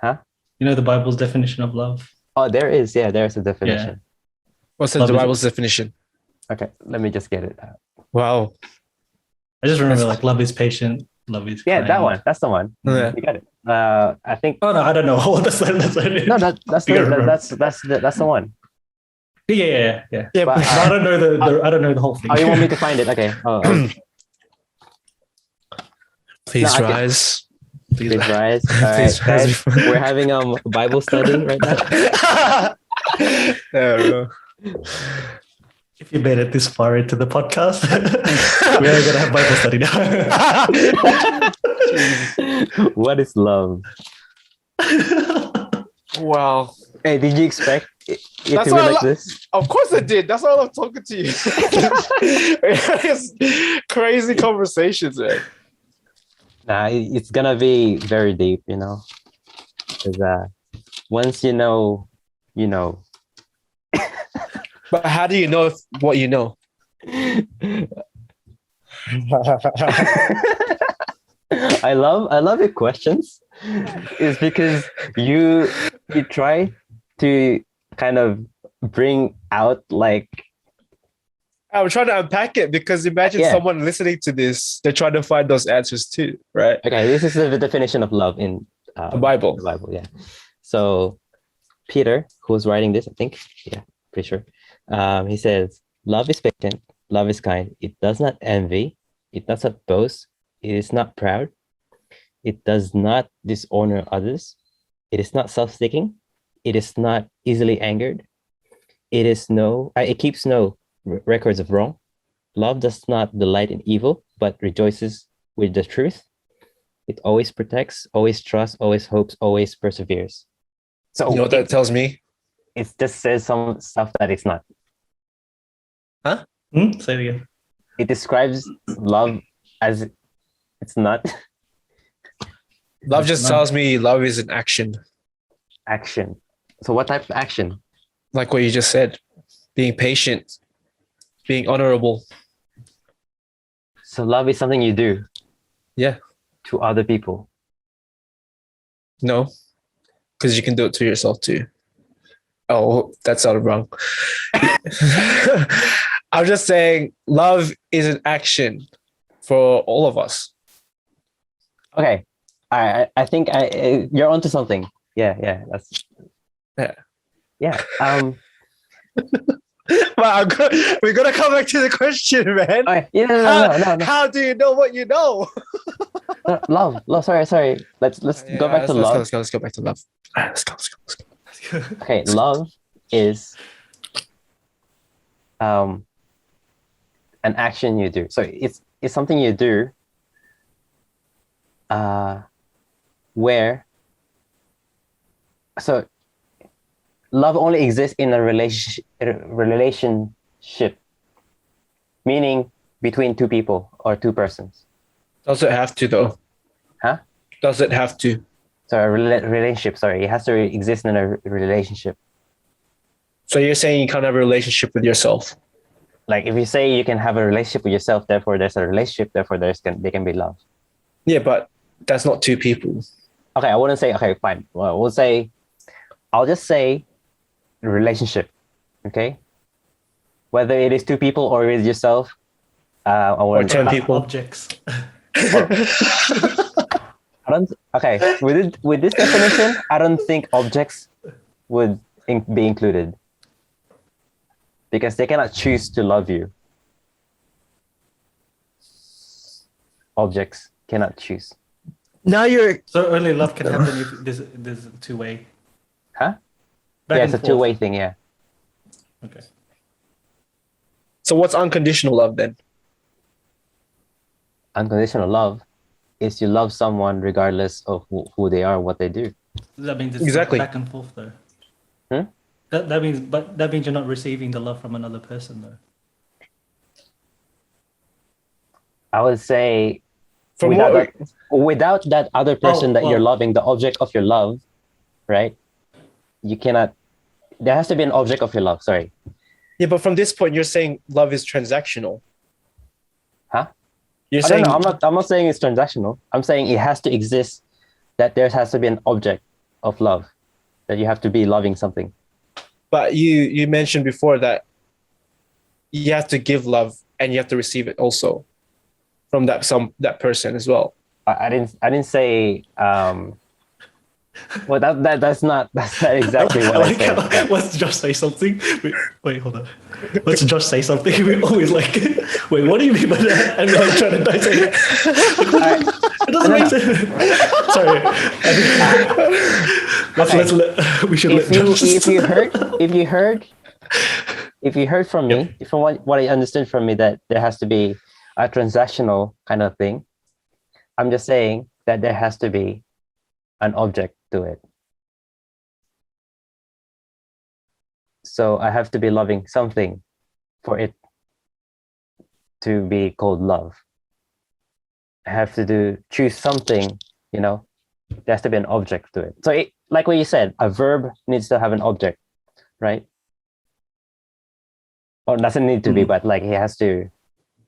Huh? You know the Bible's definition of love? Oh, there's a definition. What's Love the is- Bible's definition? Okay, let me just get it. Wow. I just remember love is patient, love is Yeah, kind. that one. That's the one. Yeah. You got it. I think Oh no, I don't know. What that's the no, that's You gotta remember. that's the one. Yeah. Yeah, But, But I don't know I don't know the whole thing. Oh, you want me to find it? Okay. please No, okay. rise. Please rise. All right, Please rise guys. before- We're having Bible study right now. Yeah, bro. If you made it this far into the podcast, we're gonna have Bible study now. What is love? Wow. Hey, did you expect it That's to be what I like this? Of course I did. That's why I love talking to you. It's crazy conversations, man. Nah, it's gonna be very deep, you know. Because once you know, you know. But how do you know what you know? I love your questions. It's because you try to kind of bring out like I'm trying to unpack it because imagine Yeah. someone listening to this, they're trying to find those answers too, right? okay, this is the definition of love in The Bible. the Bible, yeah. So Peter, who's writing this, I think, yeah, pretty sure. He says, "Love is patient, love is kind. It does not envy, it does not boast, it is not proud, it does not dishonor others, it is not self-seeking, it is not easily angered, it keeps no records of wrong. Love does not delight in evil, but rejoices with the truth. It always protects, always trusts, always hopes, always perseveres." So You know what that tells me? it just says some stuff that it's not. Say it again. It describes love as it's not Love just tells me love is an action. action. So what type of action? Like what you just said. Being patient, being honorable. So love is something you do. Yeah. To other people. No. Because you can do it to yourself too. Oh, that sounded wrong. I'm just saying love is an action for all of us. Okay. I think you're onto something. Yeah. That's Yeah. Yeah. We're gonna come back to the question, man. Okay. Yeah, no. How do you know what you know? Love. Sorry. Let's go back to love. Let's go back to love. All right, let's go. Okay, love is an action you do. So it's something you do where so love only exists in a relationship, meaning between two people or two persons. Does it have to though? Huh? Does it have to? So a relationship, sorry, it has to exist in a relationship. So you're saying you can't have a relationship with yourself? Like if you say you can have a relationship with yourself, therefore there's a relationship, therefore there can be love. Yeah, but that's not two people. Okay, I wouldn't say, okay, fine. Well, I'll just say relationship, okay? Whether it is two people or with yourself, Or 10 people. Objects. Okay, with this definition, I don't think objects would be included because they cannot choose to love you. Objects cannot choose. Now you're... So only love can happen if there's a two-way. Huh? Back Yeah, and it's a forth. two-way thing, yeah. Okay. So what's unconditional love then? Unconditional love is you love someone regardless of who they are, what they do. That means it's Exactly. back and forth though. Hmm? That means you're not receiving the love from another person though. I would say From without that other person that you're well. loving, the object of your love, right? You cannot. There has to be an object of your love. Sorry. Yeah, but from this point, you're saying love is transactional. Huh? You're I saying... don't know. I'm not saying it's transactional. I'm saying it has to exist. That there has to be an object of love. That you have to be loving something. But you mentioned before that you have to give love and you have to receive it from that person as well. I didn't say Well, that's not exactly what I said. But Once Josh say something, wait, hold on. Once Josh say something, we always like, wait, what do you mean by that? And we're like trying to dissect it. It doesn't make sense. Sorry. We should let Josh. If you heard from me, from what I understood from me, that there has to be a transactional kind of thing, I'm just saying that there has to be an object to it. So I have to be loving something for it to be called love. I have to choose something, there has to be an object to it. So like what you said, a verb needs to have an object, right? Or doesn't need to be, but like it has to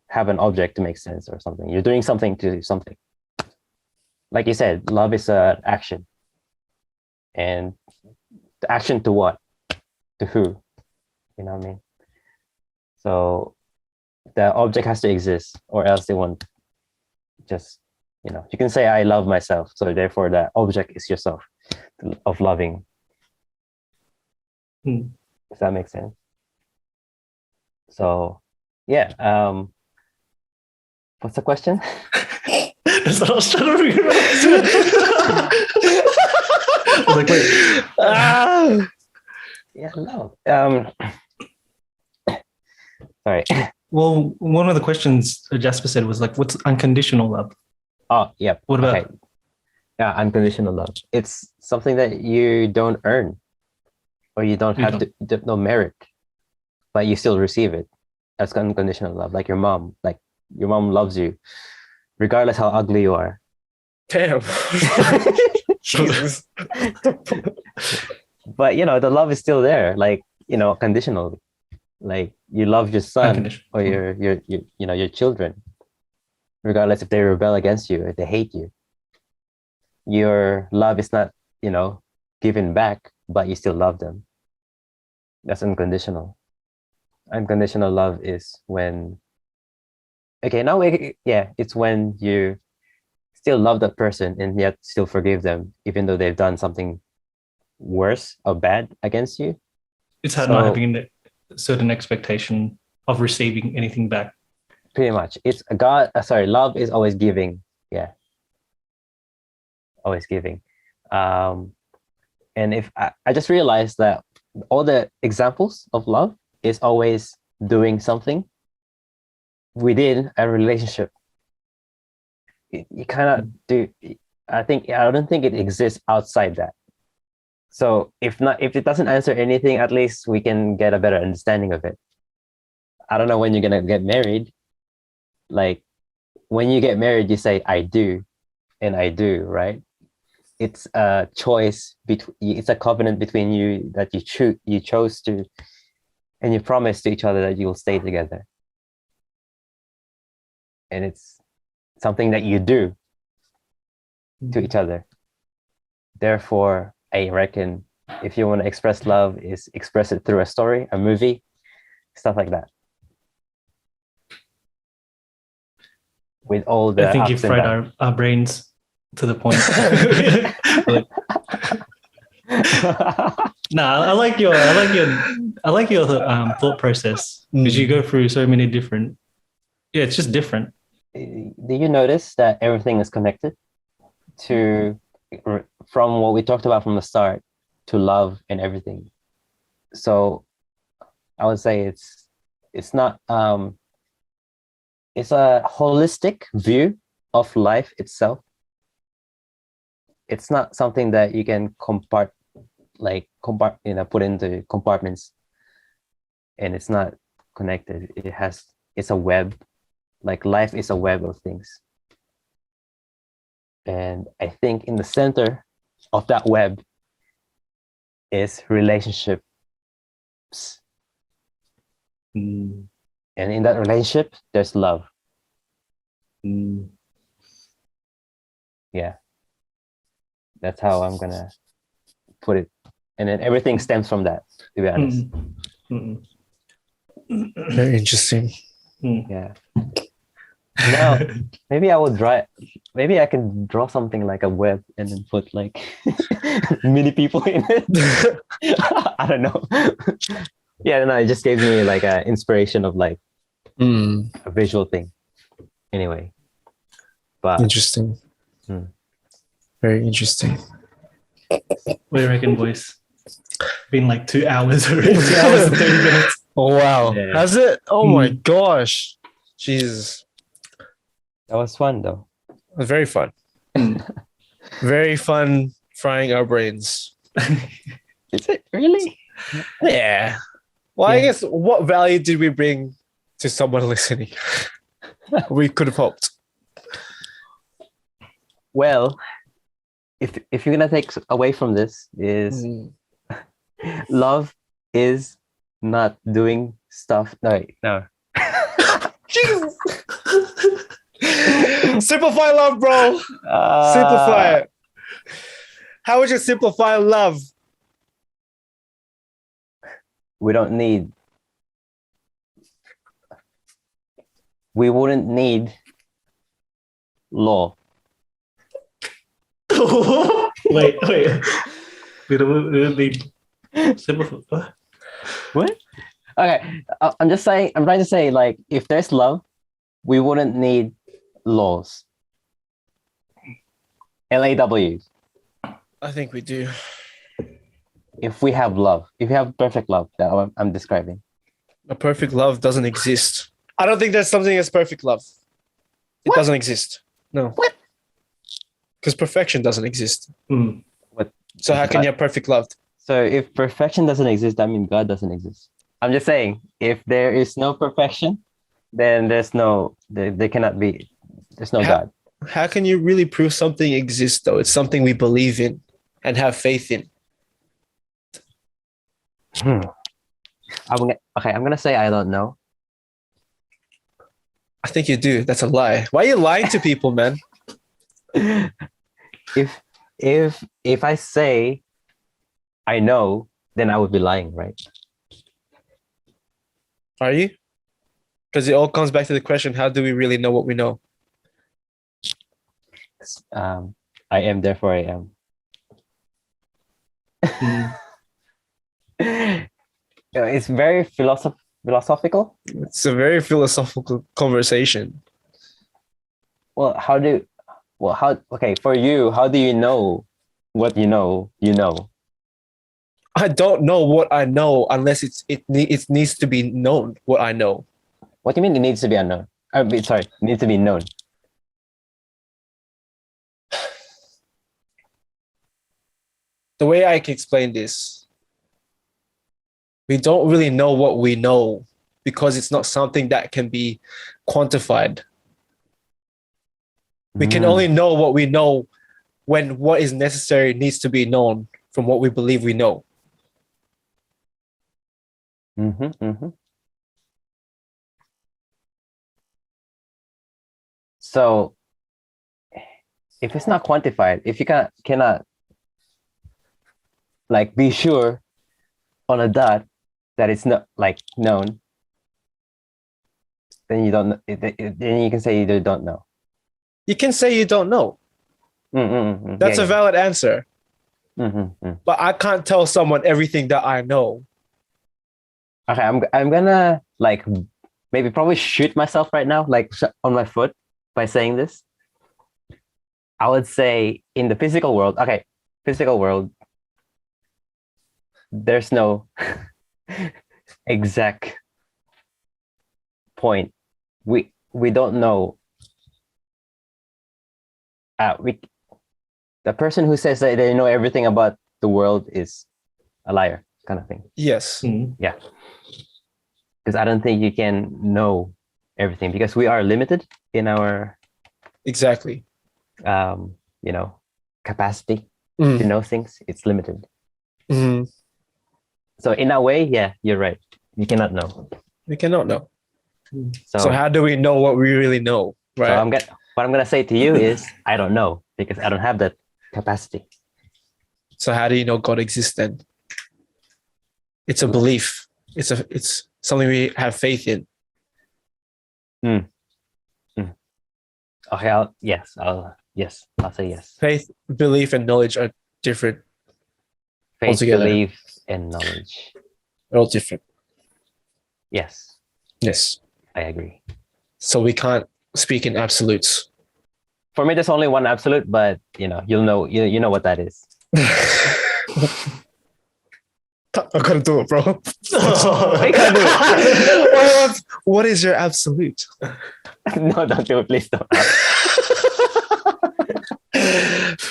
have an object to make sense or something. You're doing something to do something. Like you said, love is an action. And the action to what? To who? You know what I mean? So the object has to exist, or else they won't just, you can say, I love myself. So therefore the object is yourself of loving. If that makes sense. So yeah. What's the question? That's what I was trying to figure out. I was like, wait. Yeah, no. Sorry. Well, one of the questions Jasper said was like, what's unconditional love? Oh, yeah. What about? Okay. Yeah, unconditional love. It's something that you don't earn, or you don't have no merit, but you still receive it. That's unconditional love. Like your mom. Like your mom loves you, regardless how ugly you are. Damn. Jesus. But the love is still there, like conditional. Like you love your son or your children, regardless if they rebel against you or they hate you. Your love is not given back, but you still love them. That's unconditional. Unconditional love is when it's when you still love that person and yet still forgive them, even though they've done something worse or bad against you. It's not having a certain expectation of receiving anything back. Pretty much. It's love is always giving. Yeah. Always giving. And if I just realized that all the examples of love is always doing something within a relationship. You cannot do. I don't think it exists outside that. So if it doesn't answer anything, at least we can get a better understanding of it. I don't know when you're gonna get married. Like when you get married, you say I do, and I do, right? It's a choice it's a covenant between you that you chose to, and you promise to each other that you will stay together. And it's something that you do to each other. Therefore, I reckon if you want to express love, is express it through a story, a movie, stuff like that. With all the I think you've fried our brains to the point. I like your thought process, because you go through so many different. Yeah, it's just different. Do you notice that everything is connected to, from what we talked about from the start, to love and everything? So I would say it's not it's a holistic view of life itself. It's not something that you can put into compartments, and it's not connected. It's a web. Like life is a web of things. And I think in the center of that web is relationships. And in that relationship, there's love. Yeah. That's how I'm gonna put it. And then everything stems from that, to be honest. Very interesting. Yeah. No, maybe I will draw. Maybe I can draw something like a web and then put like mini people in it. I don't know. Yeah, no, it just gave me like an inspiration of like a visual thing. Anyway, but Interesting. Very interesting. What do you reckon, boys? Been like 2 hours already. 2 hours and 30 minutes. Oh wow. Yeah. Has it? Oh my gosh. Jesus. that was fun though. It was very fun. Very fun frying our brains. Is it really? Yeah. Well, I Yeah. guess what value did we bring to someone listening? We could have hoped. Well, if you're gonna take away from this is love is not doing stuff. No. Jesus. Simplify love, bro. Simplify it. How would you simplify love? We wouldn't need law. Wait. We don't need simple. What? Okay, I'm trying to say, like, if there's love, we wouldn't need laws. LAWs. I think we do. If we have love, if you have perfect love that I'm describing. A perfect love doesn't exist. I don't think there's something as perfect love. It doesn't exist. No. What? Because perfection doesn't exist. What? So how can you have perfect love? So if perfection doesn't exist, that means God doesn't exist. I'm just saying, if there is no perfection, then there cannot be, there's no God. How can you really prove something exists though? It's something we believe in and have faith in. I'm gonna say I don't know. I think you do. That's a lie. Why are you lying to people, man? If I say I know, then I would be lying, right? Are you? Because it all comes back to the question, how do we really know what we know? I am, therefore I am. It's very philosophical. It's a very philosophical conversation. Well, okay, for you, how do you know what you know? I don't know what I know unless it needs to be known what I know. What do you mean it needs to be unknown? It needs to be known. The way I can explain this, we don't really know what we know because it's not something that can be quantified. We can only know what we know when what is necessary needs to be known from what we believe we know. So if it's not quantified, if you cannot like be sure on a dot that it's not like known, then you don't. Then you can say you don't know. You can say you don't know. That's a valid answer. But I can't tell someone everything that I know. Okay, I'm gonna like maybe probably shoot myself right now, like on my foot by saying this. I would say in the physical world, there's no exact point. We don't know. The person who says that they know everything about the world is a liar, kind of thing. Yes. Yeah. Because I don't think you can know everything because we are limited in our Exactly. Capacity to know things. It's limited. So in a way, yeah, you're right. You cannot know. We cannot know. So how do we know what we really know? Right. So what I'm gonna say to you is I don't know because I don't have that capacity. So how do you know God exists then? It's a belief. It's something we have faith in. Okay, I'll say yes. Faith, belief, and knowledge are different. Faith, Altogether. belief, and knowledge. They're all different. Yes, Yes. I agree. So we can't speak in absolutes. For me, there's only one absolute, but you know what that is. I couldn't do it, bro. I can't do it. What is your absolute? No, don't do it, please don't.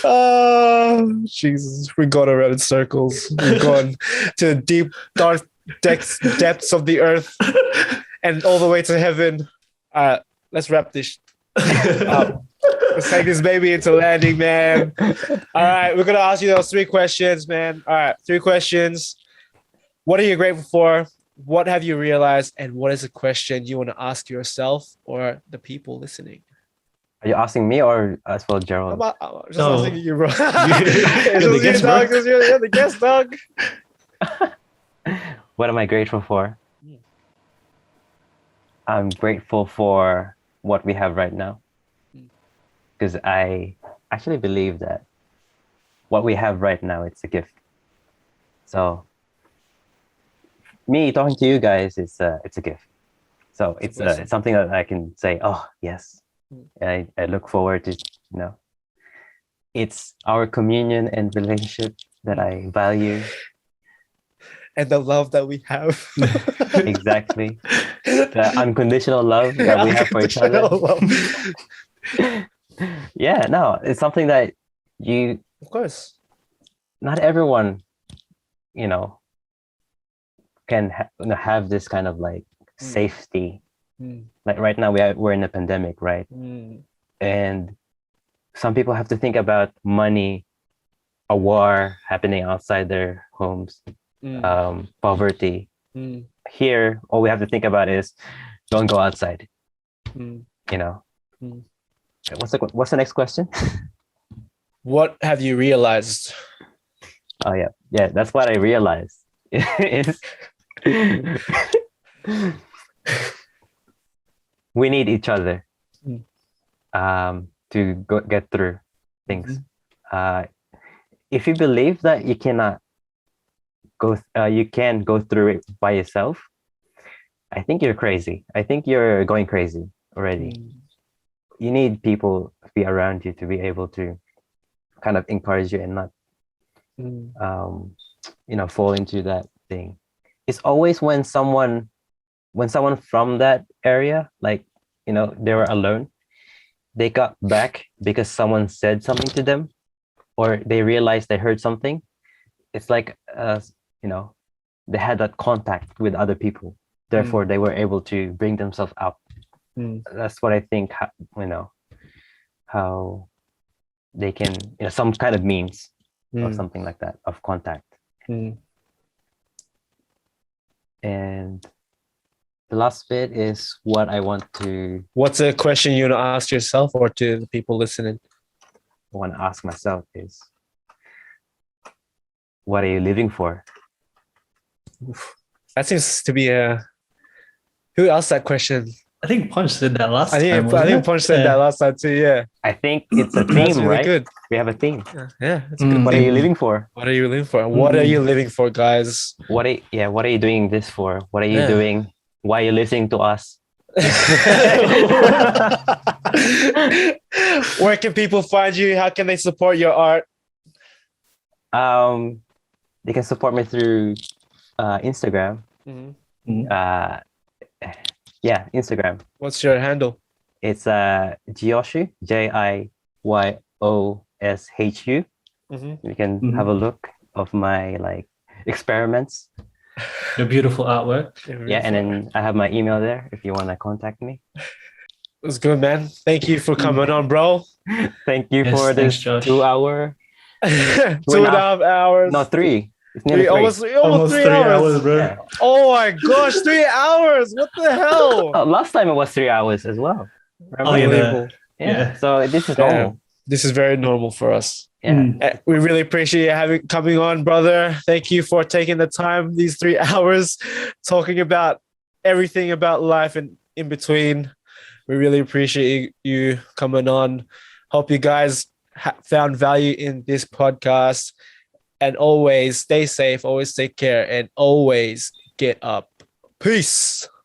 Oh, Jesus. We've gone around in circles. We've gone to deep, dark depths of the earth and all the way to heaven. Let's wrap this up. Let's take this baby into landing, man. All right, we're going to ask you those 3 questions, man. All right, 3 questions. What are you grateful for? What have you realized? And what is a question you want to ask yourself or the people listening? Are you asking me or as well, Gerald? I'm just asking you, bro. You're the guest, bro. You're the guest, dog. What am I grateful for? I'm grateful for what we have right now. Because I actually believe that what we have right now, it's a gift. So me talking to you guys, it's a gift. So it's something that I can say, oh, yes. I look forward to, it's our communion and relationship that I value. And the love that we have. Exactly. The unconditional love that we have for each other. Yeah, no, it's something that Of course. not everyone, can have this kind of like safety. Like right now we're in a pandemic, right? And some people have to think about money, a war happening outside their homes, poverty. Here, all we have to think about is don't go outside. What's the next question? What have you realized? Oh yeah, that's what I realized. Is we need each other to get through things. If you believe that you cannot you can go through it by yourself, I think you're crazy. I think you're going crazy already. You need people to be around you to be able to kind of encourage you and not fall into that thing. It's always when someone from that area, like they were alone, they got back because someone said something to them, or they realized they heard something. It's like they had that contact with other people, therefore they were able to bring themselves up. That's what I think. How they can, some kind of means or something like that of contact. And the last bit is what I want to. What's a question you want to ask yourself or to the people listening? I want to ask myself is, what are you living for? That seems to be who asked that question? I think Punch said that last time. I think Punch said that last time too. Yeah. I think it's a theme, That's really right? good. We have a theme. Yeah, that's a good. What are you living for? What are you living for? What are you living for, guys? What are you doing this for? What are you doing? Why are you listening to us? Where can people find you? How can they support your art? They can support me through Instagram. Instagram. What's your handle? It's Jiyoshu, JIYOSHU. You can have a look of my experiments. Your beautiful artwork. Yeah, and then I have my email there if you want to contact me. It was good, man. Thank you for coming on, bro. Thank you for this 2 hour. 2.5 hours. No, 3. It's nearly 3. Almost 3 hours. bro. Yeah. Oh my gosh, 3 hours. What the hell? Last time it was 3 hours as well. Unbelievable. Yeah. So this is normal. This is very normal for us. Yeah. We really appreciate you coming on, brother. Thank you for taking the time, these 3 hours, talking about everything about life and in between. We really appreciate you coming on. Hope you guys found value in this podcast. And always stay safe, always take care, and always get up. Peace.